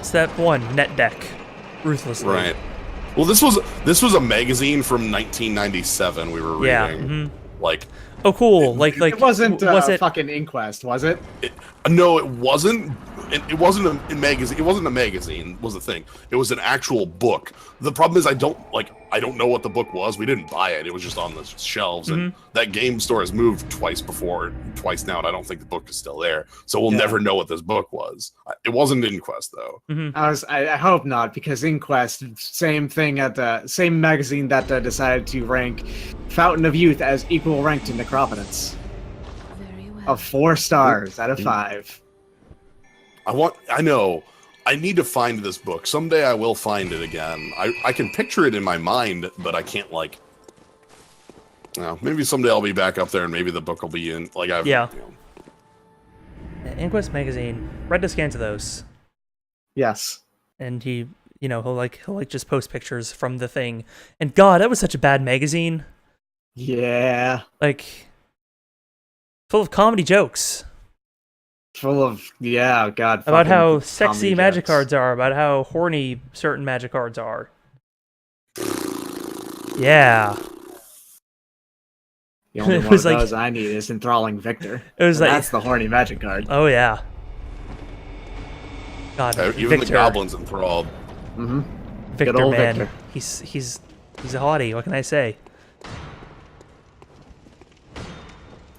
Step 1, net deck. Ruthlessly. Right. Well, this was a magazine from 1997 we were reading. Like, oh, cool. It wasn't was it fucking Inquest, was it? No, it wasn't. It wasn't a magazine. It wasn't a magazine. Was the thing. It was an actual book. The problem is I don't know what the book was. We didn't buy it. It was just on the shelves, and that game store has moved twice now, and I don't think the book is still there. So we'll never know what this book was. It wasn't Inquest though. I hope not, because Inquest, same thing at the same magazine that decided to rank Fountain of Youth as equal ranked to Necropotence. Very well. Of 4 stars out of 5. I know. I need to find this book. Someday I will find it again. I can picture it in my mind, but I can't, like... maybe someday I'll be back up there and maybe the book will be in... Inquest magazine. Read the scans of those. Yes. And he'll just post pictures from the thing. And God, that was such a bad magazine. Yeah. Like, full of comedy jokes. Full of, God. About how sexy magic jokes. cards are, about how horny certain magic cards are. Yeah. The only It one was of like- those I need is Enthralling Victor. It was like- That's the horny magic card. Oh, yeah. God, Even Victor. the goblins enthralled. Mm-hmm. Victor, Good old man. Victor. He's a hottie, what can I say?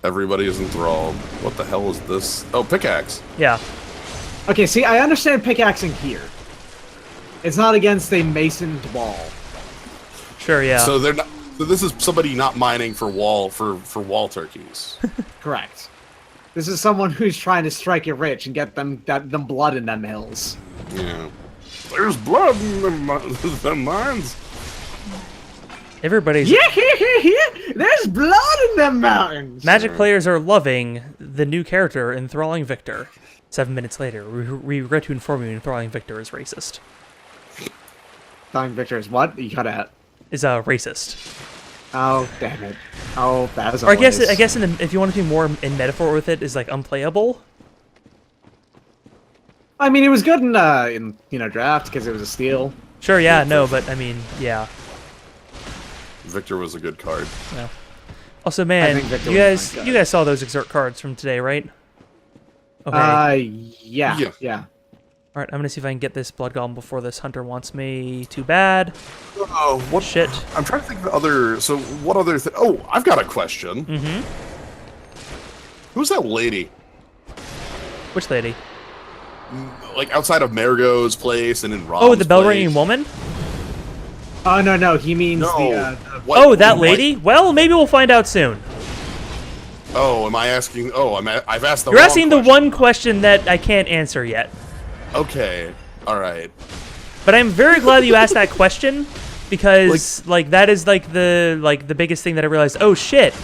Everybody is enthralled. What the hell is this? Oh, pickaxe. Yeah. Okay, see, I understand pickaxing here. It's not against a masoned wall. Sure, yeah. So they're not. So this is somebody not mining for wall turkeys. Correct. This is someone who's trying to strike it rich and get them blood in them hills. Yeah. There's blood in the mines. Everybody's... There's blood in them mountains! Magic players are loving the new character, Enthralling Victor. 7 minutes later, we regret to inform you Enthralling Victor is racist. Enthralling Victor is what? You cut out. Is racist. Oh, damn it. Oh, that was Or I guess if you want to be more in metaphor with it, is like unplayable. I mean, it was good in draft because it was a steal. Sure, yeah, no, but I mean, yeah. Victor was a good card. No. Also, man, think Victor you was guys saw those exert cards from today, right? Okay. Yeah. All right, I'm gonna see if I can get this blood golem before this hunter wants me too bad. Oh, what Shit. I'm trying to think of the other. So what other? Oh, I've got a question. Mm-hmm. Who's that lady? Which lady? Like outside of Marigo's place and in Rob's Oh, the bell place? ringing woman. Oh no, he means No. the What- Oh, that what- lady. Well, maybe we'll find out soon. Oh, am I asking? Oh, I've asked the. You're wrong asking question. the one question that I can't answer yet. Okay. All right. But I'm very glad that you asked that question because that is the biggest thing that I realized. Oh shit,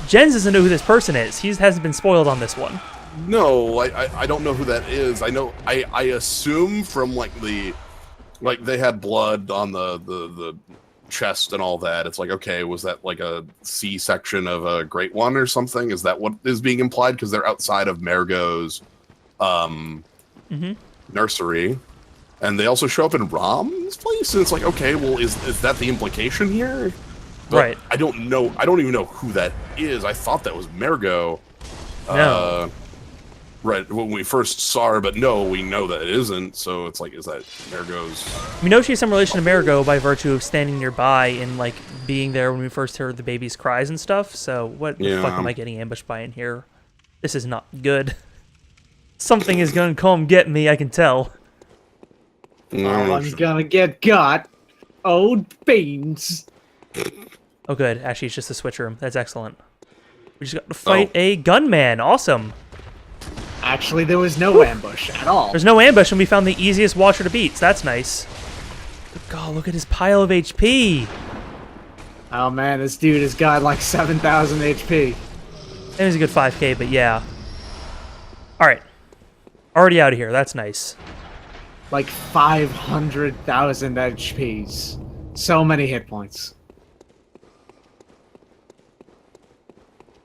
Jens doesn't know who this person is. He hasn't been spoiled on this one. No, I don't know who that is. I know. I assume from they had blood on the chest and all that. It's like, okay, was that like a C section of a Great One or something? Is that what is being implied? Because they're outside of Marigo's nursery, and they also show up in Rom's place, and it's like, okay, well, is that the implication here? But Right. I don't know. I don't even know who that is. I thought that was Marigo. No. right when we first saw her, but no, we know that it isn't. So it's like, is that Marigo's? We know she has some relation to Marigot by virtue of standing nearby and like being there when we first heard the baby's cries and stuff. So what the fuck am I getting ambushed by in here? This is not good. Something is gonna come get me. I can tell. Someone's gonna get got. Old beans. Oh, good. Actually, it's just the switch room. That's excellent. We just got to fight a gunman. Awesome. Actually, there was no ambush at all. There's no ambush, and we found the easiest watcher to beat, so that's nice. God, look at his pile of HP. Oh man, this dude has got like 7,000 HP. It was a good 5k, but yeah. Alright. Already out of here. That's nice. Like 500,000 HPs. So many hit points.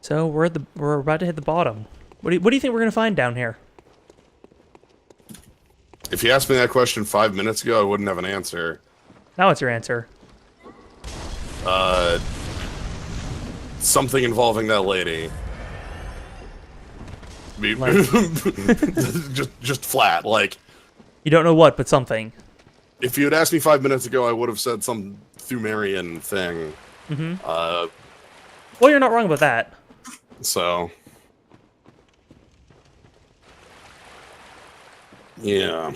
So we're about to hit the bottom. What do you think we're gonna find down here? If you asked me that question 5 minutes ago, I wouldn't have an answer. Now what's your answer? Something involving that lady. just flat. Like, You don't know what, but something. if you had asked me 5 minutes ago, I would have said some Thumerian thing. Well, you're not wrong about that. So, yeah.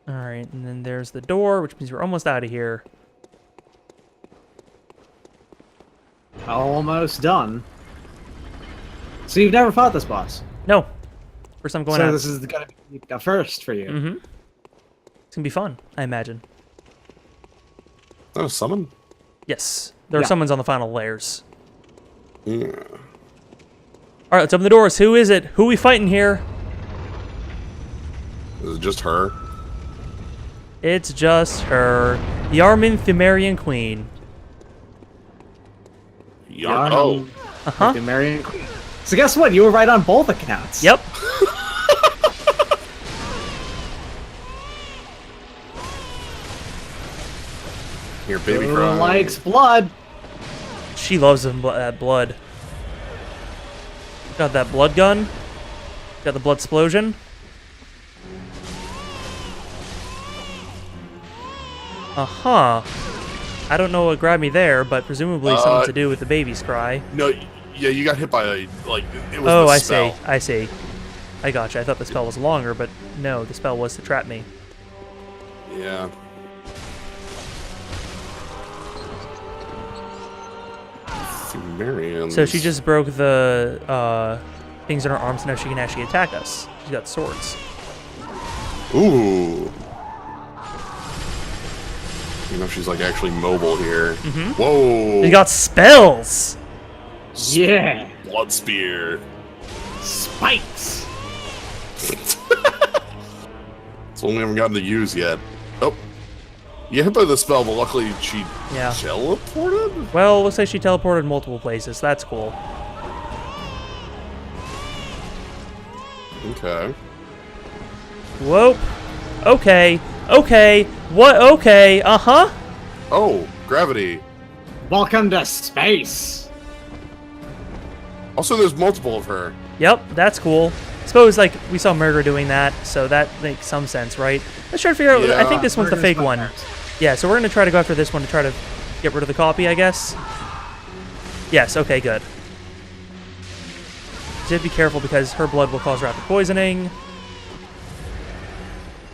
Alright, and then there's the door, which means we're almost out of here. Almost done. So you've never fought this boss? No. First time going out. So this is gonna be a first for you. Mm-hmm. It's gonna be fun, I imagine. Oh, summon? Yes. There are Yeah. summons on the final layers. Yeah. Alright, let's open the doors. Who is it? Who we fighting here? Is it just her? It's just her. The Armin Thumerian Queen. Oh. Uh-huh. The Marion Queen. So guess what? You were right on both accounts. Yep. Here, baby Who cry. likes blood? She loves that blood. Got that blood gun. Got the blood explosion. Uh-huh. I don't know what grabbed me there, but presumably something to do with the baby's cry. No, yeah, you got hit by a, like, it was Oh, the I spell. see. I see. I gotcha. I thought the spell was longer, but no, the spell was to trap me. Yeah. Sumerians. So she just broke the things in her arms, and now she can actually attack us. She's got swords. Ooh. You know, she's like actually mobile here. Mm-hmm. Whoa. They got spells! Yeah. Blood spear. Spikes. It's one we haven't gotten to use yet. Oh. You hit by the spell, but luckily she teleported? Well, looks like she teleported multiple places. That's cool. Okay. Whoop. Okay. Okay. What? Okay. Uh-huh. Oh, gravity. Welcome to space. Also, there's multiple of her. Yep, that's cool. Suppose, like, we saw Murder doing that, so that makes some sense, right? Let's try to figure out... Yeah. I think this one's the Murder's fake my one. parents. Yeah, so we're going to try to go after this one to try to get rid of the copy, I guess. Yes, okay, good. Just be careful because her blood will cause rapid poisoning.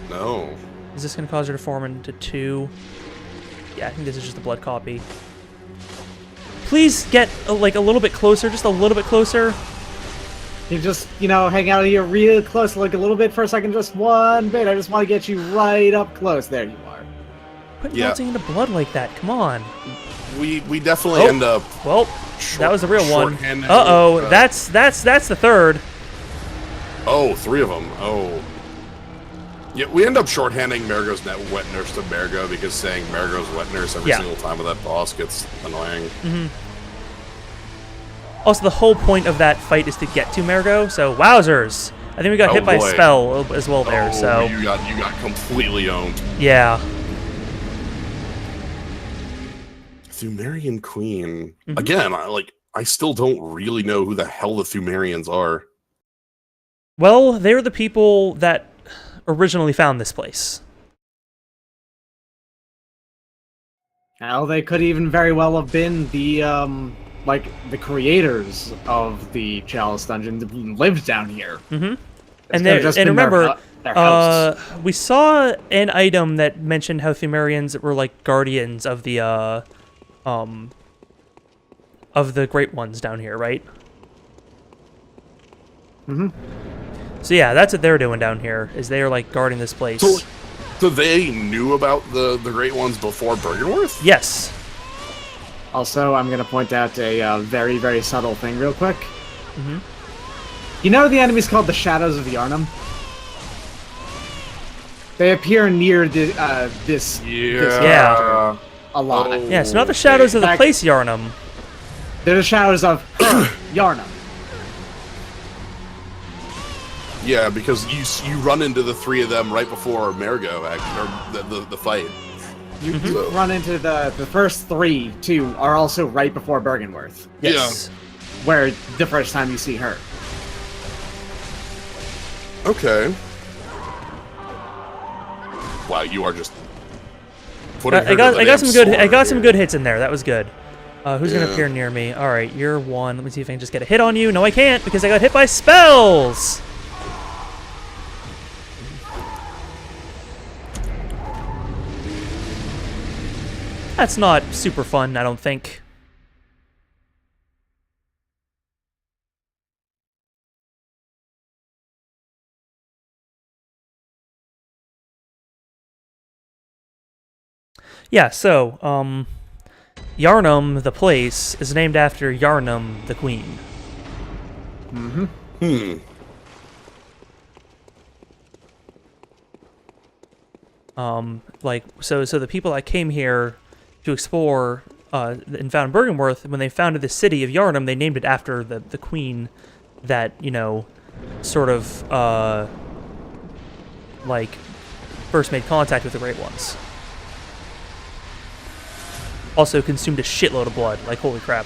No. Is this going to cause her to form into two? Yeah, I think this is just a blood copy. Please get, like, a little bit closer, just a little bit closer. You just, you know, hang out here real close, like a little bit for a second, just one bit. I just want to get you right up close. There you are. Quit Yeah. melting into blood like that, come on. We definitely Oh. end up... Well, that was the real one. shorthanded, Uh-oh, that's the third. Oh, 3 of them. Oh. Yeah, we end up shorthanding Marigo's wet nurse to Marigo because saying Marigo's wet nurse every Yeah. single time with that boss gets annoying. Also, the whole point of that fight is to get to Marigo, so wowzers. I think we got Oh, hit by a boy. spell as well there, Oh, so you got completely owned. yeah. Thumerian Queen. Again, I still don't really know who the hell the Thumerians are. Well, they were the people that originally found this place. Hell, they could even very well have been the, like, the creators of the Chalice Dungeon that lived down here. Mm-hmm. And remember, their hosts. we saw an item that mentioned how Thumerians were like guardians of the Great Ones down here, right? Mm-hmm. So yeah, that's what they're doing down here, is they're like guarding this place. So they knew about the Great Ones before Bergenworth? Yes. Also, I'm going to point out a very, very subtle thing real quick. Mm-hmm. You know the enemy's called the Shadows of Yharnam? They appear near this Yeah. a lot. Oh, Yeah, it's not the shadows of the place Yharnam. They're the shadows of Yharnam. Yeah, because you run into the three of them right before Mergo, or the fight. You run into the first three, too, are also right before Bergenworth. Yes. Where the first time you see her. Okay. Wow, you are just putting her I got some good here. good hits in there. That was good. Who's gonna appear near me? All right, you're one. Let me see if I can just get a hit on you. No, I can't because I got hit by spells. That's not super fun, I don't think. Yeah, so, Yharnam, the place, is named after Yharnam, the queen. Mm-hmm. So the people that came here to explore and found Bergenworth, when they founded the city of Yharnam, they named it after the queen that, you know, sort of, like, first made contact with the Great Ones. Also consumed a shitload of blood, like, holy crap.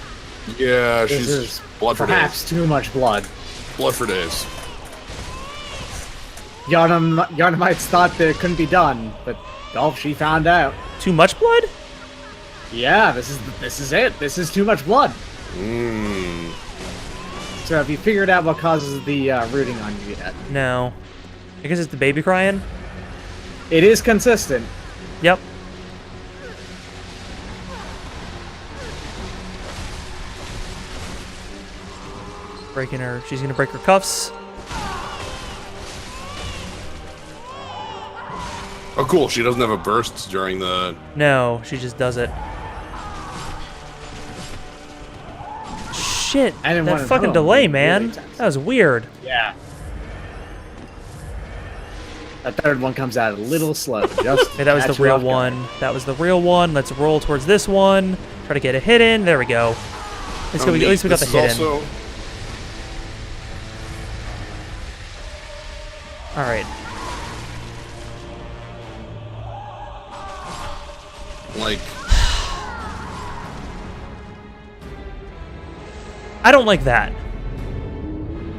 Yeah, This she's is blood for perhaps days. too much blood. Blood for days. Yharnamites thought that it couldn't be done, but she found out. Too much blood? Yeah, this is it. This is too much blood. Mmm. So have you figured out what causes the rooting on you yet? No. I guess it's the baby crying? It is consistent. Yep. Breaking her. She's gonna break her cuffs. Oh, cool. She doesn't have a burst during the... No, she just does it. Shit, I didn't that want to fucking know. delay, Really man. tense. That was weird. Yeah. That third one comes out a little slow. Just Okay, that was the catch you real off guard. one. That was the real one. Let's roll towards this one. Try to get a hit in. There we go. At least we got the hit in. All right. Like... I don't like that.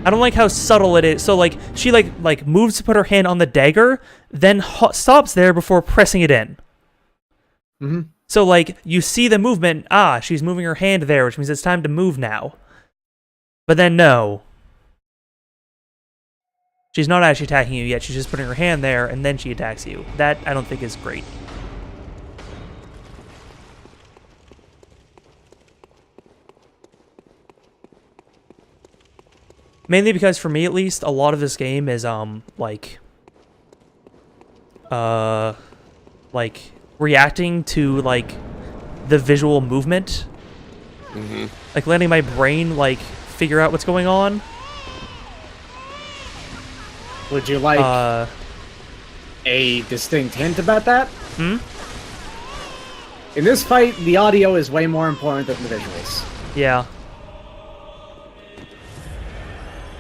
I don't like how subtle it is. So like she like moves to put her hand on the dagger, then stops there before pressing it in. Mm-hmm. So like you see the movement. Ah, she's moving her hand there, which means it's time to move now. But then no. She's not actually attacking you yet. She's just putting her hand there, and then she attacks you. That I don't think is great. Mainly because, for me at least, a lot of this game is, like, reacting to, like, the visual movement. Mm-hmm. Like, letting my brain, like, figure out what's going on. Would you like a distinct hint about that? Hmm? In this fight, the audio is way more important than the visuals. Yeah.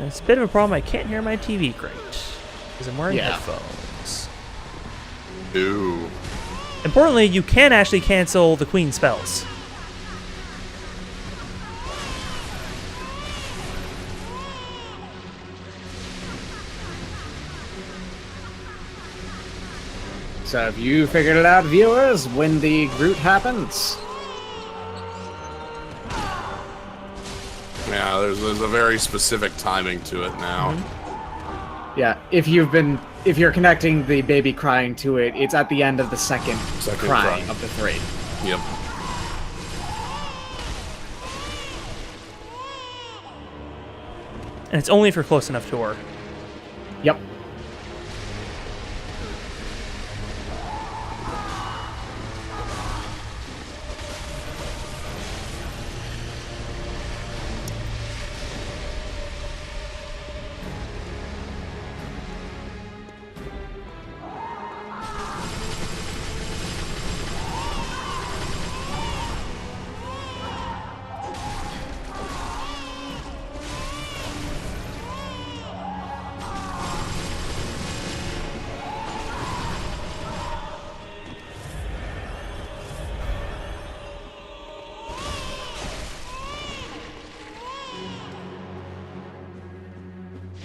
It's a bit of a problem. I can't hear my TV great because I'm wearing headphones. Ooh. Importantly, you can actually cancel the queen spells. So if you figured it out, viewers, when the Groot happens. Yeah, there's a very specific timing to it now. Yeah, if you're connecting the baby crying to it, it's at the end of the second cry of the 3. Yep. And it's only if you're close enough to her. Yep.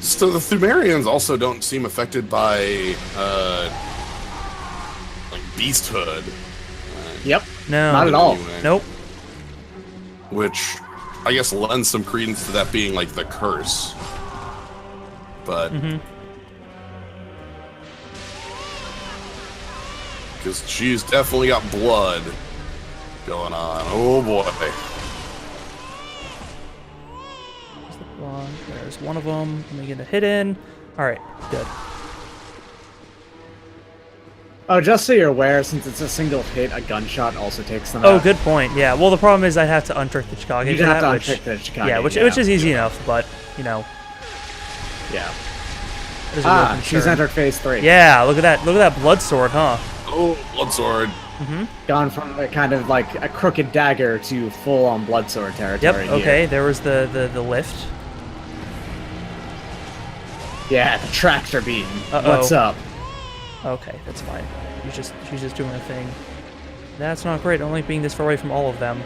So the Thumerians also don't seem affected by like beasthood. Yep. No. Not at all. Anyway. Nope. Which I guess lends some credence to that being like the curse. But because she's definitely got blood going on. Oh boy. There's one of them. Let me get a hit in. All right, good. Oh, just so you're aware, since it's a single hit, a gunshot also takes them Oh, out. good point. Yeah. Well, the problem is I have to untrick the Chicago. You have to untrick the Chicago. Yeah, which is easy enough, but you know. Yeah. there's a real She's concern. entered phase 3. Yeah, look at that. Look at that blood sword, huh? Oh, blood sword. Gone from a kind of like a crooked dagger to full-on blood sword territory. Yep. Okay. There was the lift. Yeah, the tractor beam. Uh-oh. What's up? Okay, that's fine. She's just doing a thing. That's not great. I don't like being this far away from all of them.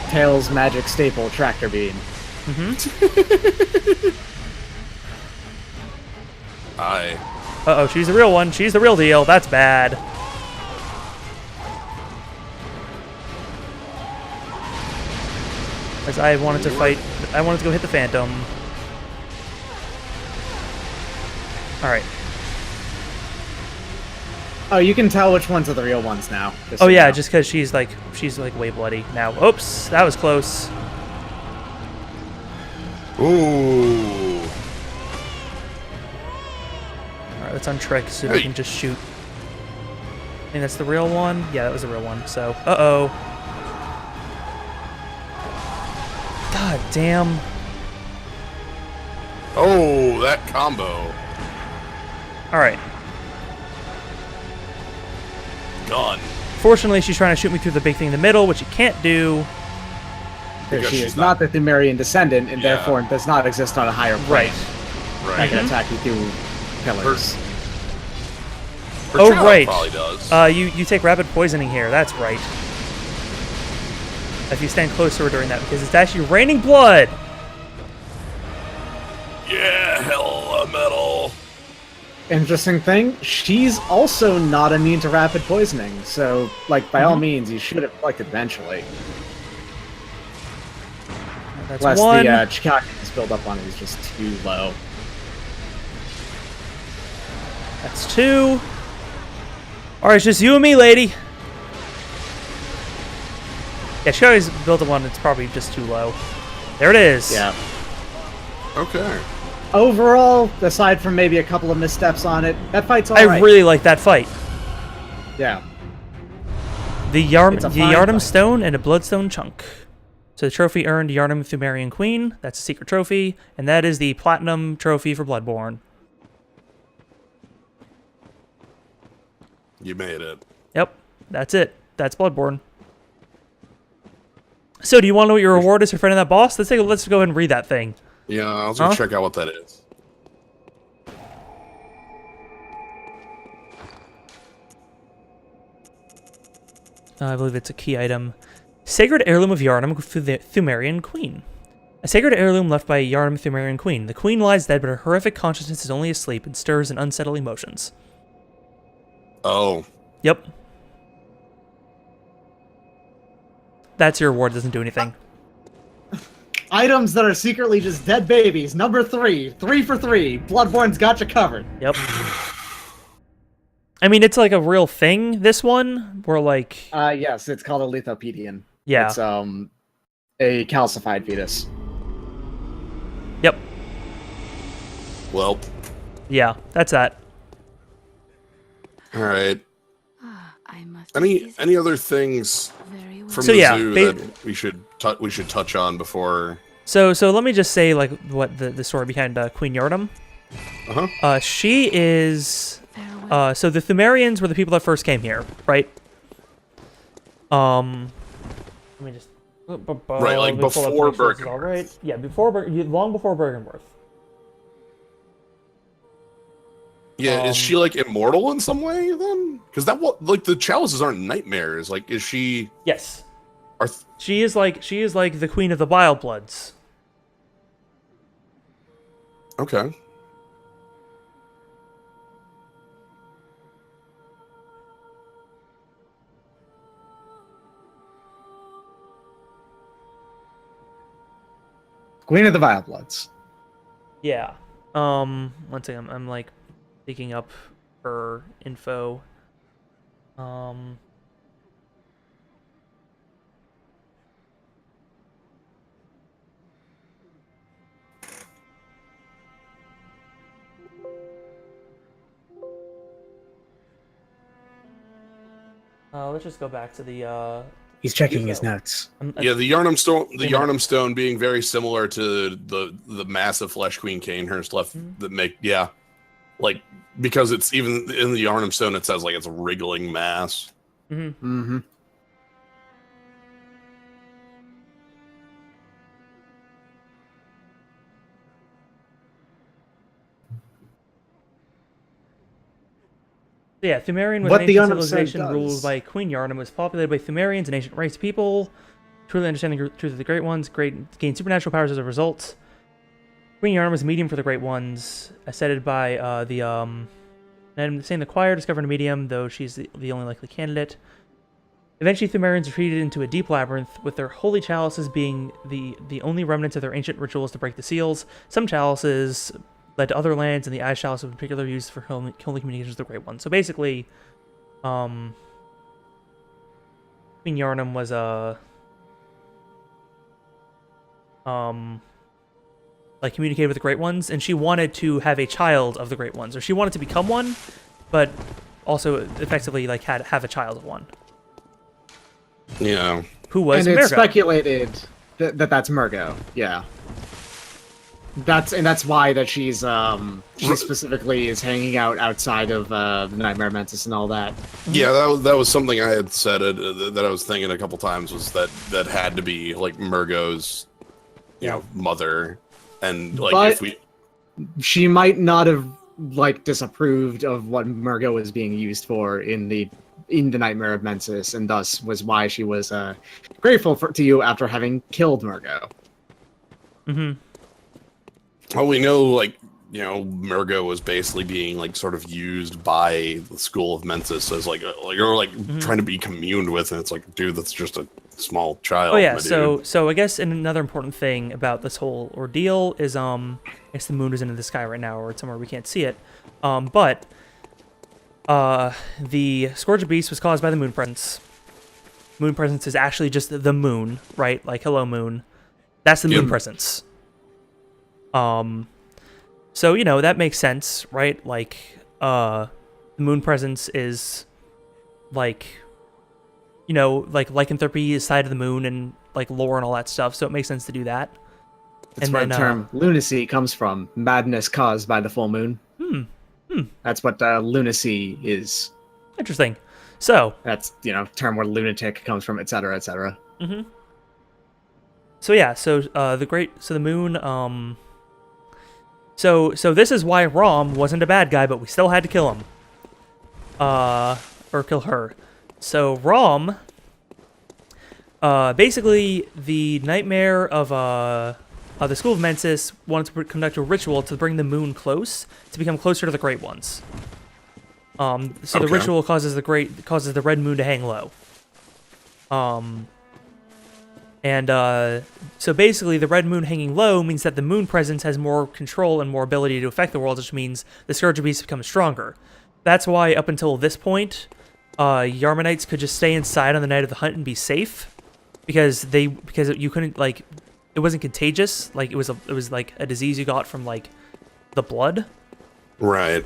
Tails' magic staple, tractor beam. Aye. Uh-oh, she's the real one. She's the real deal. That's bad. As I wanted to fight, I wanted to go hit the Phantom. All right. Oh, you can tell which ones are the real ones now. Oh so you yeah, know. just because she's like way bloody now. Oops, that was close. Ooh. All right, let's untrick so we can just shoot. I think that's the real one. Yeah, that was the real one. So, uh-oh. God damn. Oh, that combo. All right. Done. Fortunately, she's trying to shoot me through the big thing in the middle, which you can't do. Because she she's is not the Thumerian descendant, and Yeah. therefore does not exist on a higher plane. Right. That can attack you through pillars. Her Oh, child right. Probably does. You take rapid poisoning here. That's right. If you stand close to her during that, because it's actually raining blood. Yeah, hell of metal. Interesting thing, she's also not immune to rapid poisoning, so, like, by all means, you should have collected eventually. That's Unless one. the Chikakis build up on it is just too low. That's two. All right, it's just you and me, lady. Yeah, she always built up one that's probably just too low. There it is. Yeah. Okay. Overall, aside from maybe a couple of missteps on it, that fight's I alright. really like that fight. Yeah. The It's a fine Yharnam fight. Stone and a Bloodstone Chunk. So the trophy earned Yharnam Thumerian Queen. That's a secret trophy. And that is the Platinum Trophy for Bloodborne. You made it. Yep, that's it. That's Bloodborne. So do you want to know what your reward is for fighting that boss? Let's go ahead and read that thing. Yeah, I was gonna check out what that is. I believe it's a key item. Sacred Heirloom of Yharnam for the Thumerian Queen. A sacred heirloom left by a Yharnam Thumerian Queen. The Queen lies dead, but her horrific consciousness is only asleep and stirs in unsettled emotions. Oh. Yep. That's your reward. Doesn't do anything. Items that are secretly just dead babies. Number 3. 3 for 3. Bloodborne's got you covered. Yep. I mean, it's like a real thing, this one. We're like... Yes, it's called a lithopedion. Yeah. It's, a calcified fetus. Yep. Well. Yeah, that's that. Alright. I must Any other things from So, the yeah, zoo that we should touch on before... So let me just say, like, what the story behind Queen Yharnam. Uh-huh. She is... so the Thumerians were the people that first came here, right? Let me just... Right, like before Bergenworth. Right? Yeah, long before Bergenworth. Yeah, is she like immortal in some way then? Because like the chalices aren't nightmares. Like, is she? Yes. She is like the queen of the Bile Bloods. Okay. Queen of the Vile Bloods. Yeah. One second. I'm like digging up her info. Let's just go back to the He's checking his notes. Yeah, the Yharnam Stone. The Yharnam Stone being very similar to the massive Flesh Queen Cainhurst left that make like because it's even in the Yharnam Stone it says like it's a wriggling mass. Mm-hmm. Yeah, Thumerian was What an the ancient Yharnam Stone civilization does. ruled by Queen Yharnam. Was populated by Thumerians, an ancient race of people. Truly understanding the truth of the Great Ones, gained supernatural powers as a result. Queen Yharnam was a medium for the Great Ones, ascended by saying the choir discovered a medium, though she's the only likely candidate. Eventually, Thumerians retreated into a deep labyrinth, with their holy chalices being the only remnants of their ancient rituals to break the seals. Some chalices led to other lands, and the Ice Chalice was particularly used for holy communications with the Great Ones. So basically, Queen Yharnam was like communicated with the Great Ones, and she wanted to have a child of the Great Ones, or she wanted to become one, but also effectively like have a child of one. Yeah. Who was and Mergo. It's speculated that's Mergo. Yeah. That's why that she's she specifically is hanging out outside of the Nightmare Mantis and all that. Yeah, that was something I had said that I was thinking a couple times was that had to be like Mergo's, you know, mother, and like But if we, she might not have like disapproved of what Mergo was being used for in the Nightmare of Mensis, and thus was why she was grateful to you after having killed Mergo. Mm-hmm. well, we know like you know Mergo was basically being like sort of used by the School of Mensis as like trying to be communed with, and it's like, dude, that's just a small child. Oh yeah, my so dude. I guess another important thing about this whole ordeal is I guess the moon is into the sky right now, or it's somewhere we can't see it. But the Scourge of Beasts was caused by the moon presence. Moon presence is actually just the moon, right? Like, hello moon. That's the moon presence. So, you know, that makes sense, right? Like, the moon presence is, like, you know, like, lycanthropy is side of the moon and, like, lore and all that stuff, so it makes sense to do that. That's where the term lunacy comes from. Madness caused by the full moon. That's what lunacy is. Interesting. So that's, you know, term where lunatic comes from, etc., etc. Mm-hmm. So yeah, so the moon. So this is why Rom wasn't a bad guy, but we still had to kill him. Or kill her. So Rom. Basically, the nightmare of the School of Mensis wanted to conduct a ritual to bring the moon close, to become closer to the Great Ones. So the ritual causes the red moon to hang low. So basically, the red moon hanging low means that the moon presence has more control and more ability to affect the world, which means the Scourge of Beasts becomes stronger. That's why up until this point, Yarmanites could just stay inside on the night of the hunt and be safe, because you couldn't, like, it wasn't contagious, like it was like a disease you got from like the blood. Right.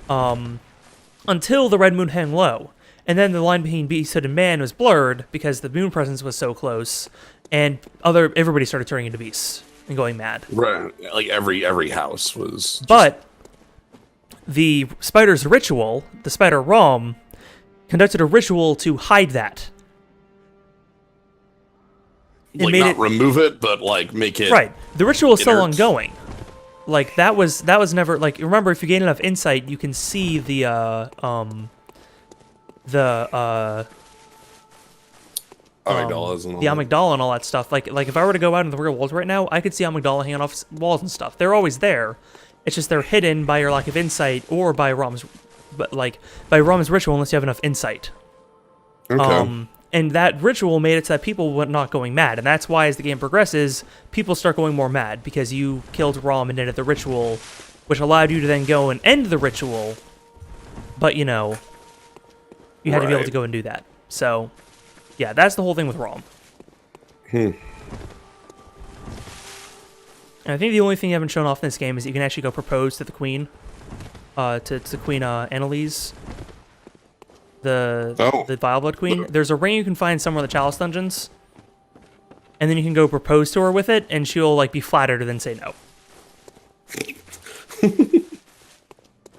Until the red moon hung low. And then the line between beasthood and man was blurred because the moon presence was so close, and everybody started turning into beasts and going mad. Right, like every house was. But the spider's ritual, the spider Rom, conducted a ritual to hide that. Like not remove it, but like make it. Right. The ritual is still ongoing. Like that was never, like, remember, if you gain enough insight, you can see the amygdala and all that stuff. Like if I were to go out in the real world right now, I could see amygdala hanging off walls and stuff. They're always there. It's just they're hidden by your lack of insight or by Rom's ritual, unless you have enough insight. Okay. And that ritual made it so that people were not going mad, and that's why as the game progresses, people start going more mad because you killed Rom and ended the ritual, which allowed you to then go and end the ritual. But you had to be able to go and do that. So, yeah, that's the whole thing with Rom. And I think the only thing you haven't shown off in this game is you can actually go propose to the queen, to Queen Annalise, the Vileblood Queen. There's a ring you can find somewhere in the Chalice Dungeons, and then you can go propose to her with it, and she'll like be flattered and then say no.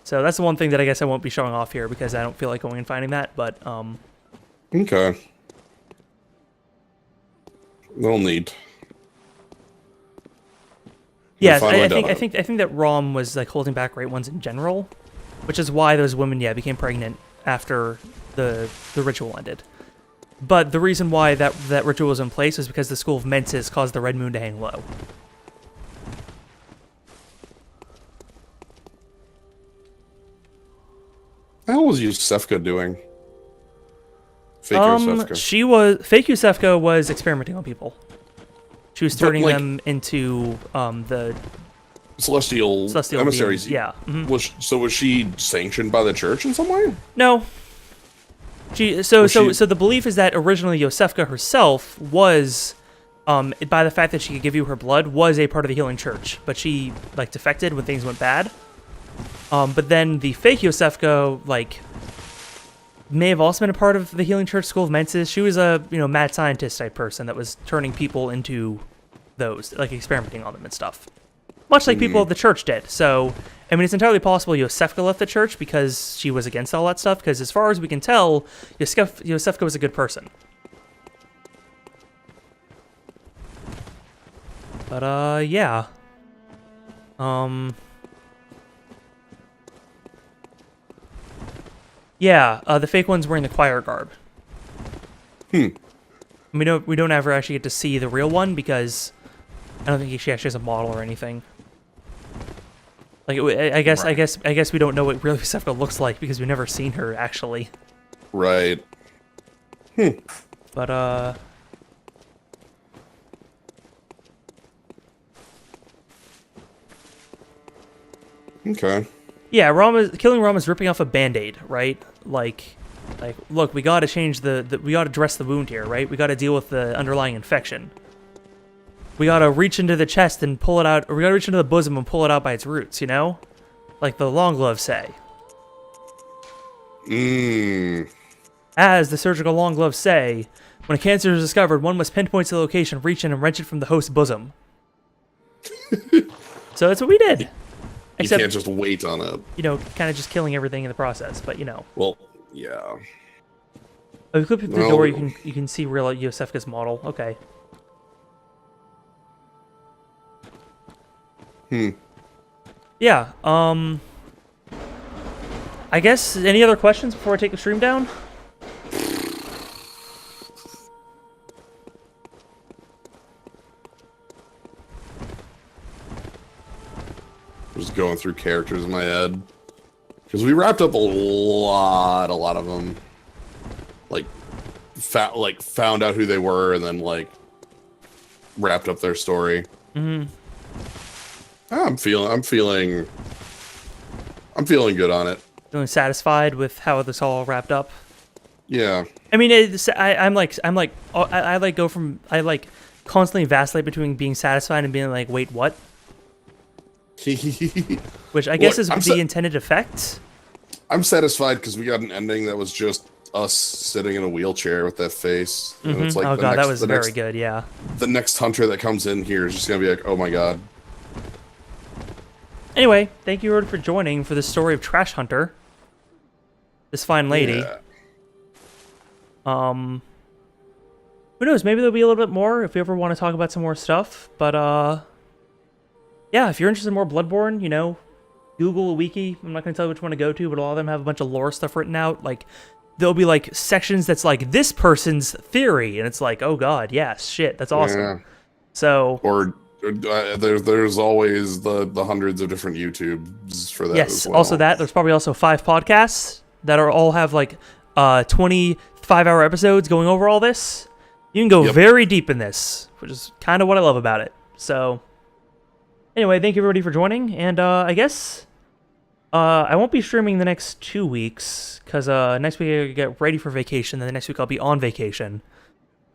So that's the one thing that I guess I won't be showing off here because I don't feel like going and finding that. But okay, no need. Yeah, I think that Rom was like holding back great ones in general, which is why those women became pregnant after the ritual ended. But the reason why that ritual was in place is because the School of Mensis caused the red moon to hang low. How was Yusefka doing? Fake Yusefka. Fake Yusefka was experimenting on people. She was turning them into the celestial emissaries. Beings. Yeah. Mm-hmm. Was she sanctioned by the church in some way? No. So the belief is that originally Yosefka herself was, by the fact that she could give you her blood, was a part of the healing church, but she like defected when things went bad. But then the fake Yosefka may have also been a part of the healing church School of Mensis. She was a mad scientist type person that was turning people into those, like experimenting on them and stuff, much like people at the church did. So I mean, it's entirely possible Yosefka left the church because she was against all that stuff, because as far as we can tell, Yosefka was a good person. But, yeah. Yeah, the fake one's wearing the choir garb. We don't ever actually get to see the real one because I don't think she actually has a model or anything. Like, I guess we don't know what real Yosefka looks like because we've never seen her actually. Right. But okay. Yeah, killing Rom is ripping off a band-aid, right? Like, look, we gotta change we gotta dress the wound here, right? We gotta deal with the underlying infection. We gotta reach into the chest and pull it out, or we gotta reach into the bosom and pull it out by its roots, like the long gloves say. As the surgical long gloves say, when a cancer is discovered, one must pinpoint the location, reach in, and wrench it from the host's bosom. So that's what we did. Except, you can't just wait on it. Kind of just killing everything in the process, but Well, yeah. If you click through the door, you can see real Yosefka's model. Okay. Yeah. I guess any other questions before I take the stream down? Just going through characters in my head. Because we wrapped up a lot of them. Like, found out who they were and then, like, wrapped up their story. Mm-hmm. I'm feeling good on it. Feeling satisfied with how this all wrapped up. Yeah. I mean, I constantly vacillate between being satisfied and being like, wait, what? Which I guess is the intended effect. I'm satisfied because we got an ending that was just us sitting in a wheelchair with that face. Mm-hmm. And it's like oh god, that was very good. Yeah. The next hunter that comes in here is just gonna be like, oh my god. Anyway, thank you everyone for joining for the story of Trash Hunter. This fine lady. Yeah. Who knows? Maybe there'll be a little bit more if we ever want to talk about some more stuff. But yeah, if you're interested in more Bloodborne, you know, Google a wiki. I'm not gonna tell you which one to go to, but a lot of them have a bunch of lore stuff written out. Like, there'll be like sections that's like this person's theory, and it's like, oh god, yes, shit, that's awesome. Yeah. So. Or there's always the hundreds of different YouTubes for that. Yes, as well. also that. There's probably also 5 podcasts that are all have like 25-hour episodes going over all this. You can go very deep in this, which is kind of what I love about it. So, anyway, thank you everybody for joining, and I guess I won't be streaming the next 2 weeks because next week I get ready for vacation, then the next week I'll be on vacation.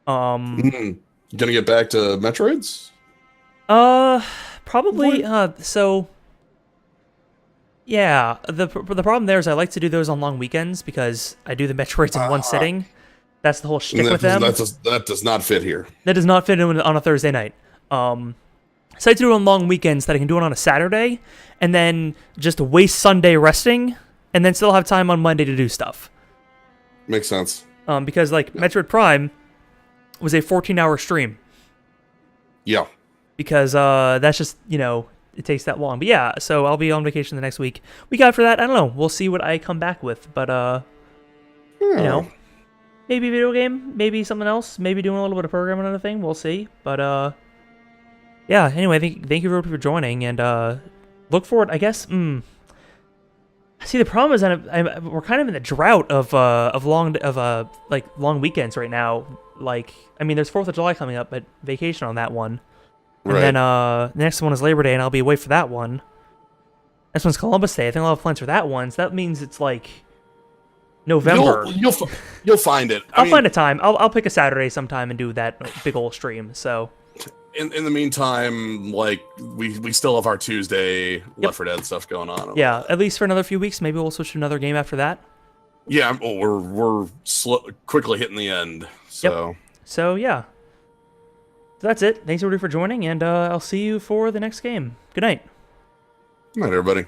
Gonna get back to Metroids? Probably. So, yeah. The problem there is I like to do those on long weekends because I do the Metroids in one sitting. That's the whole shtick with them. That does not fit here. That does not fit in on a Thursday night. So I like to do it on long weekends that I can do it on a Saturday, and then just waste Sunday resting, and then still have time on Monday to do stuff. Makes sense. Because like Metroid Prime was a 14-hour stream. Yeah. Because that's just, you know, it takes that long. But yeah, so I'll be on vacation the next week. Week after that, I don't know. We'll see what I come back with. But, you know, maybe a video game, maybe something else, maybe doing a little bit of programming and other thing. We'll see. But, yeah, anyway, thank you everybody for joining. And look forward, I guess. See, the problem is that we're kind of in the drought of long weekends right now. Like, I mean, there's 4th of July coming up, but vacation on that one. And then the next one is Labor Day, and I'll be away for that one. Next one's Columbus Day. I think I'll have plans for that one. So that means it's like November. You'll find it. I'll find a time. I'll pick a Saturday sometime and do that big old stream. So in the meantime, like we still have our Tuesday Left 4 Dead stuff going on. Yeah, at least for another few weeks. Maybe we'll switch to another game after that. Yeah, we're quickly hitting the end. So So yeah. So that's it. Thanks everybody for joining, and I'll see you for the next game. Good night. Good night, everybody.